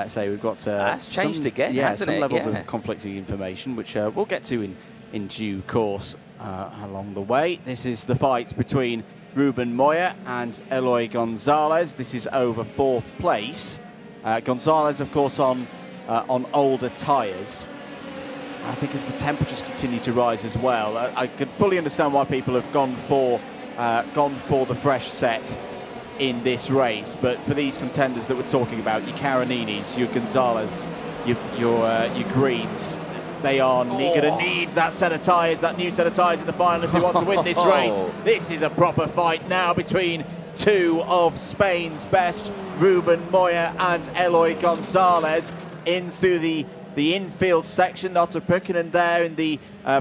So we've got
that's changed again,
yeah,
hasn't
some
it?
levels
Yeah.
of conflicting information, which we'll get to in due course along the way. This is the fight between Ruben Moya and Eloy Gonzalez. This is over 4th place. Gonzalez, of course, on older tyres. I think as the temperatures continue to rise as well, I can fully understand why people have gone for the fresh set in this race. But for these contenders that we're talking about, your Caroninis, your Gonzalez, your Greens, they are going to need that set of tyres, that new set of tyres in the final if they want to win this race. This is a proper fight now between two of Spain's best, Ruben Moya and Eloy Gonzalez, in through the infield section. Otto Pukkanen there in the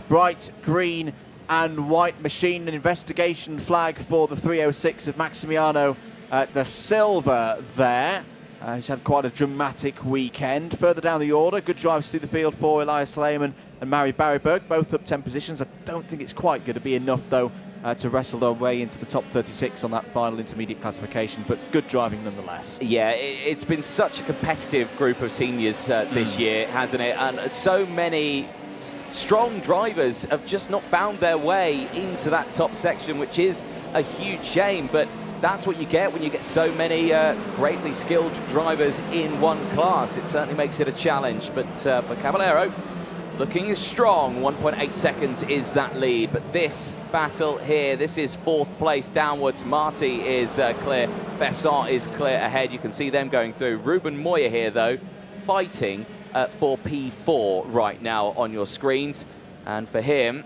bright green and white machine. An investigation flag for the 306 of Maximiano da Silva there. He's had quite a dramatic weekend. Further down the order, good drives through the field for Elias Lehmann and Mari Barryberg, both up 10 positions. I don't think it's quite going to be enough, though, to wrestle their way into the top 36 on that final intermediate classification, but good driving nonetheless.
Yeah, it's been such a competitive group of seniors this year, hasn't it? And so many strong drivers have just not found their way into that top section, which is a huge shame, but that's what you get when you get so many greatly skilled drivers in one class. It certainly makes it a challenge, but for Caballero, looking strong. 1.8 seconds is that lead, but this battle here, this is 4th place downwards. Marty is clear, Besson is clear ahead. You can see them going through. Ruben Moya here, though, fighting for P4 right now on your screens, and for him,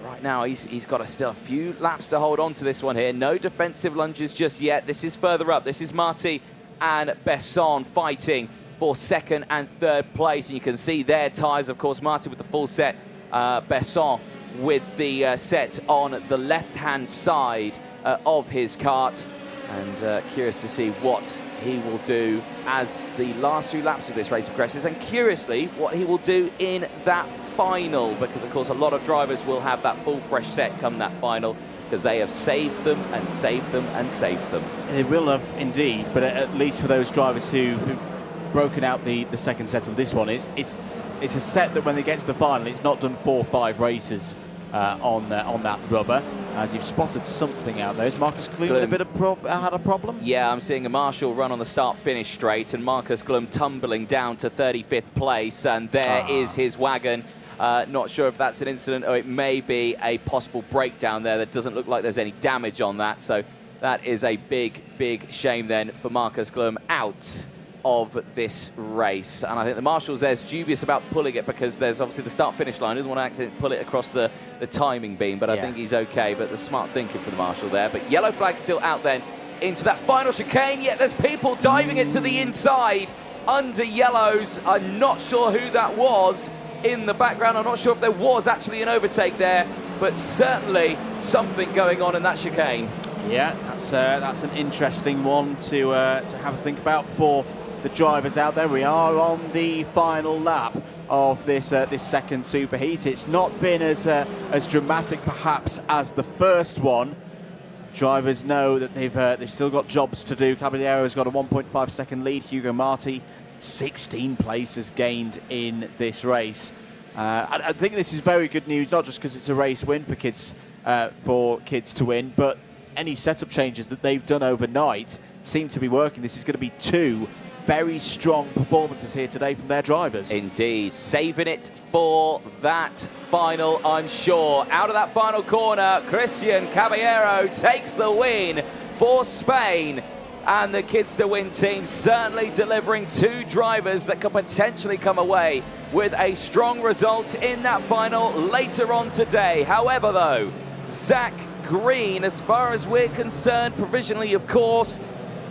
right now, he's got still a few laps to hold on to this one here. No defensive lunges just yet. This is further up. This is Marty and Besson fighting for 2nd and 3rd place. And you can see their tyres, of course, Marty with the full set, Besson with the set on the left-hand side of his kart. And curious to see what he will do as the last few laps of this race progresses, and curiously what he will do in that final, because of course a lot of drivers will have that full fresh set come that final, because they have saved them and saved them and saved them.
They will have indeed, but at least for those drivers who've broken out the second set on this one, it's a set that when they get to the final, it's not done 4 or 5 races on that rubber. As you've spotted something out there, is Marcus Klum had a problem?
Yeah, I'm seeing a Marshall run on the start-finish straight, and Marcus Klum tumbling down to 35th place, and there is his wagon. Not sure if that's an incident or it may be a possible breakdown there. That doesn't look like there's any damage on that, so that is a big, big shame then for Marcus Klum out of this race. And I think the Marshall's there's dubious about pulling it, because there's obviously the start-finish line. He doesn't want to accidentally pull it across the timing beam, but I think he's okay. But the smart thinking for the Marshall there. But yellow flag still out then into that final chicane, yet there's people diving it to the inside under yellows. I'm not sure who that was in the background. I'm not sure if there was actually an overtake there, but certainly something going on in that chicane.
Yeah, that's an interesting one to have a think about for the drivers out there. We are on the final lap of this this second superheat. It's not been as dramatic perhaps as the first one. Drivers know that they've still got jobs to do. Caballero's got a 1.5 second lead. Hugo Marti 16 places gained in this race. I think this is very good news, not just because it's a race win for kids to win, but any setup changes that they've done overnight seem to be working. This is going to be 2 very strong performances here today from their drivers.
Indeed, saving it for that final, I'm sure. Out of that final corner, Christian Caballero takes the win for Spain. And the Kids to Win team certainly delivering 2 drivers that could potentially come away with a strong result in that final later on today. However, though, Zach green, as far as we're concerned, provisionally, of course,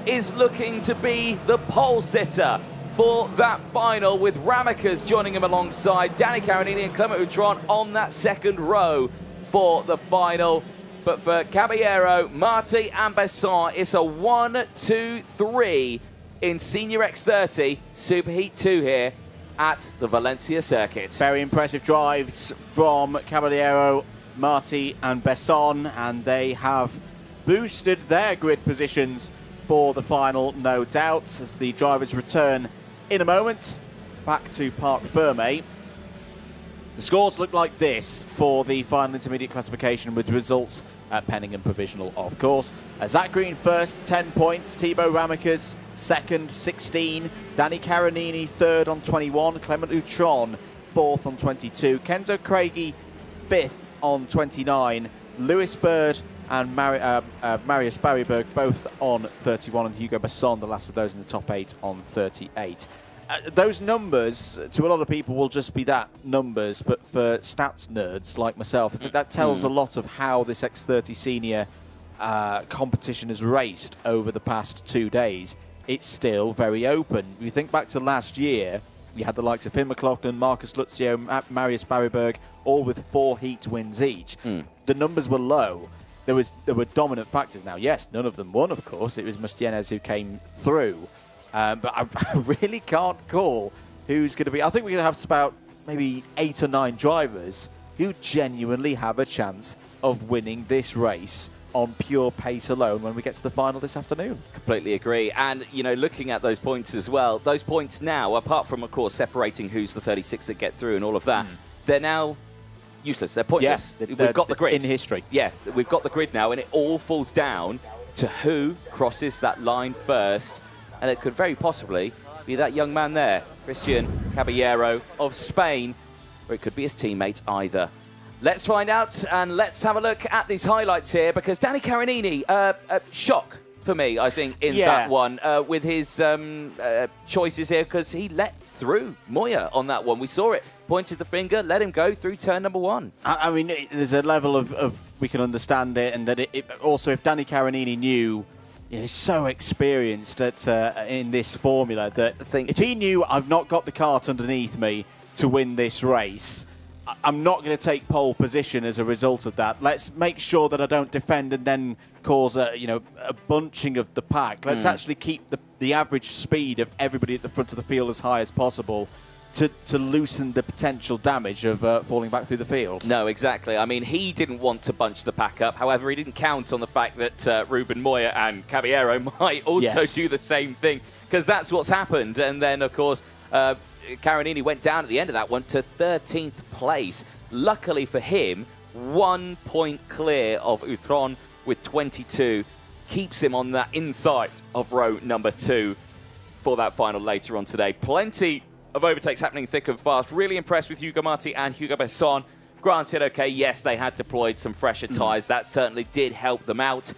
is looking to be the pole sitter for that final, with Ramakas joining him alongside Danny Carinini and Clement Utron on that second row for the final. But for Caballero, Marti and Besson, it's a 1-2-3 in Senior X30 Superheat 2 here at the Valencia circuit.
Very impressive drives from Caballero, Marti and Besson, and they have boosted their grid positions for the final, no doubt, as the drivers return in a moment back to Parc Ferme. The scores look like this for the final intermediate classification, with results pending and provisional, of course. Zach Green first, 10 points. Thibaut Ramakas second, 16. Danny Carinini third on 21. Clement Utron fourth on 22. Kenzo Craigie fifth on 29. Lewis Bird and Marius Barryberg both on 31, and Hugo Besson, the last of those in the top 8, on 38. Those numbers, to a lot of people, will just be that, numbers, but for stats nerds like myself, I think that tells a lot of how this X30 Senior competition has raced over the past 2 days. It's still very open. If you think back to last year, you had the likes of Finn McLaughlin, Marcus Luzio, Marius Barryberg, all with 4 heat wins each. The numbers were low. There were dominant factors. Now, yes, none of them won, of course. It was Mustienes who came through. But I really can't call who's going to be. I think we're going to have about maybe 8 or 9 drivers who genuinely have a chance of winning this race on pure pace alone when we get to the final this afternoon.
Completely agree. And, you know, looking at those points as well, those points now, apart from, of course, separating who's the 36 that get through and all of that, they're now useless. They're pointless.
Yes,
we've got the grid.
In history.
Yeah, we've got the grid now, and it all falls down to who crosses that line first. And it could very possibly be that young man there, Christian Caballero of Spain, or it could be his teammate either. Let's find out, and let's have a look at these highlights here, because Danny Carinini, shock for me, I think, in that one, with his choices here, because he let through Moya on that one. We saw it, pointed the finger, let him go through turn number 1.
I mean, there's a level of we can understand it, and that it also, if Danny Carinini knew, you know, he's so experienced at in this formula that if he knew I've not got the cart underneath me to win this race, I'm not going to take pole position as a result of that. Let's make sure that I don't defend and then cause a bunching of the pack. Let's actually keep the average speed of everybody at the front of the field as high as possible to loosen the potential damage of falling back through the field.
No, exactly. I mean, he didn't want to bunch the pack up. However, he didn't count on the fact that Ruben Moya and Caballero might also do the same thing, because that's what's happened. And then, of course, Carinini went down at the end of that one to 13th place. Luckily for him, 1 point clear of Utron with 22. Keeps him on that inside of row number 2 for that final later on today. Plenty of overtakes happening thick and fast. Really impressed with Hugo Marti and Hugo Besson. Granted, okay, yes, they had deployed some fresher tyres. That certainly did help them out,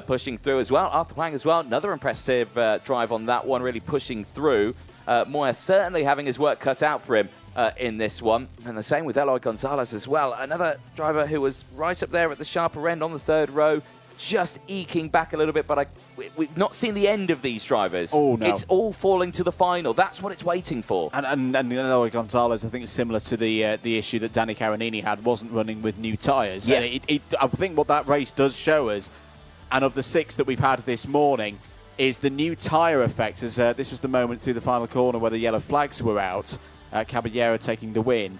pushing through as well. Arthur Pang as well, another impressive drive on that one, really pushing through. Moya certainly having his work cut out for him in this one. And the same with Eloy Gonzalez as well. Another driver who was right up there at the sharper end on the 3rd row, just eking back a little bit, but we've not seen the end of these drivers.
Oh, no.
It's all falling to the final. That's what it's waiting for.
And Eloy Gonzalez, I think, is similar to the issue that Danny Carinini had, wasn't running with new tyres.
Yeah.
I think what that race does show us, and of the 6 that we've had this morning, is the new tyre effect. As this was the moment through the final corner where the yellow flags were out, Caballero taking the win.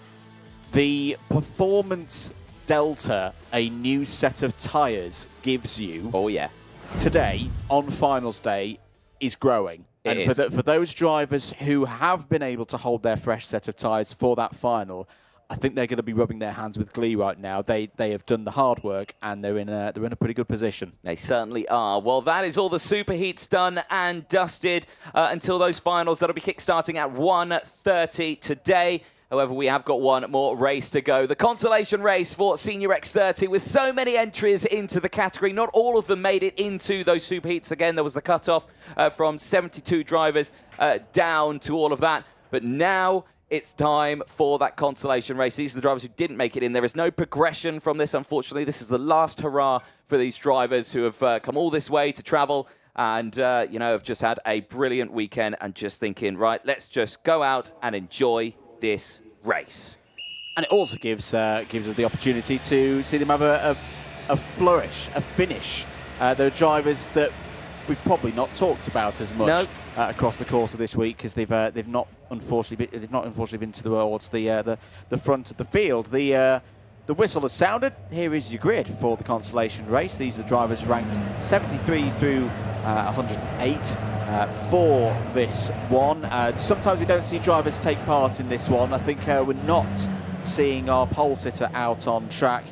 The performance delta a new set of tyres gives you today on finals day is growing. And for those drivers who have been able to hold their fresh set of tyres for that final, I think they're going to be rubbing their hands with glee right now. They have done the hard work, and they're in a pretty good position.
They certainly are. Well, that is all the Superheats done and dusted until those finals. That'll be kick-starting at 1:30 today. However, we have got one more race to go. The Consolation race for Senior X30 with so many entries into the category. Not all of them made it into those Superheats. Again, there was the cutoff from 72 drivers down to all of that. But now it's time for that Consolation race. These are the drivers who didn't make it in. There is no progression from this, unfortunately. This is the last hurrah for these drivers who have come all this way to travel and, have just had a brilliant weekend and just thinking, right, let's just go out and enjoy this race.
And it also gives us the opportunity to see them have a flourish, a finish. They're drivers that we've probably not talked about as much across the course of this week because they've not unfortunately been towards the front of the field. The whistle has sounded. Here is your grid for the Consolation race. These are the drivers ranked 73 through 108 for this one. Sometimes we don't see drivers take part in this one. I think we're not seeing our pole sitter out on track.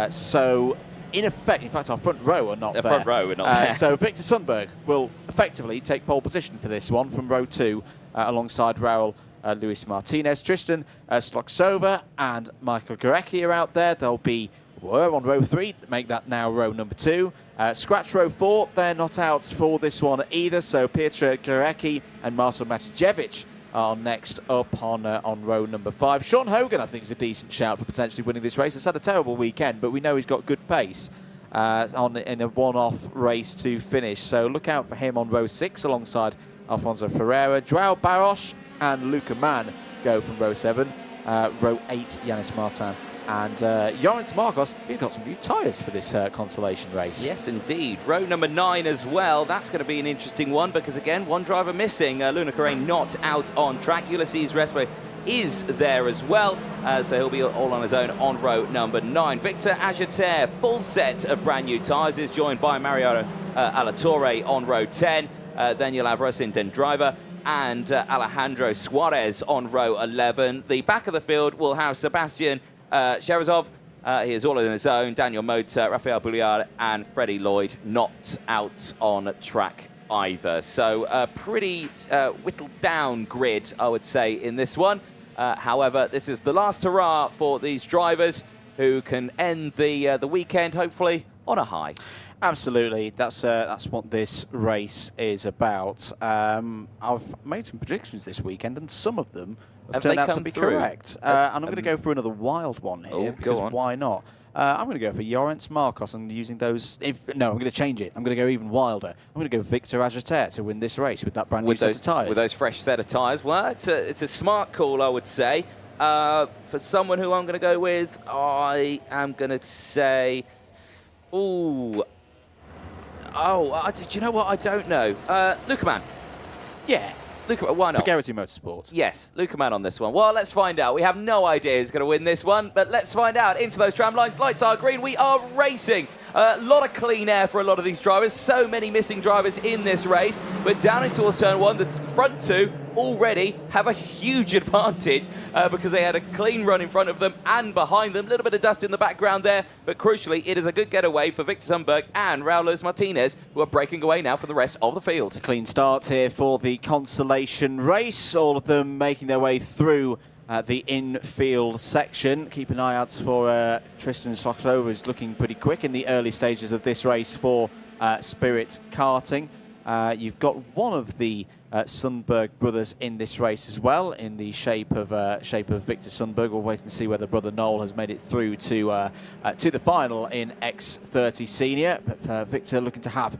So in fact, our front row are not there.
Front row are not there.
So Victor Sundberg will effectively take pole position for this one from row 2 alongside Raul Luis Martinez. Tristan Sloksova and Michael Gorecki are out there. Were on row 3, make that now row number 2. Scratch row 4, they're not out for this one either, so Piotr Gorecki and Marcel Matijevic are next up on row number 5. Sean Hogan, I think, is a decent shout for potentially winning this race. He's had a terrible weekend, but we know he's got good pace in a one-off race to finish. So look out for him on row 6 alongside Alfonso Ferreira. Joao Barros and Luca Mann go from row 7. Row 8, Yanis Martin. And Jorens Marcos, he's got some new tyres for this Consolation race.
Yes, indeed. Row number 9 as well. That's going to be an interesting one because, again, one driver missing. Luna Carré not out on track. Ulysses Respe is there as well, so he'll be all on his own on row number 9. Victor Ageter, full set of brand new tyres, is joined by Mariano Alatorre on row 10. Then you'll have Rosin Dendriver and Alejandro Suarez on row 11. The back of the field will have Sebastian Sherazov, he is all on his own. Daniel Mota, Rafael Bouliard and Freddie Lloyd not out on track either. So a pretty whittled down grid, I would say, in this one. However, this is the last hurrah for these drivers who can end the weekend, hopefully, on a high.
Absolutely, that's what this race is about. I've made some predictions this weekend, and some of them have turned out to be correct. And I'm going to go for another wild one here, because why not? I'm going to go for Jorens Marcos and using those... No, I'm going to change it. I'm going to go even wilder. I'm going to go Victor Ageter to win this race with that brand new set of tyres.
With those fresh set of tyres. Well, it's a smart call, I would say. For someone who I'm going to go with, I am going to say... Ooh... Oh, do you know what? I don't know. Luca Mann.
Yeah.
Luca, why not?
For Garrity Motorsports.
Yes, Luca Mann on this one. Well, let's find out. We have no idea who's going to win this one, but let's find out. Into those tram lines. Lights are green. We are racing. A lot of clean air for a lot of these drivers. So many missing drivers in this race. We're down in towards turn 1. The front 2 already have a huge advantage because they had a clean run in front of them and behind them. A little bit of dust in the background there, but crucially, it is a good getaway for Victor Sundberg and Raul Luis Martinez, who are breaking away now for the rest of the field.
A clean start here for the Consolation race. All of them making their way through the infield section. Keep an eye out for Tristan Sloksova, who's looking pretty quick in the early stages of this race for Spirit Karting. You've got one of the Sundberg brothers in this race as well, in the shape of Victor Sundberg. We'll wait and see whether brother Noel has made it through to the final in X30 Senior. But Victor looking to have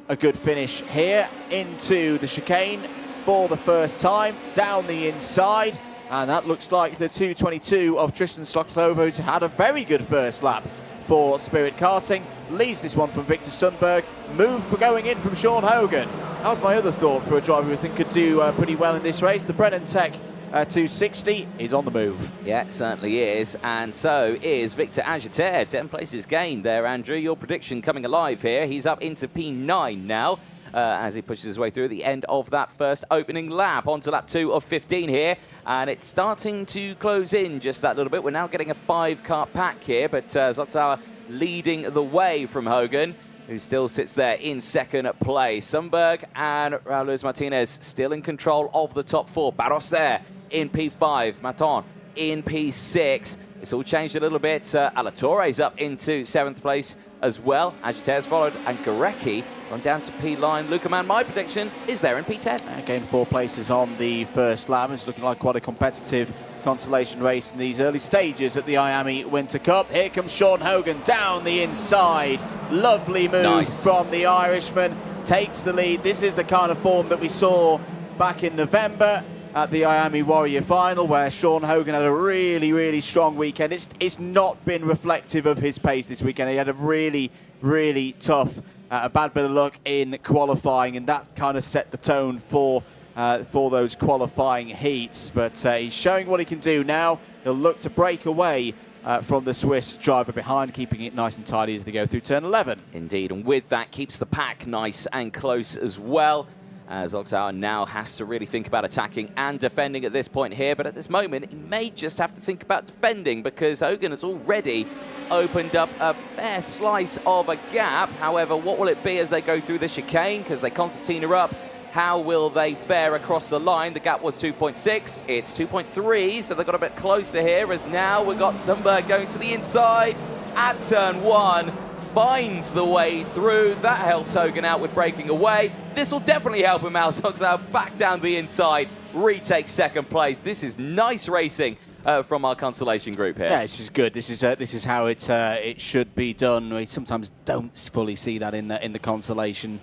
a good finish here into the chicane for the first time, down the inside. And that looks like the 222 of Tristan Sloksova, who's had a very good first lap for Spirit Karting. Leads this one from Victor Sundberg. Move going in from Sean Hogan. That was my other thought for a driver who I think could do pretty well in this race. The Brennan Tech 260 is on the move.
Yeah, it certainly is. And so is Victor Ageter. 10 places gained there, Andrew. Your prediction coming alive here. He's up into P9 now. As he pushes his way through the end of that first opening lap. Onto lap 2 of 15 here, and it's starting to close in just that little bit. We're now getting a 5-car pack here, but Zotzauer leading the way from Hogan, who still sits there in second place. Sundberg and Raul Luis Martinez still in control of the top 4. Barros there in P5, Maton in P6. It's all changed a little bit. Alatorre's up into 7th place as well. Ageter's followed, and Gorecki gone down to P9. Luca Mann, my prediction, is there in P10.
Again, 4 places on the first lap. It's looking like quite a competitive Consolation race in these early stages at the IAME Winter Cup. Here comes Sean Hogan down the inside Lovely move from the Irishman. Takes the lead. This is the kind of form that we saw back in November at the IAME Warrior Final, where Sean Hogan had a really, really strong weekend. It's not been reflective of his pace this weekend. He had a really, really tough, a bad bit of luck in qualifying, and that kind of set the tone for those qualifying heats. But he's showing what he can do now. He'll look to break away from the Swiss driver behind, keeping it nice and tidy as they go through turn 11.
Indeed, and with that keeps the pack nice and close as well, as Oxauer now has to really think about attacking and defending at this point here. But at this moment, he may just have to think about defending, because Hogan has already opened up a fair slice of a gap. However, what will it be as they go through the chicane? Because they concertina up. How will they fare across the line? The gap was 2.6. It's 2.3, so they got a bit closer here, as now we've got Sundberg going to the inside at turn 1. Finds the way through. That helps Hogan out with breaking away. This will definitely help him out. Oxauer back down the inside, retakes second place. This is nice racing from our Consolation group here.
Yeah, this is good. This is how it should be done. We sometimes don't fully see that in the Consolation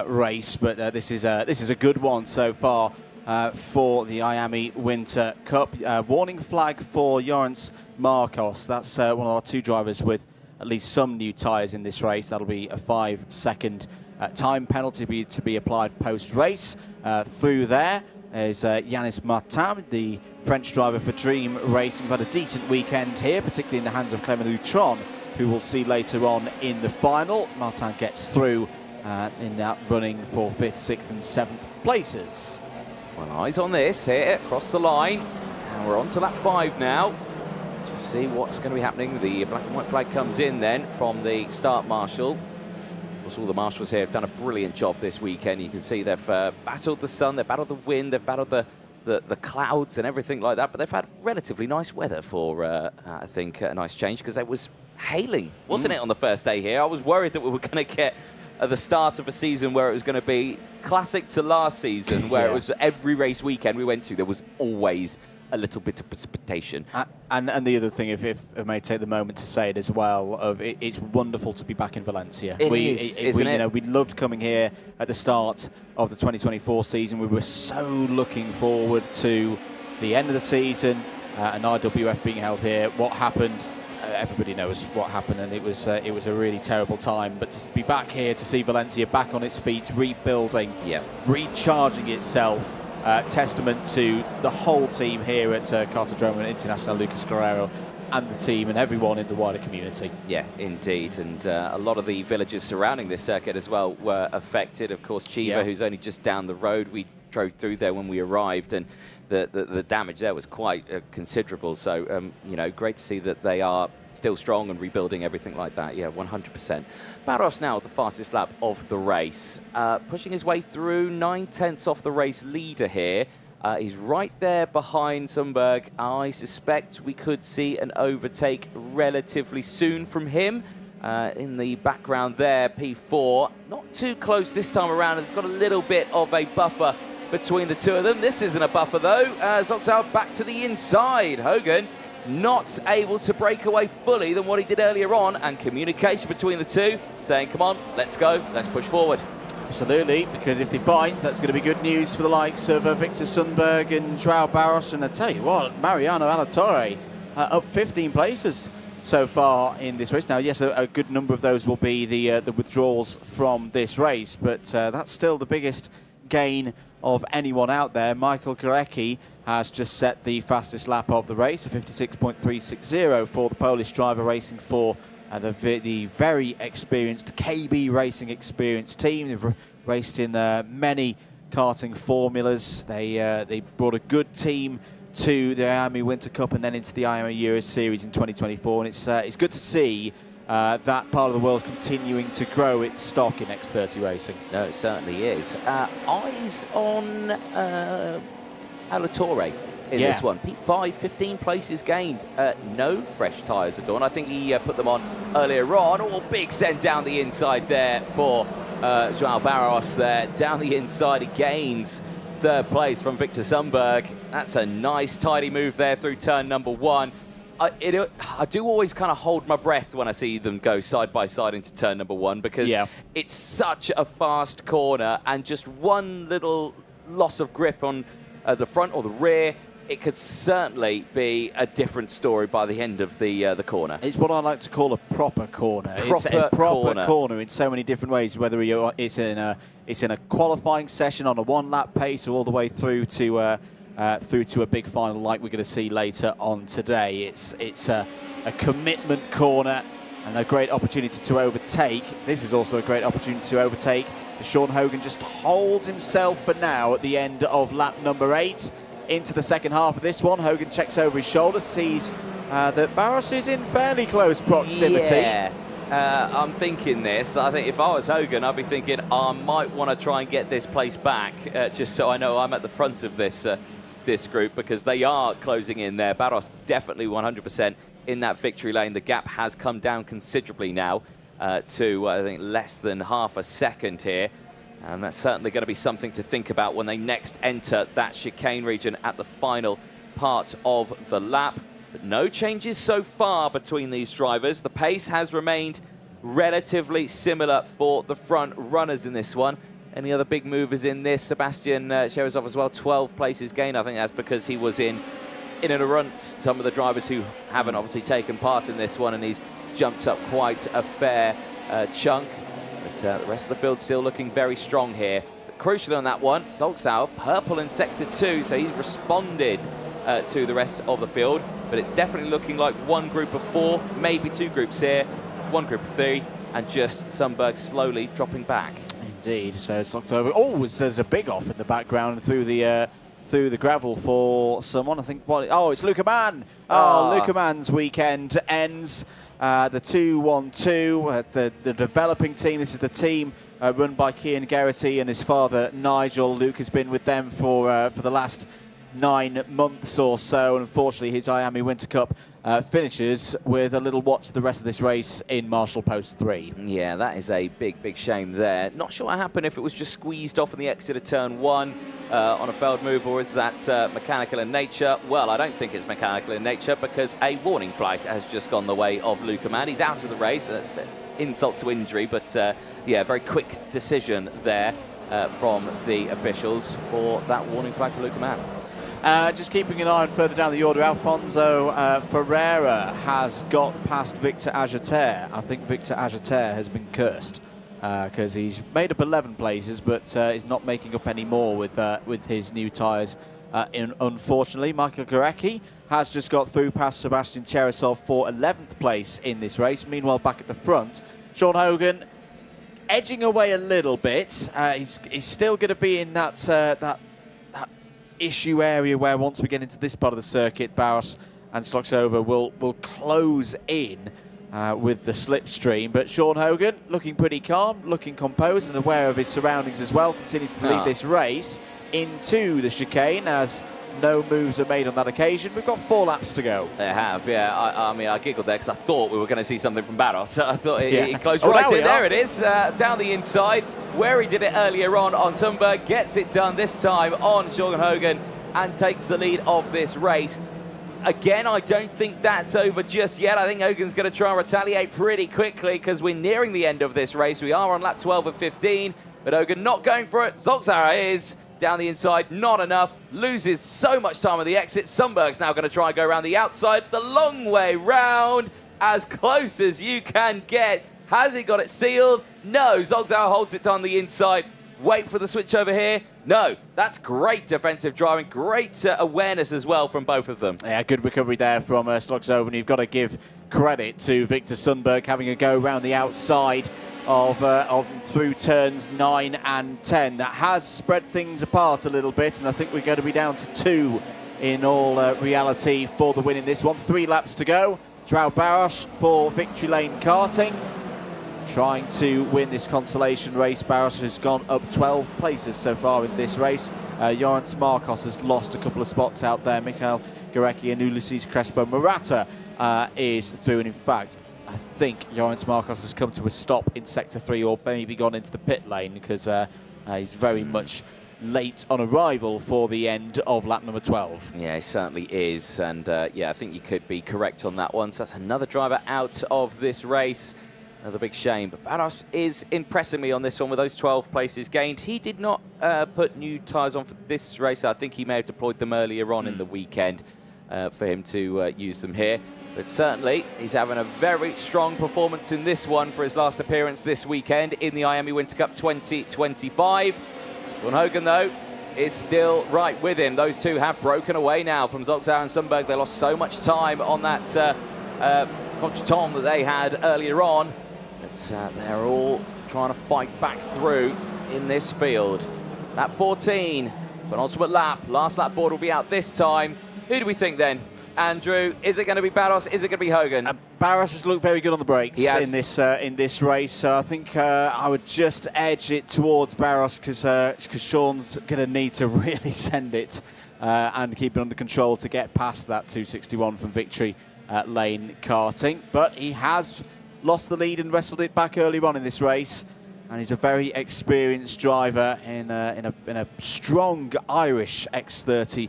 race, but this is a good one so far for the IAME Winter Cup. Warning flag for Jorens Marcos. That's one of our 2 drivers with at least some new tyres in this race. That'll be a 5-second time penalty to be applied post-race. Through there is Yanis Martin, the French driver for Dream Racing. We've had a decent weekend here, particularly in the hands of Clement Lutron, who we'll see later on in the final. Martin gets through in that running for 5th, 6th and 7th places.
Well, eyes on this here, across the line. And we're on to lap 5 now. Just see what's going to be happening. The black and white flag comes in then from the start marshal. Of course, all the marshals here have done a brilliant job this weekend. You can see they've battled the sun, they've battled the wind, they've battled the clouds and everything like that. But they've had relatively nice weather for, I think, a nice change, because it was hailing, wasn't it, on the first day here? I was worried that we were going to get at the start of a season where it was going to be classic to last season, where it was every race weekend we went to, there was always a little bit of precipitation.
And the other thing, if I may take the moment to say it as well, it's wonderful to be back in Valencia.
Isn't it?
You know, we loved coming here at the start of the 2024 season. We were so looking forward to the end of the season and IWF being held here. What happened? Everybody knows what happened, and it was a really terrible time. But to be back here, to see Valencia back on its feet, rebuilding, recharging itself, testament to the whole team here at Cartodrome International, Lucas Guerrero, and the team and everyone in the wider community.
Yeah, indeed. And a lot of the villages surrounding this circuit as well were affected. Of course, Chiva, who's only just down the road, we drove through there when we arrived, and the damage there was quite considerable. So, you know, great to see that they are still strong and rebuilding everything like that. Yeah, 100%. Barros now the fastest lap of the race, pushing his way through, 9/10 off the race leader here. He's right there behind Sundberg. I suspect we could see an overtake relatively soon from him. In the background there, P4. Not too close this time around. It's got a little bit of a buffer between the two of them. This isn't a buffer, though. Oxauer back to the inside. Hogan not able to break away fully than what he did earlier on. And communication between the two, saying, come on, let's go, let's push forward.
Absolutely, because if they fight, that's going to be good news for the likes of Victor Sundberg and João Barros. And I tell you what, Mariano Alatorre up 15 places so far in this race. Now, yes, a good number of those will be the withdrawals from this race, but that's still the biggest gain of anyone out there. Michael Gorecki has just set the fastest lap of the race, a 56.360 for the Polish driver racing for the very experienced KB Racing experienced team. They've raced in many karting formulas. They brought a good team to the IAME Winter Cup and then into the IAME Euro Series in 2024, and it's good to see that part of the world continuing to grow its stock in X30 racing.
No, it certainly is. Eyes on Alatorre in this one. P5, 15 places gained. No fresh tyres at dawn. I think he put them on earlier on. Oh, big send down the inside there for João Barros there. Down the inside, he gains third place from Victor Sundberg. That's a nice, tidy move there through turn number 1. I do always kind of hold my breath when I see them go side by side into turn number 1 because it's such a fast corner, and just one little loss of grip on the front or the rear, it could certainly be a different story by the end of the corner.
It's what I like to call a proper corner. It's a proper corner in so many different ways, whether it's in a qualifying session on a 1-lap pace or all the way through to a big final like we're going to see later on today. It's a commitment corner and a great opportunity to overtake. This is also a great opportunity to overtake. Sean Hogan just holds himself for now at the end of lap number 8. Into the second half of this one, Hogan checks over his shoulder, sees that Barros is in fairly close proximity.
Yeah, I'm thinking this. I think if I was Hogan, I'd be thinking I might want to try and get this place back, just so I know I'm at the front of this this group, because they are closing in there. Barros definitely 100% in that victory lane. The gap has come down considerably now to, I think, less than half a second here. And that's certainly going to be something to think about when they next enter that chicane region at the final part of the lap. But no changes so far between these drivers. The pace has remained relatively similar for the front runners in this one. Any other big movers in this? Sebastian Cherezov as well, 12 places gained. I think that's because he was in and around some of the drivers who haven't obviously taken part in this one, and he's jumped up quite a fair chunk. But the rest of the field still looking very strong here. But crucially on that one, Zolczau, purple in sector 2, so he's responded to the rest of the field. But it's definitely looking like one group of 4, maybe 2 groups here, one group of 3, and just Sundberg slowly dropping back.
Indeed, so it's knocked over. Oh, there's a big off in the background through the gravel for someone. I think, it's Luca Mann. Luca Mann's weekend ends. The 2-1-2, the developing team. This is the team run by Cian Geraghty and his father Nigel. Luke has been with them for the last 9 months or so, and unfortunately his IAME Winter Cup finishes with a little watch of the rest of this race in Marshall Post 3.
Yeah, that is a big shame there. Not sure what happened, if it was just squeezed off in the exit of turn 1 on a failed move, or is that mechanical in nature? Well, I don't think it's mechanical in nature, because a warning flag has just gone the way of Luca Mann. He's out of the race, so that's a bit insult to injury, but yeah, very quick decision there from the officials for that warning flag for Luca Mann.
Just keeping an eye on further down the order, Alfonso Ferreira has got past Victor Ageter. I think Victor Ageter has been cursed because he's made up 11 places, but he's not making up any more with his new tyres. Unfortunately, Michael Gorecki has just got through past Sebastian Cherezov for 11th place in this race. Meanwhile, back at the front, Sean Hogan edging away a little bit. He's still going to be in that issue area where once we get into this part of the circuit, Barros and Stocksover will close in with the slipstream. But Sean Hogan looking pretty calm, looking composed and aware of his surroundings as well, continues to lead this race into the chicane as no moves are made on that occasion. We've got 4 laps to go.
They have, yeah. I mean, I giggled there because I thought we were going to see something from Barros. I thought it closed right in. There it is, down the inside, where he did it earlier on Sundberg. Gets it done this time on Sean Hogan and takes the lead of this race. Again, I don't think that's over just yet. I think Hogan's going to try and retaliate pretty quickly because we're nearing the end of this race. We are on lap 12 of 15, but Hogan not going for it. Zolczau is down the inside, not enough, loses so much time on the exit. Sundberg's now going to try and go around the outside, the long way round, as close as you can get. Has he got it sealed? No, Zolczau holds it down the inside. Wait for the switch over here. No, that's great defensive driving, great awareness as well from both of them.
Yeah, good recovery there from Stocksover, and you've got to give credit to Victor Sundberg having a go around the outside of through turns 9 and 10. That has spread things apart a little bit, and I think we're going to be down to 2 in all reality for the win in this one. 3 laps to go. João Barros for Victory Lane Karting, trying to win this consolation race. Barros has gone up 12 places so far in this race. Jorens Marcos has lost a couple of spots out there. Mikhail Gorecki and Ulysses Crespo Murata is through, and in fact, I think Jorens Marcos has come to a stop in Sector 3 or maybe gone into the pit lane because he's very much late on arrival for the end of lap number 12.
Yeah, it certainly is. And yeah, I think you could be correct on that one. So that's another driver out of this race. Another big shame. But Barros is impressing me on this one with those 12 places gained. He did not put new tyres on for this race. I think he may have deployed them earlier on in the weekend for him to use them here. But certainly, he's having a very strong performance in this one for his last appearance this weekend in the IAME Winter Cup 2025. Sean Hogan, though, is still right with him. Those two have broken away now from Zolczauer and Sundberg. They lost so much time on that contretemps that they had earlier on. But they're all trying to fight back through in this field. Lap 14, penultimate lap. Last lap board will be out this time. Who do we think then? Andrew, is it going to be Barros? Is it going to be Hogan?
Barros has looked very good on the brakes in this race. So I think I would just edge it towards Barros because Sean's going to need to really send it and keep it under control to get past that 261 from victory lane karting. But he has lost the lead and wrestled it back early on in this race. And he's a very experienced driver in a strong Irish X30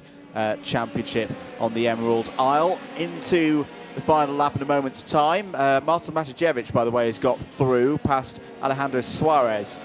championship on the Emerald Isle. Into the final lap in a moment's time. Marcel Matijevic, by the way, has got through past Alejandro Suarez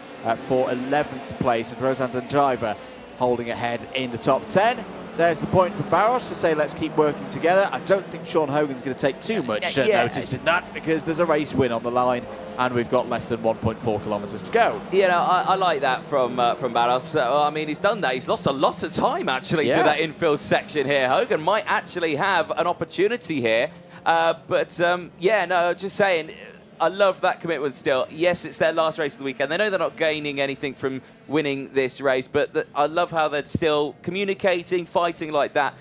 for 11th place, and Rosan Driver holding ahead in the top 10. There's the point for Barros to say, let's keep working together. I don't think Sean Hogan's going to take too much notice in that, because there's a race win on the line and we've got less than 1.4 kilometres to go.
You know, I like that from Barros. I mean, he's done that. He's lost a lot of time, actually, through that infield section here. Hogan might actually have an opportunity here. Yeah, no, just saying, I love that commitment still. Yes, it's their last race of the weekend. They know they're not gaining anything from winning this race, but I love how they're still communicating, fighting like that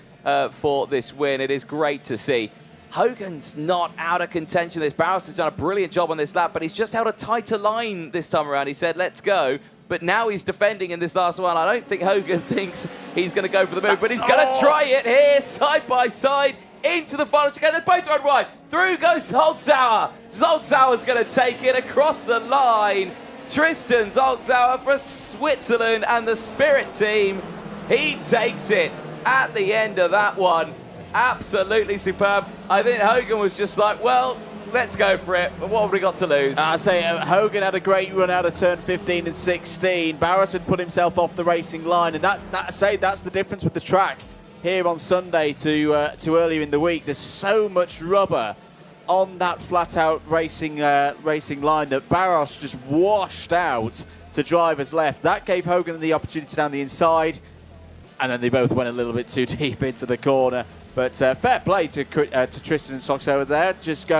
for this win. It is great to see. Hogan's not out of contention. This Barros has done a brilliant job on this lap, but he's just held a tighter line this time around. He said, let's go. But now he's defending in this last one. I don't think Hogan thinks he's going to go for the move, but he's going to try it here, side by side, into the final chicane. They both run wide. Through goes Zolczauer. Zolczauer's going to take it across the line. Tristan Zolczauer for Switzerland and the Spirit team. He takes it at the end of that one. Absolutely superb. I think Hogan was just like, well, let's go for it. But what have we got to lose?
I say Hogan had a great run out of turn 15 and 16. Barros had put himself off the racing line, and that's the difference with the track here on Sunday to earlier in the week. There's so much rubber on that flat-out racing line that Barros just washed out to drivers left. That gave Hogan the opportunity down the inside, and then they both went a little bit too deep into the corner. But fair play to Tristan and Sox over there, just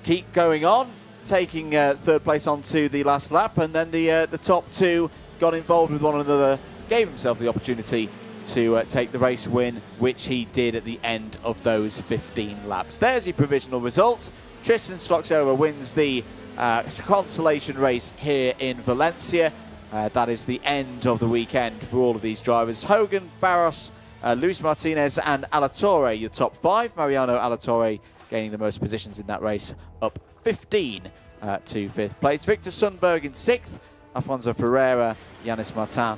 keep going on, taking third place onto the last lap, and then the top two got involved with one another, gave himself the opportunity to take the race win, which he did at the end of those 15 laps. There's your provisional result. Tristan Stocksover wins the consolation race here in Valencia. That is the end of the weekend for all of these drivers. Hogan, Barros, Luis Martinez and Alatorre, your top five. Mariano Alatorre gaining the most positions in that race, up 15 to 5th place. Victor Sundberg in 6th. Afonso Ferreira, Yanis Martin,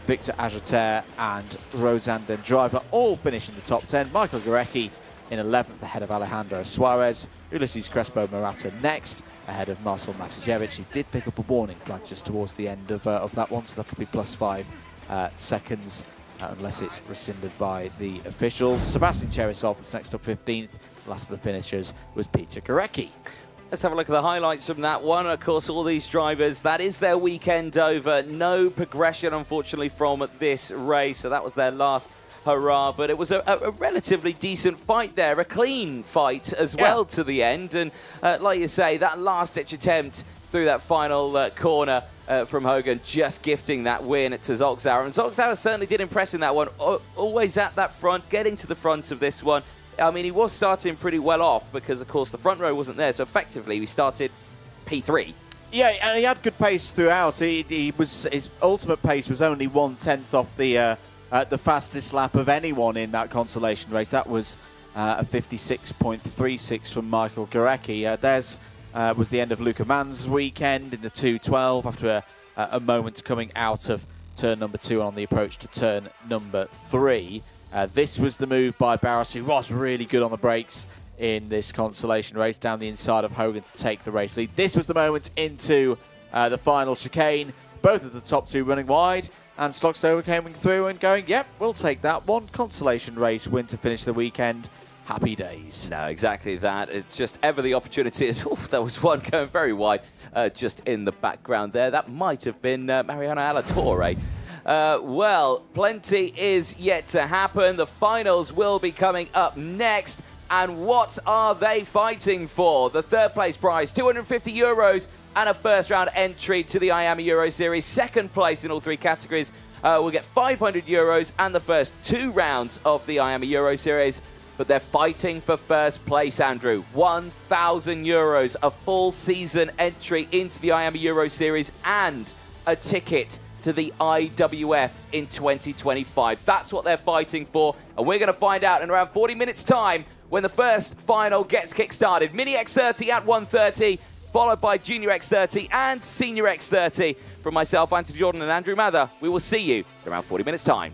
Victor Ajoter and Rosan Den Driver all finish in the top 10. Michael Gorecki in 11th ahead of Alejandro Suarez. Ulysses Crespo Morata next ahead of Marcel Matijevic. He did pick up a warning flag just towards the end of that one, so that could be +5 seconds unless it's rescinded by the officials. Sebastian Cherysov was next up 15th. Last of the finishers was Peter Gorecki.
Let's have a look at the highlights from that one. Of course, all these drivers, that is their weekend over. No progression, unfortunately, from this race. So that was their last hurrah. But it was a relatively decent fight there, a clean fight as well to the end. And like you say, that last-ditch attempt through that final corner from Hogan, just gifting that win to Zolczauer. And Zolczauer certainly did impress in that one. Always at that front, getting to the front of this one. I mean, he was starting pretty well off because, of course, the front row wasn't there. So, effectively, we started P3.
Yeah, and he had good pace throughout. His ultimate pace was only 1/10 off the fastest lap of anyone in that consolation race. That was a 56.36 from Michael Gorecki. There's was the end of Luca Mann's weekend in the 2:12 after a moment coming out of turn number 2 on the approach to turn number 3. This was the move by Barros, who was really good on the brakes in this Consolation race, down the inside of Hogan to take the race lead. This was the moment into the final chicane. Both of the top 2 running wide, and Slockstover coming through and going, yep, we'll take that one. Consolation race win to finish the weekend. Happy days.
No, exactly that. It's just ever the opportunity is, there was one going very wide just in the background there. That might have been Mariano Alatorre. Well, plenty is yet to happen. The finals will be coming up next. And what are they fighting for? The third place prize, €250, and a first round entry to the IAME Euro Series. Second place in all 3 categories will get €500 and the first 2 rounds of the IAME Euro Series. But they're fighting for first place, Andrew. €1,000, a full season entry into the IAME Euro Series, and a ticket to the IWF in 2025. That's what they're fighting for, and we're going to find out in around 40 minutes' time when the first final gets kick-started. Mini X30 at 1:30, followed by Junior X30 and Senior X30. From myself, Anthony Jordan and Andrew Mather, we will see you in around 40 minutes' time.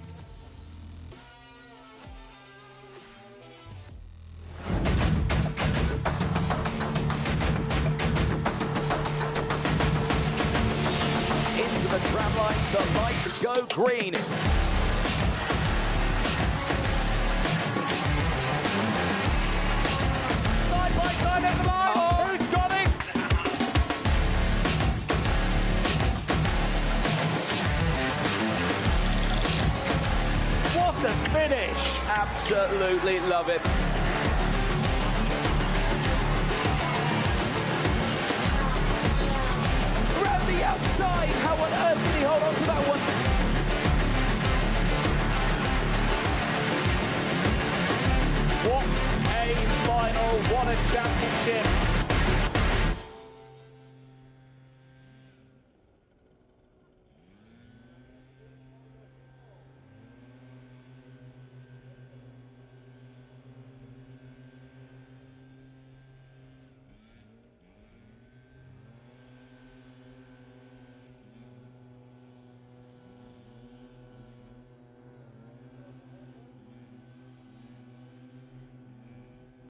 Into the tram lines, the lights go green. Side of the line. Who's got it?
What a finish!
Absolutely love it. Around the outside. How on earth did he hold on to that one?
What a final, what a championship.